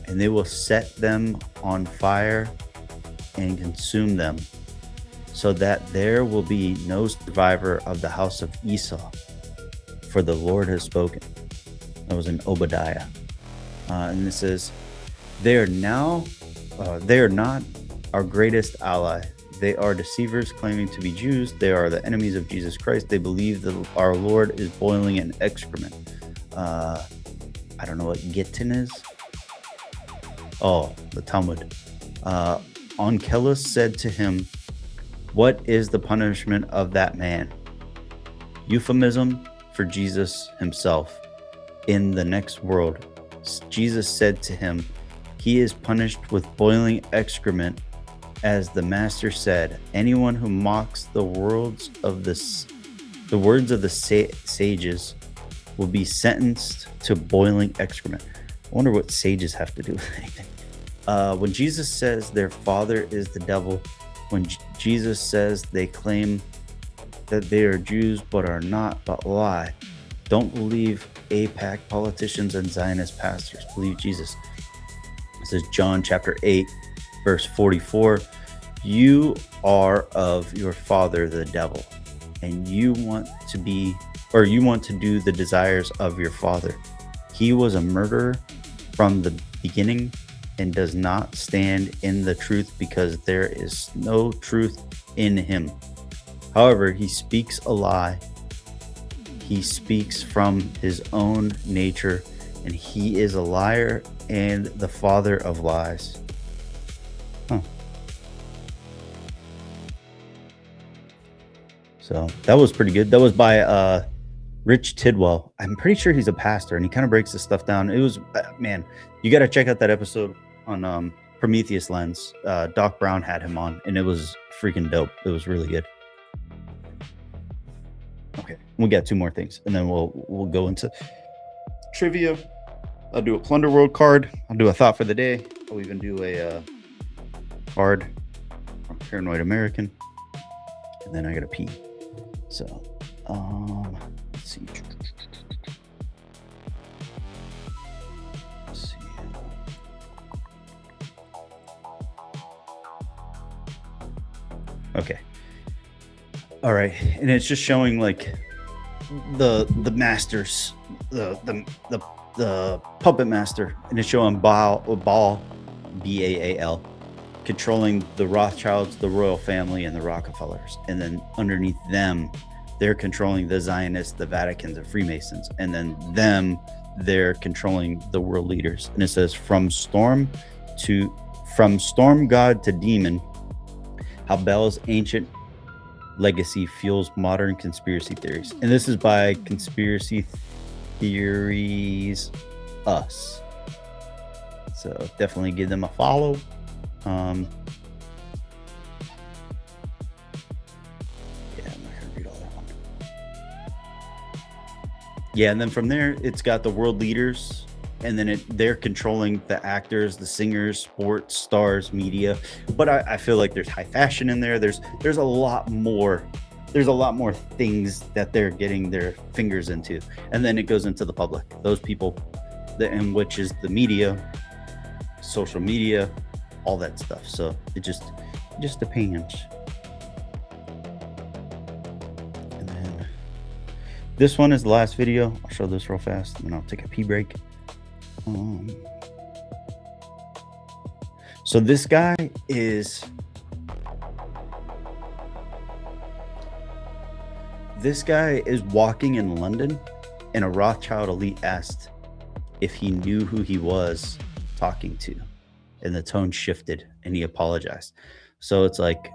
And they will set them on fire and consume them, so that there will be no survivor of the house of Esau, for the Lord has spoken. That was in Obadiah. And it says, they are not our greatest ally. They are deceivers claiming to be Jews. They are the enemies of Jesus Christ. They believe that our Lord is boiling in excrement. I don't know what Gittin is. Oh, the Talmud. Onkelos said to him, what is the punishment of that man? Euphemism for Jesus himself. In the next world, Jesus said to him, he is punished with boiling excrement, as the master said, anyone who mocks the words of the sages will be sentenced to boiling excrement. I wonder what sages have to do with anything. When Jesus says their father is the devil, when Jesus says they claim that they are Jews but are not, but lie, don't believe AIPAC politicians and Zionist pastors. Believe Jesus. This is John chapter 8, verse 44. you are of your father, the devil, and you want to be, or you want to do the desires of your father. He was a murderer from the beginning and does not stand in the truth because there is no truth in him. However, he speaks a lie. He speaks from his own nature, and he is a liar and the father of lies. Huh. So that was pretty good. That was by Rich Tidwell. I'm pretty sure he's a pastor, and he kind of breaks this stuff down. It was, man, you got to check out that episode on Prometheus Lens. Doc Brown had him on, and it was freaking dope. It was really good. Okay, we got two more things, and then we'll go into trivia. I'll do a Plunder World card. I'll do a thought for the day. I'll even do a card from Paranoid American, and then I gotta pee. So, let's see. Okay. All right, and it's just showing like the masters, the puppet master, and it's showing Baal, B-A-A-L, controlling the Rothschilds, the royal family, and the Rockefellers, and then underneath them, they're controlling the Zionists, the Vaticans, and Freemasons, and then they're controlling the world leaders. And it says from storm god to demon, how Baal's ancient legacy fuels modern conspiracy theories. And this is by Conspiracy Theories Us. So definitely give them a follow. Yeah, I'm not gonna read all that one. Yeah, and then from there it's got the world leaders, and then they're controlling the actors, the singers, sports stars, media. But I feel like there's high fashion in there. There's a lot more. There's a lot more things that they're getting their fingers into, and then it goes into the public. Those people, and which is the media, social media, all that stuff. So it just depends. And then this one is the last video. I'll show this real fast, and then I'll take a pee break. So this guy is walking in London, and a Rothschild elite asked if he knew who he was talking to, and the tone shifted and he apologized. So it's like,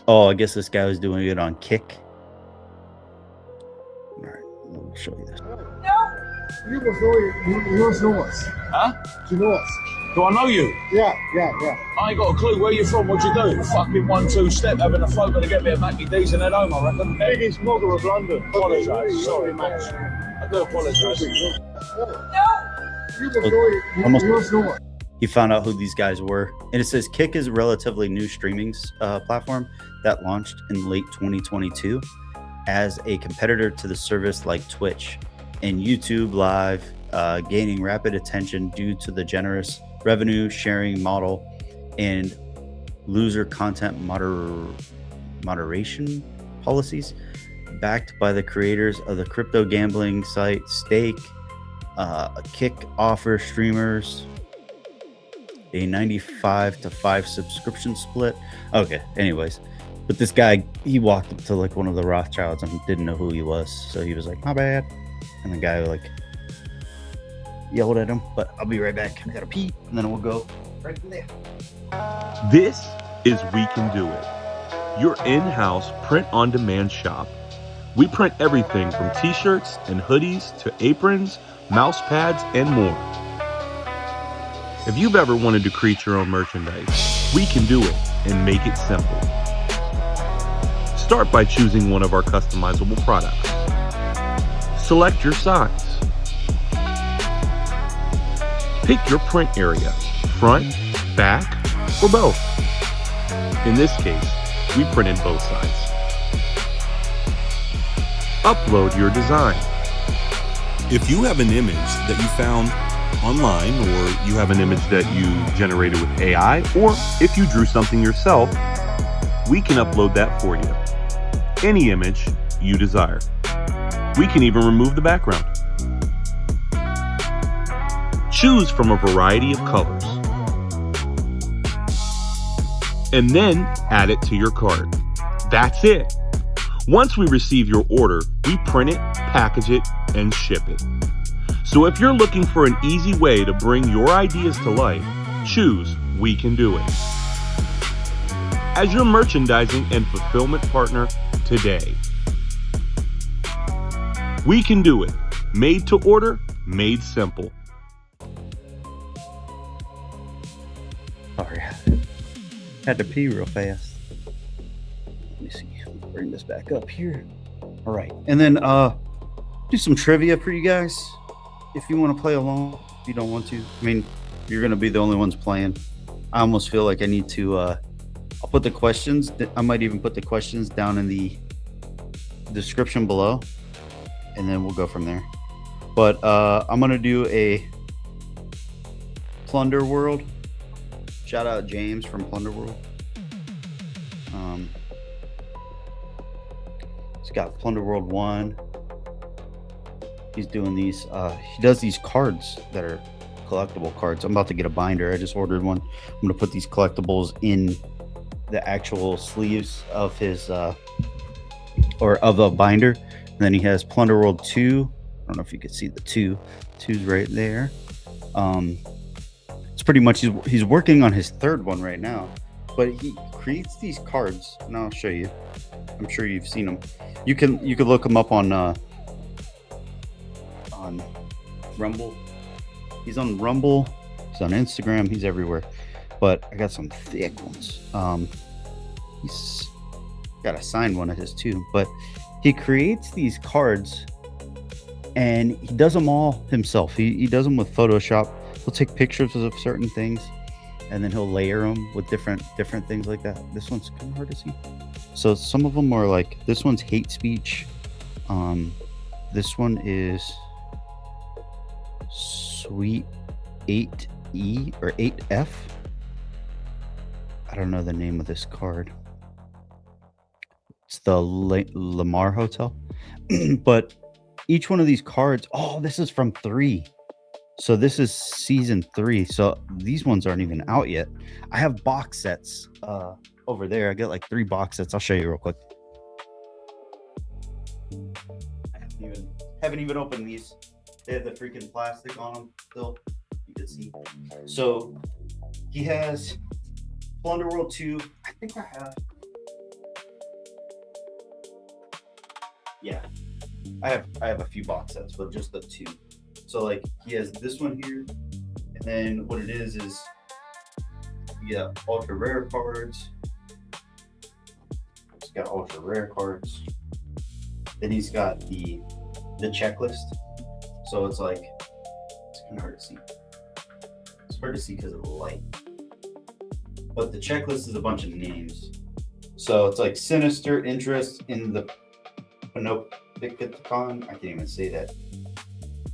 oh, I guess this guy was doing it on Kick. All right, we'll show you this. You must know us. Huh? Do you know us? Do I know you? Yeah. I ain't got a clue where you're from. What'd you do? Fucking 1-2 step, having a float to get me a Mackie D's and head home, I reckon. Biggest mugger of London. Apologise. Sorry, mate. I do apologise. You must know us. He found out who these guys were, and it says Kick is a relatively new streaming platform that launched in late 2022 as a competitor to the service like Twitch and YouTube Live, gaining rapid attention due to the generous revenue sharing model and loser content moderation policies. Backed by the creators of the crypto gambling site Stake, Kick offer streamers a 95-5 subscription split. Okay, anyways, but this guy, he walked up to like one of the Rothschilds and didn't know who he was, so he was like, my bad. And the guy like yelled at him, but I'll be right back. I gotta pee, and then we'll go right from there. This is We Can Do It, your in-house print-on-demand shop. We print everything from t-shirts and hoodies to aprons, mouse pads, and more. If you've ever wanted to create your own merchandise, we can do it and make it simple. Start by choosing one of our customizable products. Select your size. Pick your print area, front, back, or both. In this case, we printed both sides. Upload your design. If you have an image that you found online, or you have an image that you generated with AI, or if you drew something yourself, we can upload that for you. Any image you desire. We can even remove the background. Choose from a variety of colors. And then add it to your card. That's it. Once we receive your order, we print it, package it, and ship it. So if you're looking for an easy way to bring your ideas to life, choose We Can Do It as your merchandising and fulfillment partner today. We Can Do It. Made to order, made simple. Sorry. Had to pee real fast. Let me see. Bring this back up here. All right. And then do some trivia for you guys. If you want to play along, if you don't want to. I mean, you're going to be the only ones playing. I almost feel like I need to, I'll put the questions. I might even put the questions down in the description below. And then we'll go from there. But I'm going to do a Plunder World. Shout out James from Plunder World. He's got Plunder World 1. He's doing these. He does these cards that are collectible cards. I'm about to get a binder. I just ordered one. I'm going to put these collectibles in the actual sleeves of his, or of a binder. And then he has Plunder World 2. I don't know if you can see the 2. 2's right there. It's pretty much he's working on his third one right now, but he creates these cards, and I'll show you. I'm sure you've seen them. You can look him up on Rumble. He's on Rumble. He's on Instagram. He's everywhere. But I got some thick ones. He's got a signed one of his too. But he creates these cards, and he does them all himself. He does them with Photoshop. He'll take pictures of certain things, and then he'll layer them with different things like that. This one's kind of hard to see. So some of them are like, this one's hate speech. This one is Sweet 8E or 8F. I don't know the name of this card. It's the Lamar Hotel. But each one of these cards, oh, this is from 3. So this is season 3. So these ones aren't even out yet. I have box sets over there. I got like 3 box sets. I'll show you real quick. I haven't even opened these. They have the freaking plastic on them still. You can see. So he has Plunder World 2. I think I have. Yeah. I have a few box sets, but just the 2. So like he has this one here, and then what it is you got ultra rare cards. He's got ultra rare cards. Then he's got the checklist. So it's like, it's kind of hard to see. It's hard to see because of the light. But the checklist is a bunch of names. So it's like Sinister Interest in the Panopticon. I can't even say that.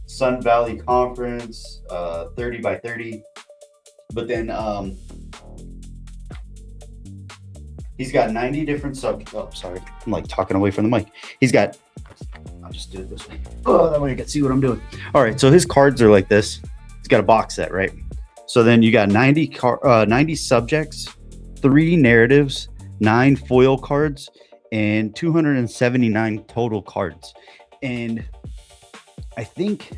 Sun Valley Conference, 30 by 30. But then he's got 90 different oh, sorry. I'm like talking away from the mic. He's got, I'll just do it this way. Oh, that way you can see what I'm doing. All right, so his cards are like this. He's got a box set, right? So then you got 90 subjects, 3 narratives, 9 foil cards, and 279 total cards. And I think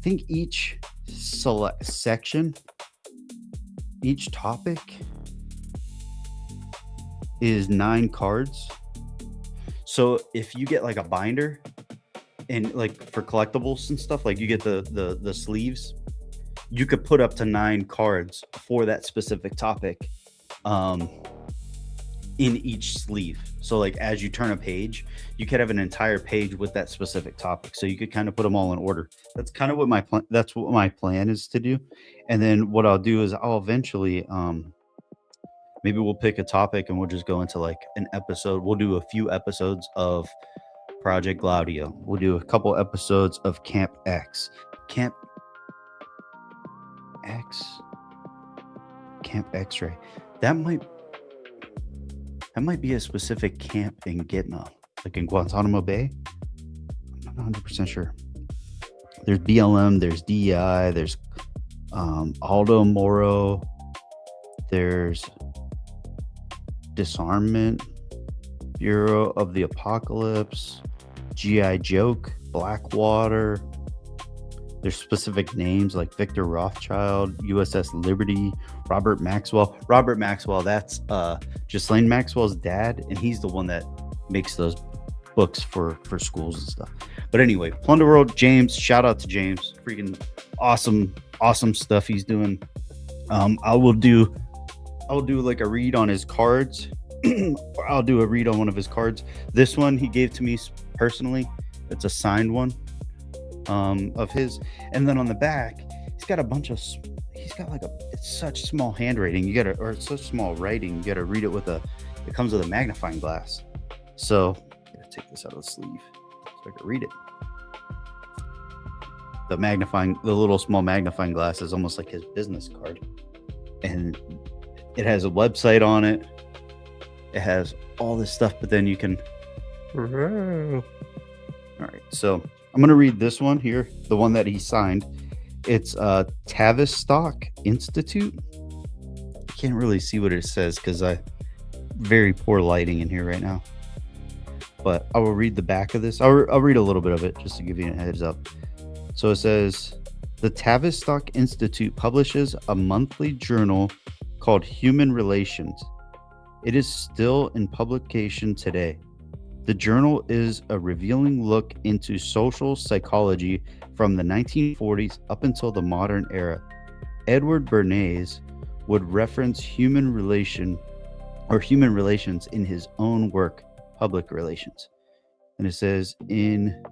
each section, each topic is 9 cards. So if you get like a binder and like for collectibles and stuff, like you get the sleeves, you could put up to 9 cards for that specific topic in each sleeve. So like as you turn a page, you could have an entire page with that specific topic. So you could kind of put them all in order. That's kind of what my plan is to do. And then what I'll do is I'll eventually maybe we'll pick a topic and we'll just go into like an episode. We'll do a few episodes of Project Glaudio. We'll do a couple episodes of Camp X. Camp X-ray. That might be a specific camp in Gitmo, like in Guantanamo Bay. I'm not 100% sure. There's BLM, there's DEI, there's Aldo Moro, there's Disarmament Bureau of the Apocalypse, GI Joke, Blackwater. There's specific names like Victor Rothschild, USS Liberty, Robert Maxwell. Robert Maxwell, that's Ghislaine Maxwell's dad, and he's the one that makes those books for schools and stuff. But anyway, Plunder World, James, shout out to James. Freaking awesome stuff he's doing. I will do like a read on his cards. I'll do a read on one of his cards. This one he gave to me personally. It's a signed one of his. And then on the back, he's got it's such small handwriting. It's such small writing. You gotta read it it comes with a magnifying glass. So I gotta take this out of the sleeve so I can read it. The little small magnifying glass is almost like his business card. And it has a website on it. It has all this stuff, but then you can. All right, so I'm gonna read this one here, the one that he signed. It's Tavistock Institute. I can't really see what it says because very poor lighting in here right now. But I will read the back of this. I'll read a little bit of it just to give you a heads up. So it says, the Tavistock Institute publishes a monthly journal called Human Relations. It is still in publication today. The journal is a revealing look into social psychology from the 1940s up until the modern era. Edward Bernays would reference human relations in his own work, Public Relations. And it says in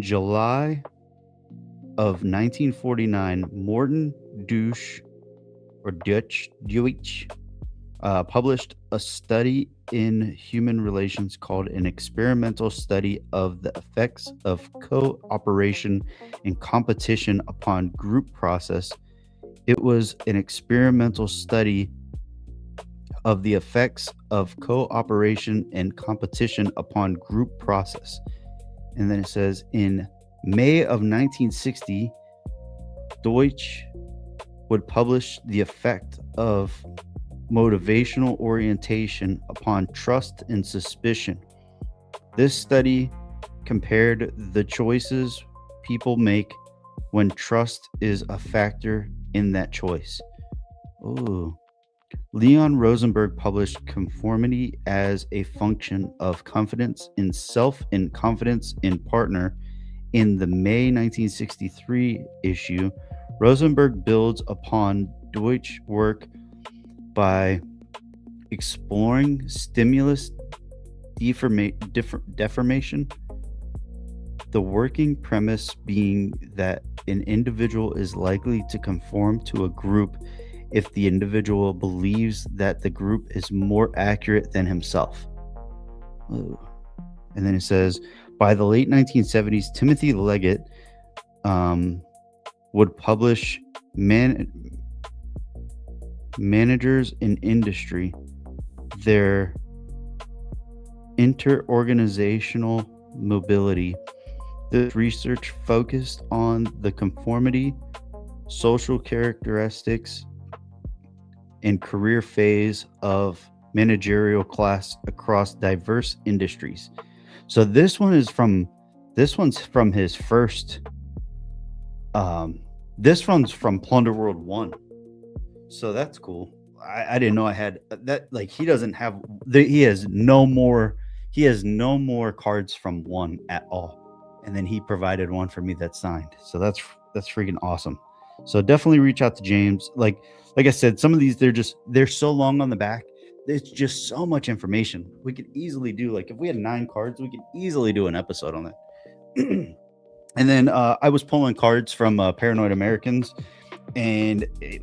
July of 1949, Morton Deutsch published a study in Human Relations called An Experimental Study of the Effects of Cooperation and Competition upon Group Process. It was an experimental study of the effects of cooperation and competition upon group process. And then it says in May of 1960, Deutsch would publish the effect of motivational orientation upon trust and suspicion. This study compared the choices people make when trust is a factor in that choice. Ooh. Leon Rosenberg published Conformity as a Function of Confidence in Self and Confidence in Partner in the May 1963 issue. Rosenberg builds upon Deutsch's work by exploring stimulus deformation, the working premise being that an individual is likely to conform to a group if the individual believes that the group is more accurate than himself. Ooh. And then it says, by the late 1970s, Timothy Leggett would publish Managers in Industry, their interorganizational mobility. This research focused on the conformity, social characteristics, and career phase of managerial class across diverse industries. So this one's from his first this one's from Plunder World 1. So that's cool. I didn't know I had that. Like, he has no more cards from 1 at all. And then he provided one for me that's signed. So that's freaking awesome. So definitely reach out to James. Like I said, some of these, they're so long on the back. It's just so much information. We could easily do, like, if we had 9 cards, we could easily do an episode on that. And then I was pulling cards from Paranoid Americans, and I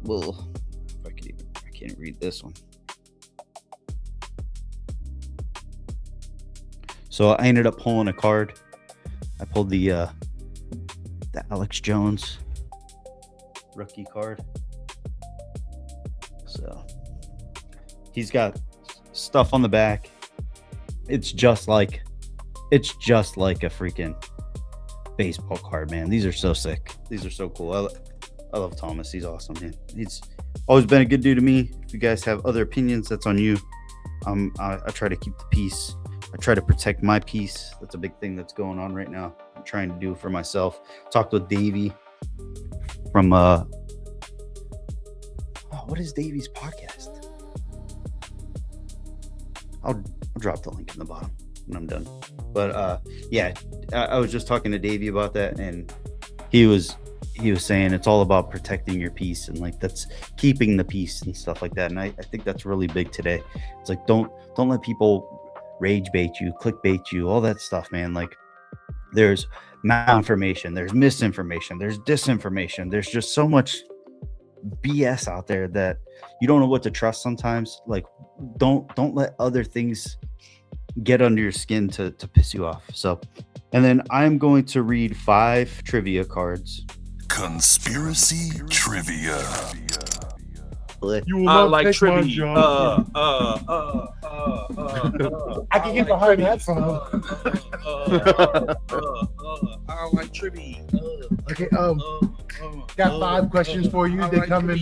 can't read this one. So I ended up pulling a card I pulled the Alex Jones rookie card. So he's got stuff on the back. It's just like a freaking baseball card, man. These are so sick. These are so cool. I love Thomas. He's awesome, man. He's always been a good dude to me. If you guys have other opinions, that's on you. I try to keep the peace. I try to protect my peace. That's a big thing that's going on right now. I'm trying to do for myself. Talked with Davey from what is Davey's podcast? I'll drop the link in the bottom when I'm done. But yeah, I was just talking to Davey about that, and he was saying it's all about protecting your peace, and like that's keeping the peace and stuff like that. And I think that's really big today. It's like don't let people rage bait you, clickbait you, all that stuff, man. Like there's malinformation, there's misinformation, there's disinformation, there's just so much BS out there that you don't know what to trust sometimes. Like don't let other things get under your skin to piss you off. So, and then I'm going to read 5 trivia cards. Conspiracy trivia. You will like trivia. I can get behind that song. I like trivia. Okay, got 5 questions for you. They come in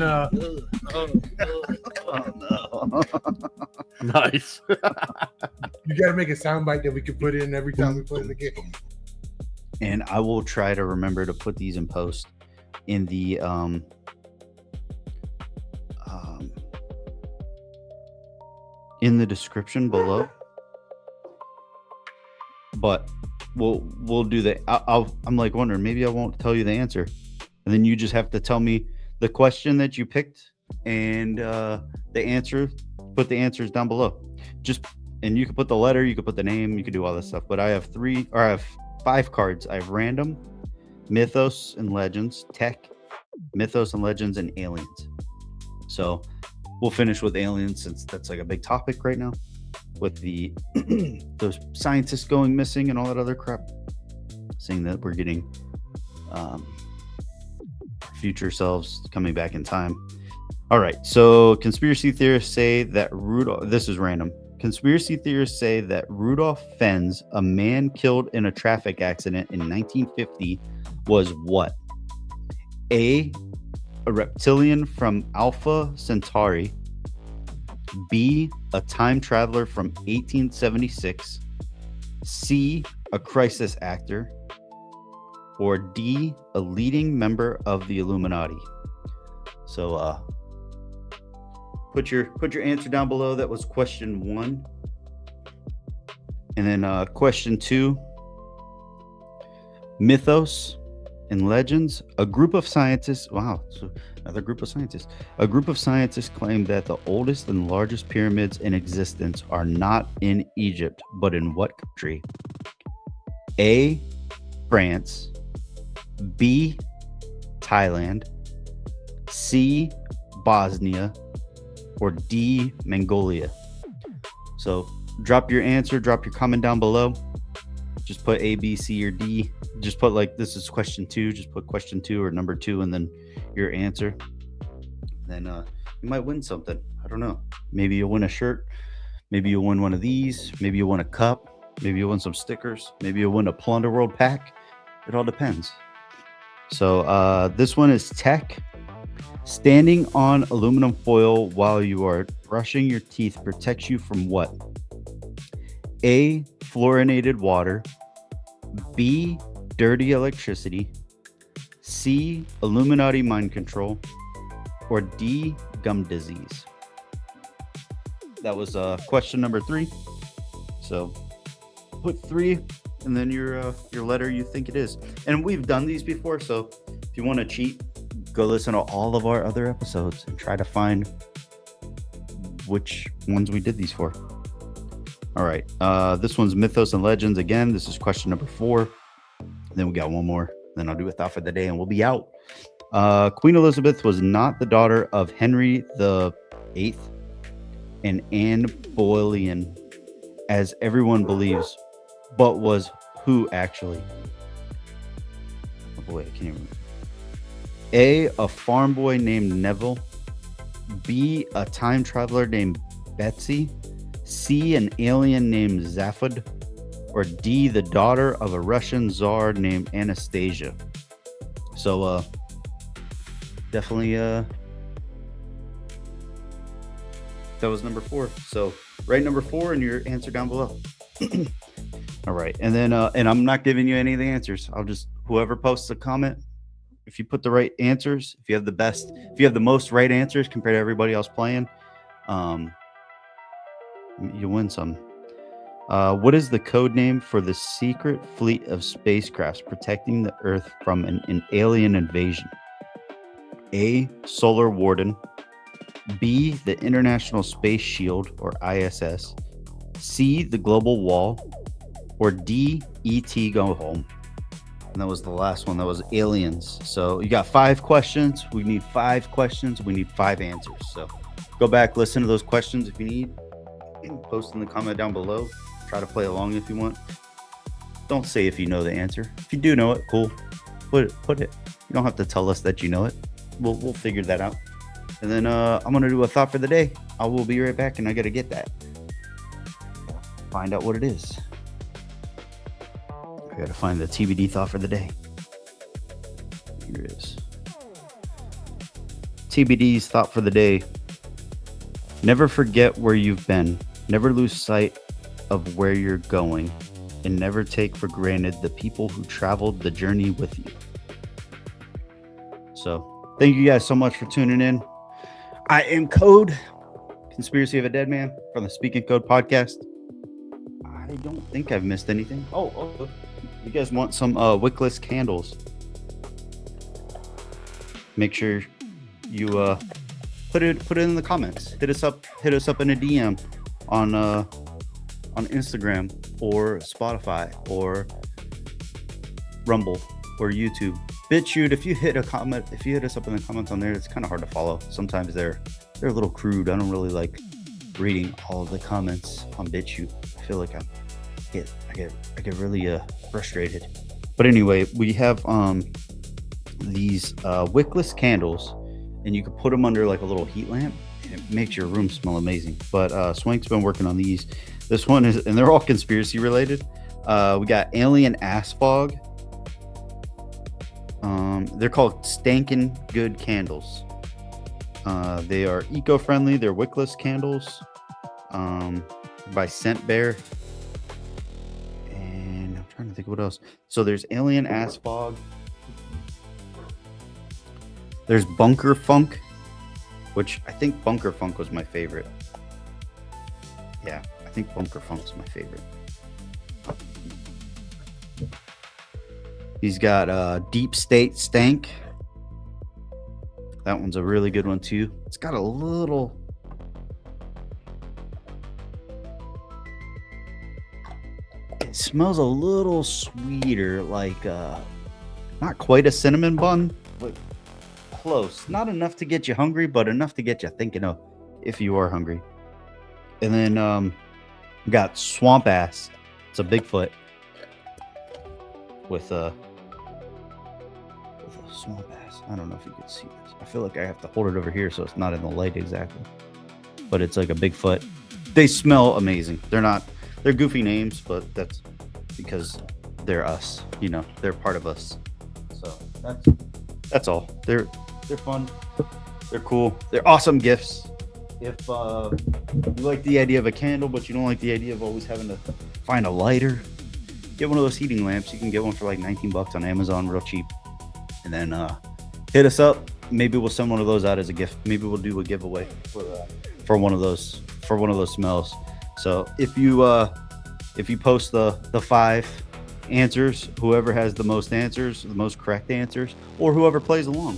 Nice. You gotta make a soundbite that we can put in every time we play the game. And I will try to remember to put these in post in the in the description below. But we'll do that. I'm like wondering, maybe I won't tell you the answer, and then you just have to tell me the question that you picked and the answer. Put the answers down below. And you can put the letter, you can put the name, you can do all this stuff. But I have 5 cards. I have random, mythos and legends, tech, mythos and legends, and aliens. So we'll finish with aliens since that's like a big topic right now with the those scientists going missing and all that other crap, saying that we're getting future selves coming back in time. All right, so conspiracy theorists say that this is random. Conspiracy theorists say that Rudolph Fens, a man killed in a traffic accident in 1950, was what? A reptilian from Alpha Centauri. B, a time traveler from 1876. C, a crisis actor. Or D, a leading member of the Illuminati. So put your answer down below. That was question 1. And then question 2, mythos and legends. A group of scientists claim that the oldest and largest pyramids in existence are not in Egypt, but in what country? A, France. B, Thailand. C, Bosnia. Or D, Mongolia. So drop your answer, drop your comment down below. Just put A, B, C, or D. Just put like this is question 2. Just put question 2 or number 2 and then your answer. Then you might win something. I don't know. Maybe you'll win a shirt. Maybe you'll win one of these. Maybe you'll win a cup. Maybe you'll win some stickers. Maybe you'll win a Plunder World pack. It all depends. So this one is tech. Standing on aluminum foil while you are brushing your teeth protects you from what? A, fluorinated water. B, dirty electricity. C, Illuminati mind control. Or D, gum disease. That was question number 3. So put 3 and then your letter you think it is. And we've done these before, so if you want to cheat, go listen to all of our other episodes and try to find which ones we did these for. All right. This one's mythos and legends. Again, this is question number 4. Then we got one more. Then I'll do a thought for the day and we'll be out. Queen Elizabeth was not the daughter of Henry VIII and Anne Boleyn, as everyone believes, but was who actually? boy, I can't even. A farm boy named Neville. B, a time traveler named Betsy. C, an alien named Zaphod. Or D, the daughter of a Russian czar named Anastasia. So, definitely, that was number 4. So, write number 4 and your answer down below. All right. And then, and I'm not giving you any of the answers. I'll just, whoever posts a comment, if you put the right answers, if you have the most right answers compared to everybody else playing, you win some. What is the code name for the secret fleet of spacecrafts protecting the Earth from an alien invasion? A, Solar Warden. B, the International Space Shield, or ISS. C, the Global Wall. Or D, ET Go Home. And that was the last one. That was aliens. So you got 5 questions. We need 5 questions. We need 5 answers. So go back, listen to those questions if you need. Post in the comment down below. Try to play along if you want. Don't say if you know the answer. If you do know it, cool. Put it. You don't have to tell us that you know it. We'll figure that out. And then I'm gonna do a thought for the day. I will be right back, and I gotta get that. Find out what it is. I gotta find the TBD thought for the day. Here it is. TBD's thought for the day. Never forget where you've been. Never lose sight of where you're going. And never take for granted the people who traveled the journey with you. So, thank you guys so much for tuning in. I am COAD, Conspiracy of a Deadman, from the Speak in Code podcast. I don't think I've missed anything. Oh, you guys want some wickless candles? Make sure you put it in the comments. Hit us up in a DM on Instagram or Spotify or Rumble or YouTube. BitChute, if you hit us up in the comments on there, it's kind of hard to follow. Sometimes they're a little crude. I don't really like reading all of the comments on BitChute. I feel like I get really frustrated. But anyway, we have these wickless candles, and you can put them under like a little heat lamp, and it makes your room smell amazing. But Swank's been working on these. This one is, and they're all conspiracy related. We got alien ass fog. They're called Stankin' Good candles. They are eco-friendly. They're wickless candles by Scent Bear. And I'm trying to think what else. So there's alien ass fog. There's Bunker Funk, which I think Bunker Funk was my favorite. Yeah, I think Bunker Funk's my favorite. He's got Deep State Stank. That one's a really good one too. It's got a little... It smells a little sweeter, like not quite a cinnamon bun, but close. Not enough to get you hungry, but enough to get you thinking of if you are hungry. And then we got Swamp Ass. It's a Bigfoot with a swamp ass. I don't know if you can see this. I feel like I have to hold it over here so it's not in the light exactly. But it's like a Bigfoot. They smell amazing. They're goofy names, but that's because they're us. You know, they're part of us. So that's all. They're fun. They're cool. They're awesome gifts. If you like the idea of a candle, but you don't like the idea of always having to find a lighter, get one of those heating lamps. You can get one for like $19 on Amazon, real cheap. And then hit us up. Maybe we'll send one of those out as a gift. Maybe we'll do a giveaway for one of those smells. So if you post the 5 answers, whoever has the most answers, the most correct answers, or whoever plays along,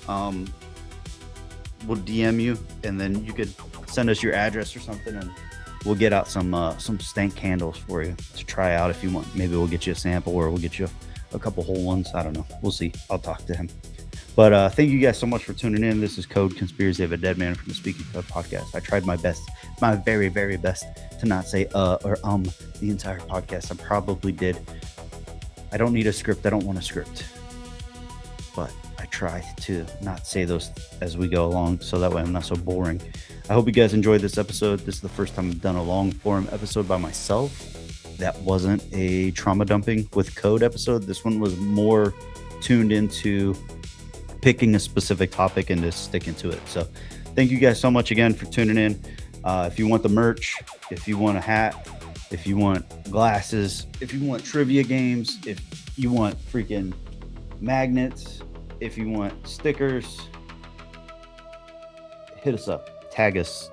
we'll DM you, and then you could send us your address or something, and we'll get out some stank candles for you to try out if you want. Maybe we'll get you a sample, or we'll get you a couple whole ones. I don't know. We'll see. I'll talk to him. But thank you guys so much for tuning in. This is COAD, Conspiracy of a Deadman from the Speak in Code podcast. I tried my best, my very, very best, to not say or the entire podcast. I probably did. I don't need a script. I don't want a script. but I try to not say those as we go along, so that way I'm not so boring. I hope you guys enjoyed this episode. This is the first time I've done a long form episode by myself. That wasn't a trauma dumping with COAD episode. This one was more tuned into picking a specific topic and just sticking to it. So thank you guys so much again for tuning in. If you want the merch, if you want a hat, if you want glasses, if you want trivia games, if you want freaking magnets, if you want stickers, hit us up, tag us.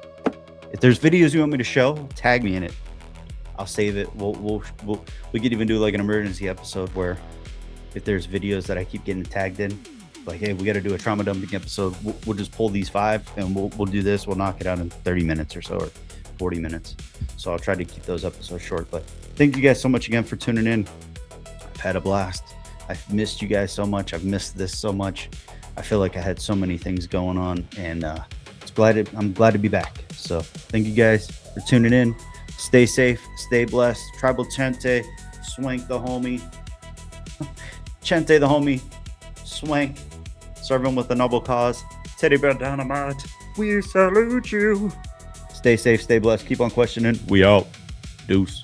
If there's videos you want me to show, tag me in it. I'll save it. We could even do like an emergency episode where if there's videos that I keep getting tagged in, like, hey, we got to do a trauma dumping episode. We'll just pull these 5 and we'll do this. We'll knock it out in 30 minutes or so, or 40 minutes. So I'll try to keep those episodes short. But thank you guys so much again for tuning in. I've had a blast. I've missed you guys so much. I've missed this so much. I feel like I had so many things going on, and I'm glad to be back. So thank you guys for tuning in. Stay safe, stay blessed. Tribal Chente, swank the homie. Chente the homie, swank. Serving with a noble cause. Teddy Bear Dynamite, we salute you. Stay safe, stay blessed. Keep on questioning. We out. Deuce.